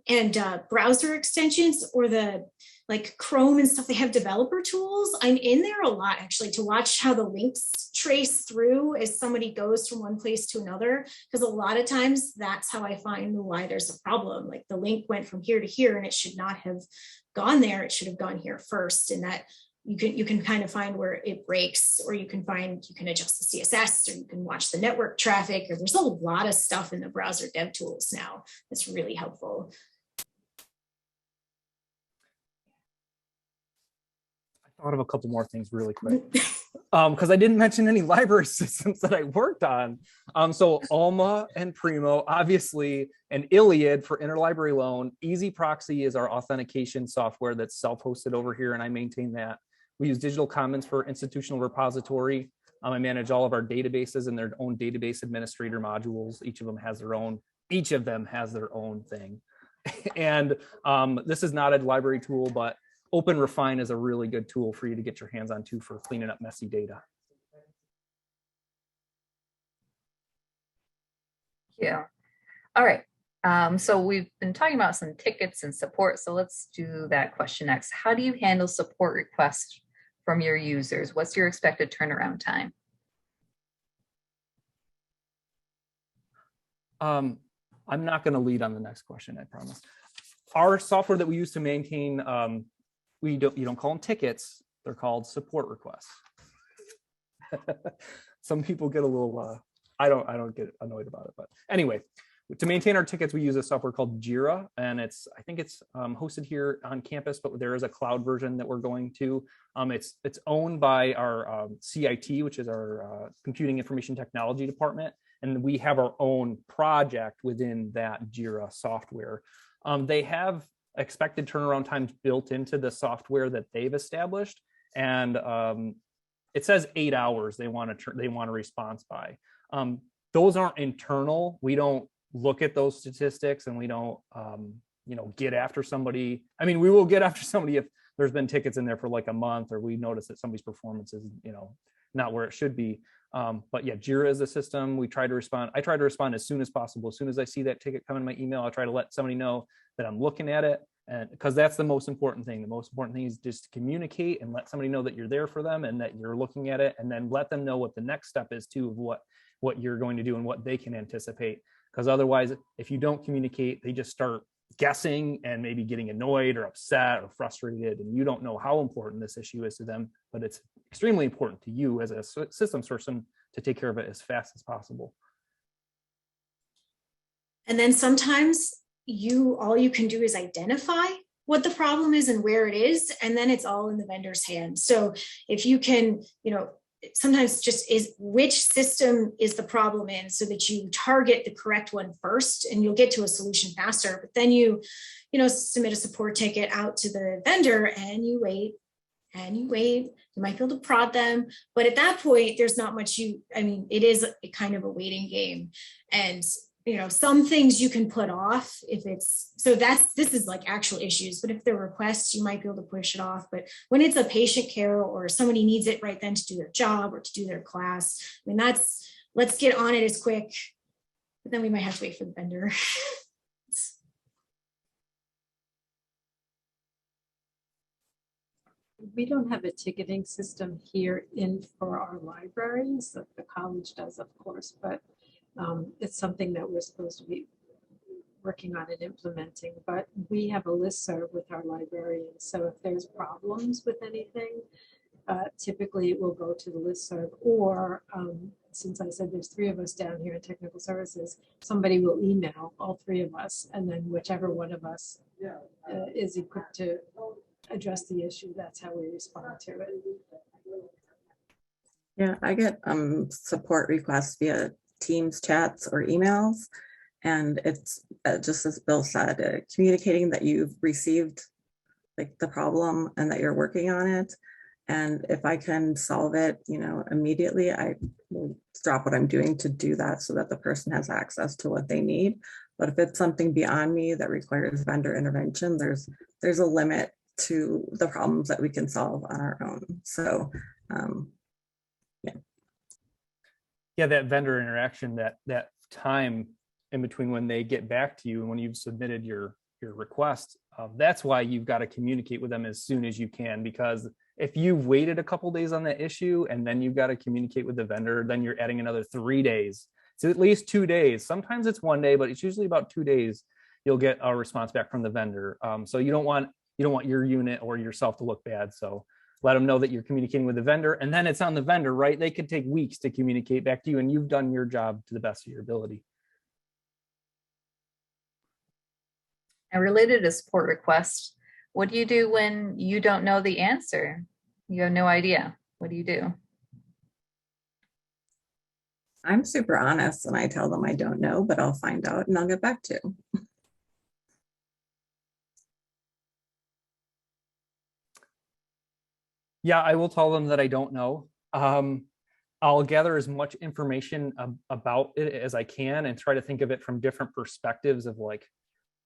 And browser extensions, or the like Chrome and stuff, they have developer tools. I'm in there a lot actually to watch how the links trace through as somebody goes from one place to another, because a lot of times that's how I find why there's a problem. Like, the link went from here to here and it should not have gone there. It should have gone here first. And that you can kind of find where it breaks, or you can adjust the CSS, or you can watch the network traffic, or there's a lot of stuff in the browser dev tools now that's really helpful. Thought of a couple more things really quick because I didn't mention any library systems that I worked on. So Alma and Primo, obviously, and Iliad for interlibrary loan. Easy Proxy is our authentication software that's self-hosted over here, and I maintain that. We use Digital Commons for institutional repository. I manage all of our databases and their own database administrator modules. Each of them has their own thing. And this is not a library tool, but OpenRefine is a really good tool for you to get your hands on too for cleaning up messy data. Yeah. All right. So we've been talking about some tickets and support. So let's do that question next. How do you handle support requests from your users? What's your expected turnaround time? I'm not going to lead on the next question, I promise. Our software that we use to maintain, you don't call them tickets, they're called support requests. Some people get a little, I don't get annoyed about it, but anyway, to maintain our tickets, we use a software called Jira, and I think it's hosted here on campus, but there is a cloud version that we're going to. It's owned by our CIT, which is our Computing Information Technology Department, and we have our own project within that Jira software. They have expected turnaround times built into the software that they've established, and it says 8 hours they want a response by. Those aren't internal. We don't look at those statistics, and we don't get after somebody. I mean, we will get after somebody if there's been tickets in there for like a month, or we notice that somebody's performance is not where it should be. But yeah, Jira is a system. I try to respond as soon as possible. As soon as I see that ticket come in my email, I'll try to let somebody know that I'm looking at it, And because that's the most important thing. The most important thing is just to communicate and let somebody know that you're there for them and that you're looking at it, and then let them know what the next step is too, of what you're going to do and what they can anticipate. Because otherwise, if you don't communicate, they just start guessing and maybe getting annoyed or upset or frustrated, and you don't know how important this issue is to them, but it's extremely important to you as a systems person to take care of it as fast as possible. And then sometimes all you can do is identify what the problem is and where it is, and then it's all in the vendor's hands. So if you can, sometimes just is which system is the problem in, so that you target the correct one first, and you'll get to a solution faster. But then you submit a support ticket out to the vendor, and you wait and you wait. You might be able to prod them, but at that point, there's not much it is a kind of a waiting game. And some things you can put off if it's, this is like actual issues, but if they're requests, you might be able to push it off. But when it's a patient care or somebody needs it right then to do their job or to do their class, let's get on it as quick, but then we might have to wait for the vendor. We don't have a ticketing system here for our libraries, that the college does, of course, but it's something that we're supposed to be working on and implementing. But we have a listserv with our librarians. So if there's problems with anything, typically it will go to the listserv, or since I said there's 3 of us down here in technical services, somebody will email all 3 of us, and then whichever one of us is equipped to address the issue, that's how we respond to it. Yeah, I get support requests via Teams chats or emails, and it's just as Bill said, communicating that you've received the problem and that you're working on it, and if I can solve it immediately, I will drop what I'm doing to do that so that the person has access to what they need. But if it's something beyond me that requires vendor intervention, there's a limit to the problems that we can solve on our own. So yeah, that vendor interaction, that time in between when they get back to you and when you've submitted your request, that's why you've got to communicate with them as soon as you can, because if you've waited a couple days on that issue and then you've got to communicate with the vendor, then you're adding another 3 days. It's at least 2 days. Sometimes it's 1 day, but it's usually about 2 days you'll get a response back from the vendor. So you don't want your unit or yourself to look bad. So let them know that you're communicating with the vendor, and then it's on the vendor, right? They could take weeks to communicate back to you, and you've done your job to the best of your ability. And related to support requests, what do you do when you don't know the answer? You have no idea. What do you do? I'm super honest, and I tell them I don't know, but I'll find out and I'll get back to you. Yeah, I will tell them that I don't know. I'll gather as much information about it as I can and try to think of it from different perspectives of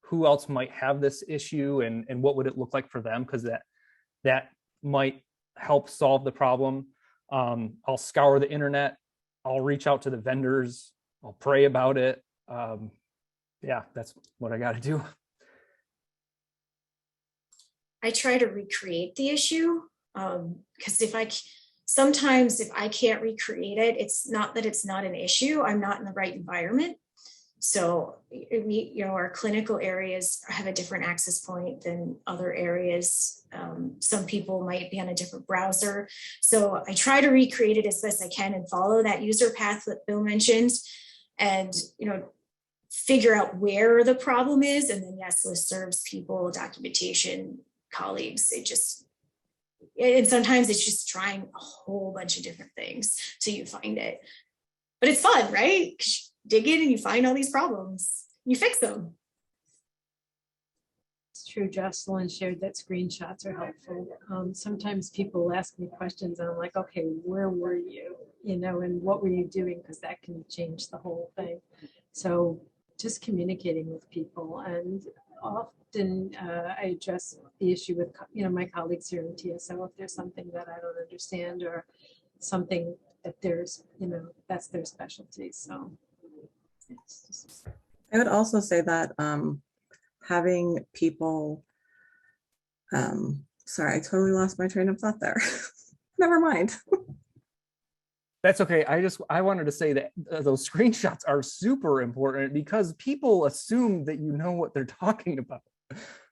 who else might have this issue and what would it look like for them, because that might help solve the problem. I'll scour the internet. I'll reach out to the vendors. I'll pray about it. Yeah, that's what I got to do. I try to recreate the issue. Because sometimes if I can't recreate it, it's not that it's not an issue, I'm not in the right environment. So our clinical areas have a different access point than other areas. Some people might be on a different browser. So I try to recreate it as best I can and follow that user path that Bill mentioned, and figure out where the problem is. And then yes, listservs, people, documentation, colleagues, and sometimes it's just trying a whole bunch of different things till you find it. But it's fun, right? You dig in and you find all these problems. You fix them. It's true. Jocelyn shared that screenshots are helpful. Sometimes people ask me questions and I'm like, okay, where were you? And what were you doing? Because that can change the whole thing. So just communicating with people, and often I address the issue with my colleagues here in TSO if there's something that I don't understand or something that there's that's their specialty. So I would also say that having people Sorry, I totally lost my train of thought there. Never mind. That's okay. I wanted to say that those screenshots are super important because people assume that you know what they're talking about.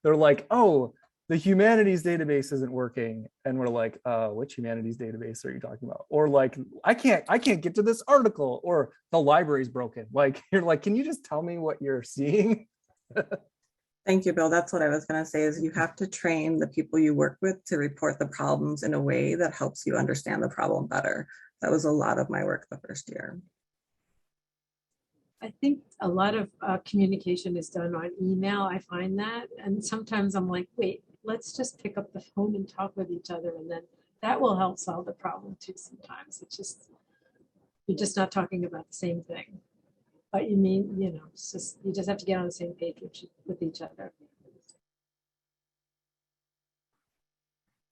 They're like, oh, the humanities database isn't working. And we're like, which humanities database are you talking about? Or like, I can't get to this article, or the library's broken. Like, you're like, can you just tell me what you're seeing? Thank you, Bill. That's what I was going to say is you have to train the people you work with to report the problems in a way that helps you understand the problem better. That was a lot of my work the first year. I think a lot of communication is done on email. I find that. And sometimes I'm like, wait, let's just pick up the phone and talk with each other. And then that will help solve the problem too sometimes. It's just, you're just not talking about the same thing. But you mean, you know, it's just, you just have to get on the same page with each other.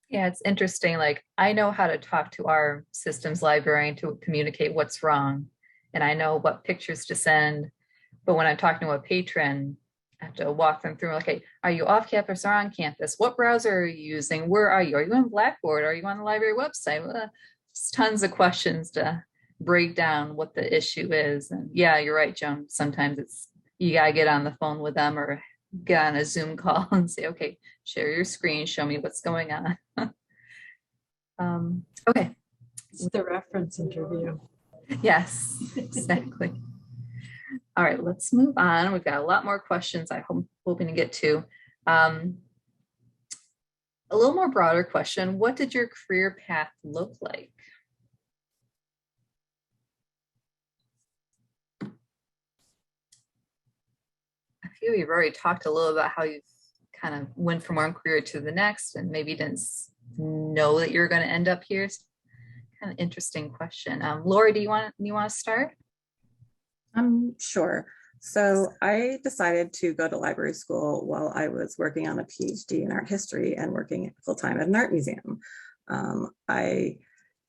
Yeah, it's interesting. Like, I know how to talk to our systems librarian to communicate what's wrong, and I know what pictures to send. But when I'm talking to a patron, I have to walk them through, like, hey, are you off campus or on campus? What browser are you using? Where are you? Are you on Blackboard? Are you on the library website? Well, just tons of questions to break down what the issue is. And yeah, you're right, Joan. Sometimes it's, you gotta get on the phone with them or get on a Zoom call and say, okay, share your screen, show me what's going on. Okay. It's the reference interview. Yes, exactly. All right, let's move on. We've got a lot more questions I'm hoping to get to. A little more broader question. What did your career path look like? I feel you've already talked a little about how you've kind of went from one career to the next and maybe didn't know that you're going to end up here. It's kind of interesting question. Lori, do you want to start? Sure. So I decided to go to library school while I was working on a PhD in art history and working full-time at an art museum. I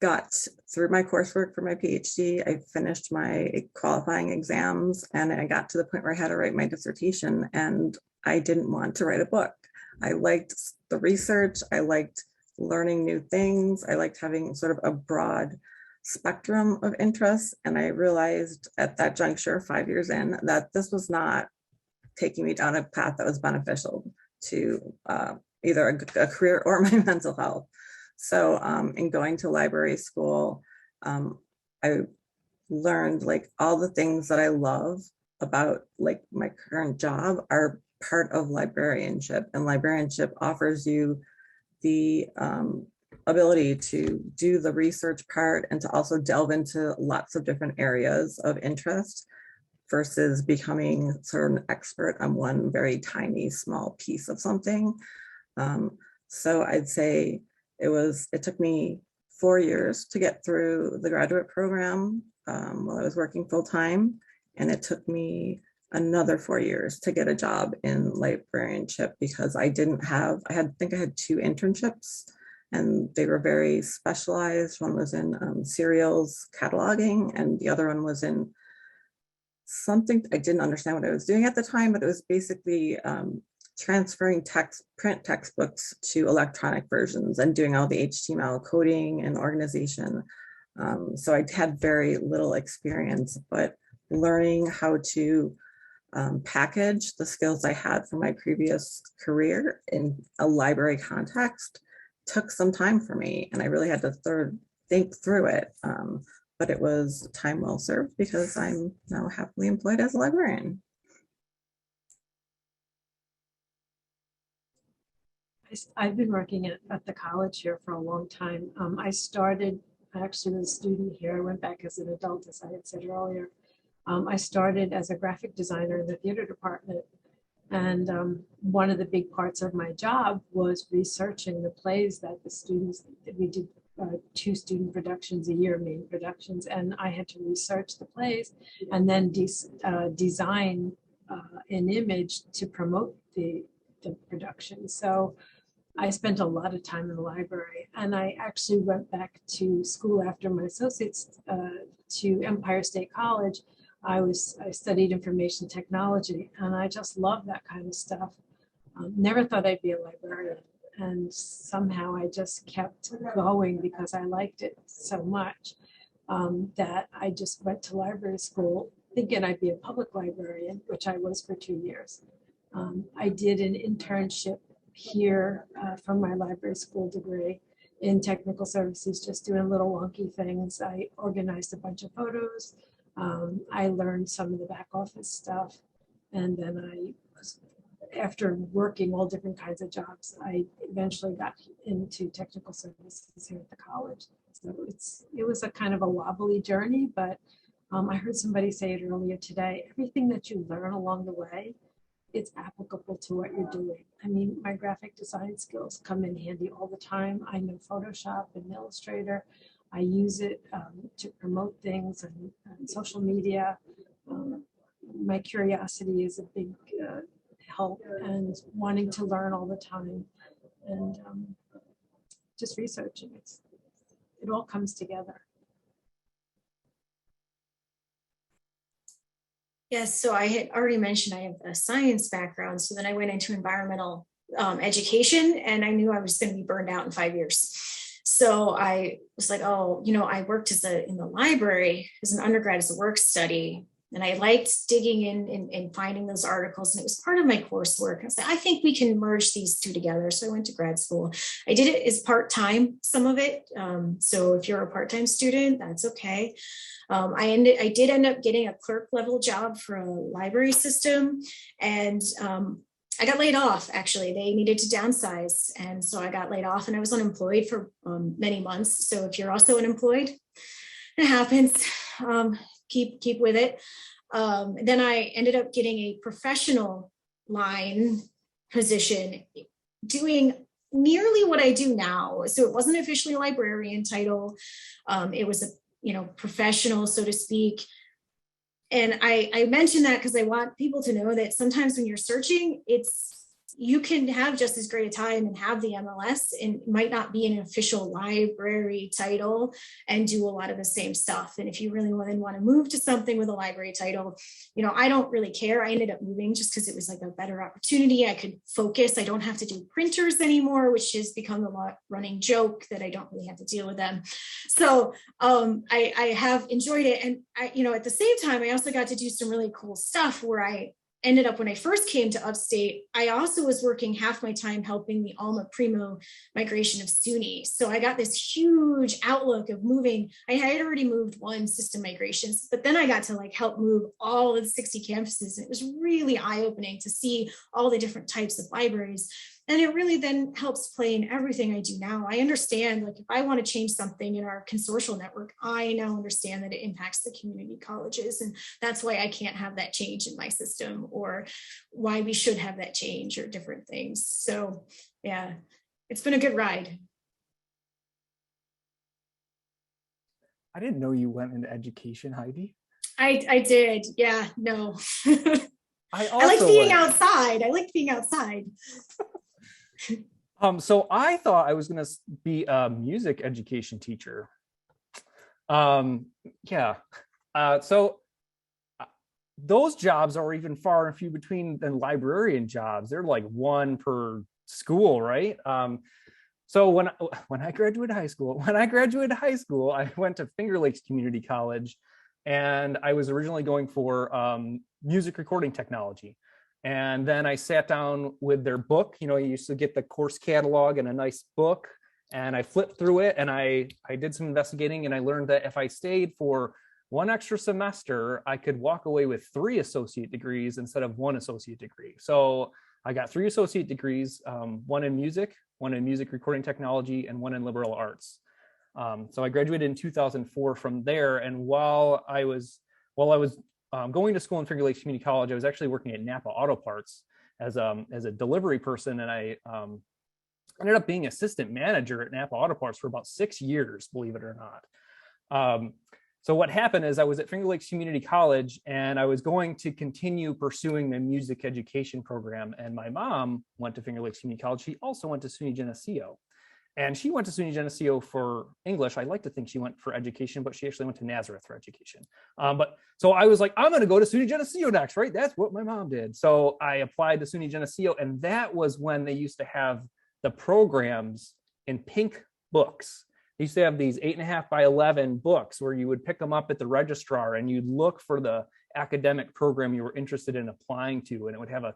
got through my coursework for my PhD. I finished my qualifying exams and I got to the point where I had to write my dissertation, and I didn't want to write a book. I liked the research. I liked learning new things. I liked having sort of a broad spectrum of interests. And I realized at that juncture, 5 years in, that this was not taking me down a path that was beneficial to either a career or my mental health. So in going to library school, I learned like all the things that I love about like my current job are part of librarianship, and librarianship offers you the ability to do the research part and to also delve into lots of different areas of interest versus becoming sort of an expert on one very tiny small piece of something. So I'd say it took me 4 years to get through the graduate program while I was working full time, and it took me another 4 years to get a job in librarianship because I think I had 2 internships, and they were very specialized. One was in serials cataloging, and the other one was in something I didn't understand what I was doing at the time, but it was basically transferring print textbooks to electronic versions and doing all the HTML coding and organization. So I had very little experience, but learning how to package the skills I had from my previous career in a library context took some time for me, and I really had to think through it. But it was time well served because I'm now happily employed as a librarian. I've been working at the college here for a long time. I started actually as a student here. I went back as an adult, as I had said earlier. I started as a graphic designer in the theater department. And one of the big parts of my job was researching the plays that the students, we did 2 student productions a year, main productions, and I had to research the plays and then design an image to promote the production. So I spent a lot of time in the library, and I actually went back to school after my associates to Empire State College. I studied information technology, and I just love that kind of stuff. Never thought I'd be a librarian. And somehow I just kept going because I liked it so much that I just went to library school thinking I'd be a public librarian, which I was for 2 years. I did an internship here from my library school degree in technical services, just doing little wonky things. I organized a bunch of photos. I learned some of the back office stuff. And then after working all different kinds of jobs, I eventually got into technical services here at the college. So it was a kind of a wobbly journey, but I heard somebody say it earlier today, everything that you learn along the way, it's applicable to what you're doing. I mean, my graphic design skills come in handy all the time. I know Photoshop and Illustrator. I use it to promote things and social media. My curiosity is a big help, and wanting to learn all the time, and just researching. It all comes together. Yes, so I had already mentioned I have a science background. So then I went into environmental education, and I knew I was going to be burned out in 5 years. So I was like, oh, I worked in the library as an undergrad as a work study. And I liked digging in and finding those articles. And it was part of my coursework. I said, I think we can merge these two together. So I went to grad school. I did it as part-time, some of it. So if you're a part-time student, that's okay. I did end up getting a clerk level job for a library system. And I got laid off, actually. They needed to downsize. And so I got laid off, and I was unemployed for many months. So if you're also unemployed, it happens. Keep with it. Then I ended up getting a professional line position doing nearly what I do now. So it wasn't officially a librarian title. It was a professional, so to speak. And I mention that because I want people to know that sometimes when you're searching, you can have just as great a time and have the MLS, and it might not be an official library title and do a lot of the same stuff. And if you really want to move to something with a library title, I don't really care. I ended up moving just because it was like a better opportunity. I could focus. I don't have to do printers anymore, which has become a running joke that I don't really have to deal with them. So I have enjoyed it. And at the same time, I also got to do some really cool stuff where I ended up, when I first came to upstate, I also was working half my time helping the Alma Primo migration of SUNY. So I got this huge outlook of moving. I had already moved one system migrations, but then I got to help move all of the 60 campuses. And it was really eye-opening to see all the different types of libraries. And it really then helps play in everything I do now. I understand, if I want to change something in our consortial network, I now understand that it impacts the community colleges. And that's why I can't have that change in my system, or why we should have that change, or different things. So yeah, it's been a good ride. I didn't know you went into education, Heidi. I did. Yeah, no. I like being outside. I like being outside. So I thought I was going to be a music education teacher. So those jobs are even far and few between than librarian jobs. They're like one per school, right? So when I graduated high school, I went to Finger Lakes Community College, and I was originally going for music recording technology. And then I sat down with their book. You used to get the course catalog and a nice book, and I flipped through it, and I did some investigating, and I learned that if I stayed for one extra semester, I could walk away with 3 associate degrees instead of 1 associate degree. So I got 3 associate degrees, one in music recording technology, and 1 in liberal arts. So I graduated in 2004 from there. And while I was going to school in Finger Lakes Community College, I was actually working at Napa Auto Parts as a delivery person, and I ended up being assistant manager at Napa Auto Parts for about 6 years, believe it or not. So what happened is I was at Finger Lakes Community College, and I was going to continue pursuing the music education program, and my mom went to Finger Lakes Community College. She also went to SUNY Geneseo. And she went to SUNY Geneseo for English. I like to think she went for education, but she actually went to Nazareth for education. So I was like, I'm going to go to SUNY Geneseo next, right? That's what my mom did. So I applied to SUNY Geneseo, and that was when they used to have the programs in pink books. They used to have these 8.5 by 11 books where you would pick them up at the registrar and you'd look for the academic program you were interested in applying to, and it would have a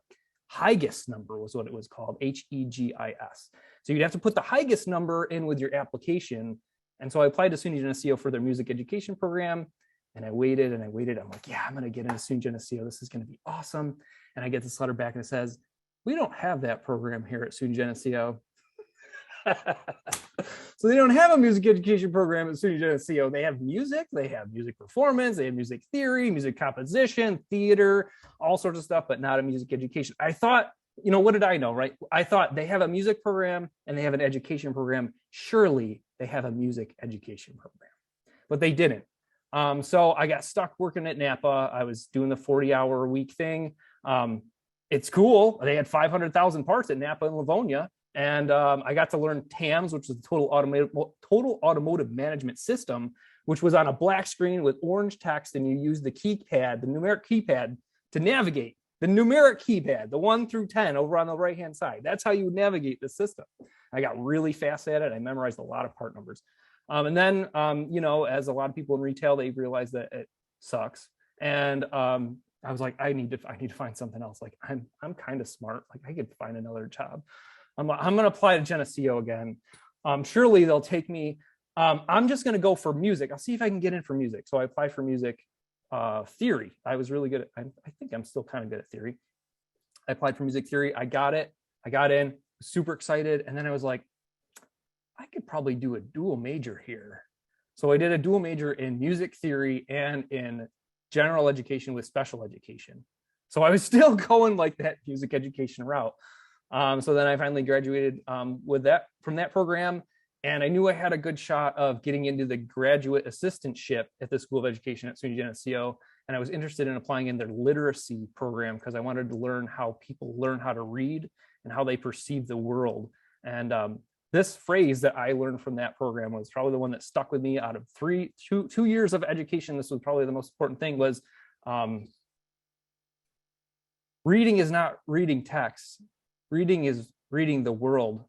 HIGIS number, was what it was called, HEGIS. So you'd have to put the HIGIS number in with your application. And so I applied to SUNY Geneseo for their music education program, and I waited and I waited. I'm like, yeah, I'm going to get into SUNY Geneseo. This is going to be awesome. And I get this letter back and it says, we don't have that program here at SUNY Geneseo. So they don't have a music education program at SUNY Geneseo. They have music performance, they have music theory, music composition, theater, all sorts of stuff, but not a music education. I thought, what did I know, right? I thought they have a music program and they have an education program. Surely they have a music education program, but they didn't. So I got stuck working at Napa. I was doing the 40-hour-a-week thing. It's cool. They had 500,000 parts at Napa and Livonia. And I got to learn TAMS, which is the total automotive management system, which was on a black screen with orange text, and you use the keypad, the numeric keypad, to navigate. The numeric keypad, the 1 through 10 over on the right-hand side. That's how you navigate the system. I got really fast at it. I memorized a lot of part numbers. And then, as a lot of people in retail, they realize that it sucks. And I was like, I need to find something else. Like I'm kind of smart. Like I could find another job. I'm going to apply to Geneseo again. Surely they'll take me. I'm just going to go for music. I'll see if I can get in for music. So I applied for music theory. I was really good at, I think I'm still kind of good at theory. I applied for music theory. I got it. I got in, super excited. And then I was like, I could probably do a dual major here. So I did a dual major in music theory and in general education with special education. So I was still going like that music education route. So then I finally graduated from that program, and I knew I had a good shot of getting into the graduate assistantship at the School of Education at SUNY Geneseo, and I was interested in applying in their literacy program because I wanted to learn how people learn how to read and how they perceive the world. And this phrase that I learned from that program was probably the one that stuck with me out of 2 years of education. This was probably the most important thing, was reading is not reading text. Reading is reading the world.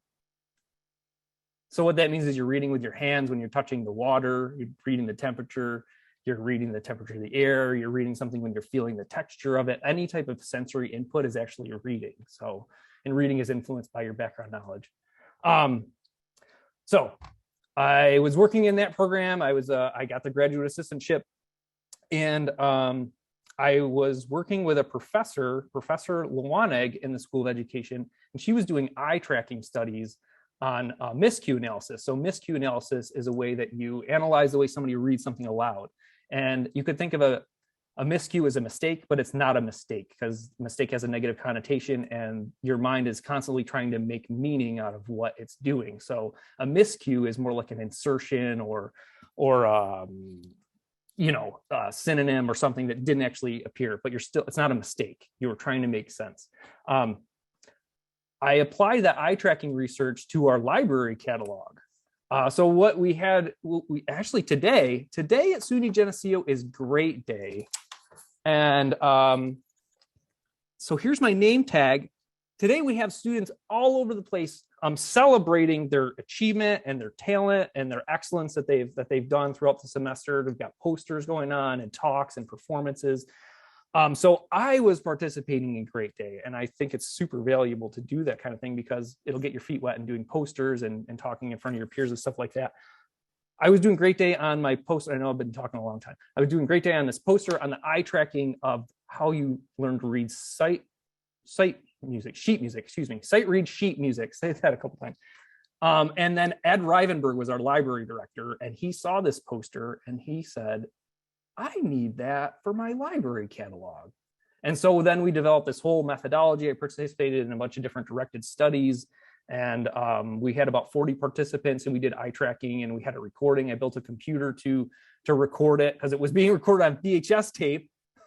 So what that means is you're reading with your hands when you're touching the water, you're reading the temperature, you're reading the temperature of the air, you're reading something when you're feeling the texture of it. Any type of sensory input is actually reading. So, and reading is influenced by your background knowledge. So I was working in that program. I got the graduate assistantship, and I was working with a Professor Lewaneg in the School of Education, and she was doing eye tracking studies on miscue analysis. So miscue analysis is a way that you analyze the way somebody reads something aloud. And you could think of a miscue as a mistake, but it's not a mistake because mistake has a negative connotation and your mind is constantly trying to make meaning out of what it's doing. So a miscue is more like an insertion or synonym or something that didn't actually appear, but it's not a mistake. You were trying to make sense. I applied that eye tracking research to our library catalog. So what we actually today at SUNY Geneseo is Great Day. And so here's my name tag. Today we have students all over the place celebrating their achievement and their talent and their excellence that they've done throughout the semester. We've got posters going on and talks and performances. So I was participating in Great Day, and I think it's super valuable to do that kind of thing because it'll get your feet wet and doing posters and talking in front of your peers and stuff like that. I was doing Great Day on my poster. I know I've been talking a long time. I was doing Great Day on this poster on the eye tracking of how you learn to read sight read sheet music. Say that a couple times. And then Ed Rivenberg was our library director, and he saw this poster and he said, I need that for my library catalog. And so then we developed this whole methodology. I participated in a bunch of different directed studies, and we had about 40 participants, and we did eye tracking, and we had a recording. I built a computer to record it because it was being recorded on VHS tape. It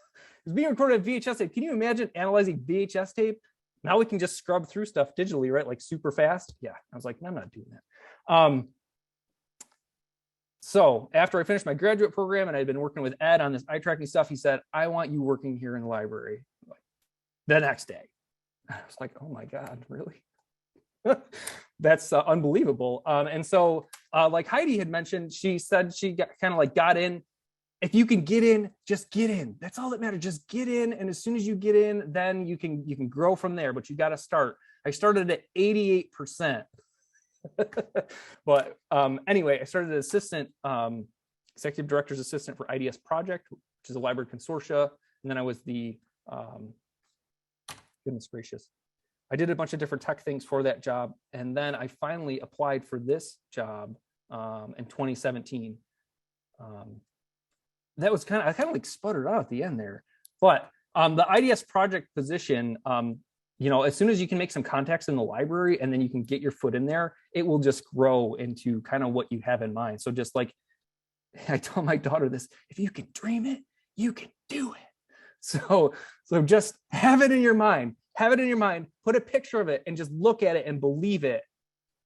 was being recorded on VHS tape. Can you imagine analyzing VHS tape? Now we can just scrub through stuff digitally, right? Like super fast. Yeah, I was like, I'm not doing that. So after I finished my graduate program and I'd been working with Ed on this eye tracking stuff, he said, I want you working here in the library the next day. I was like, oh my God, really? that's unbelievable. And so like Heidi had mentioned, she said she got in. If you can get in, just get in. That's all that matters. Just get in. And as soon as you get in, then you can grow from there, but you got to start. I started at 88%. But anyway, I started as assistant, executive director's assistant for IDS Project, which is a library consortia. And then I was the, goodness gracious, I did a bunch of different tech things for that job. And then I finally applied for this job in 2017. That was I kind of like sputtered out at the end there. But the IDS project position, you know, as soon as you can make some contacts in the library and then you can get your foot in there, it will just grow into kind of what you have in mind. So just like I tell my daughter this, if you can dream it, you can do it. So just have it in your mind. Have it in your mind, put a picture of it and just look at it and believe it,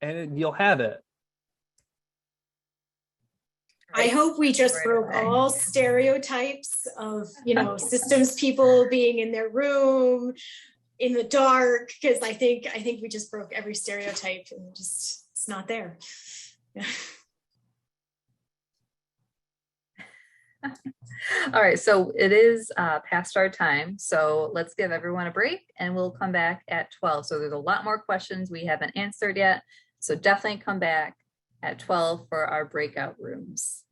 and you'll have it. I hope we just broke all stereotypes of, you know, systems people being in their room in the dark, because I think we just broke every stereotype and just it's not there. Yeah. All right, so it is past our time, so let's give everyone a break and we'll come back at 12. So there's a lot more questions we haven't answered yet, so definitely come back at 12 for our breakout rooms.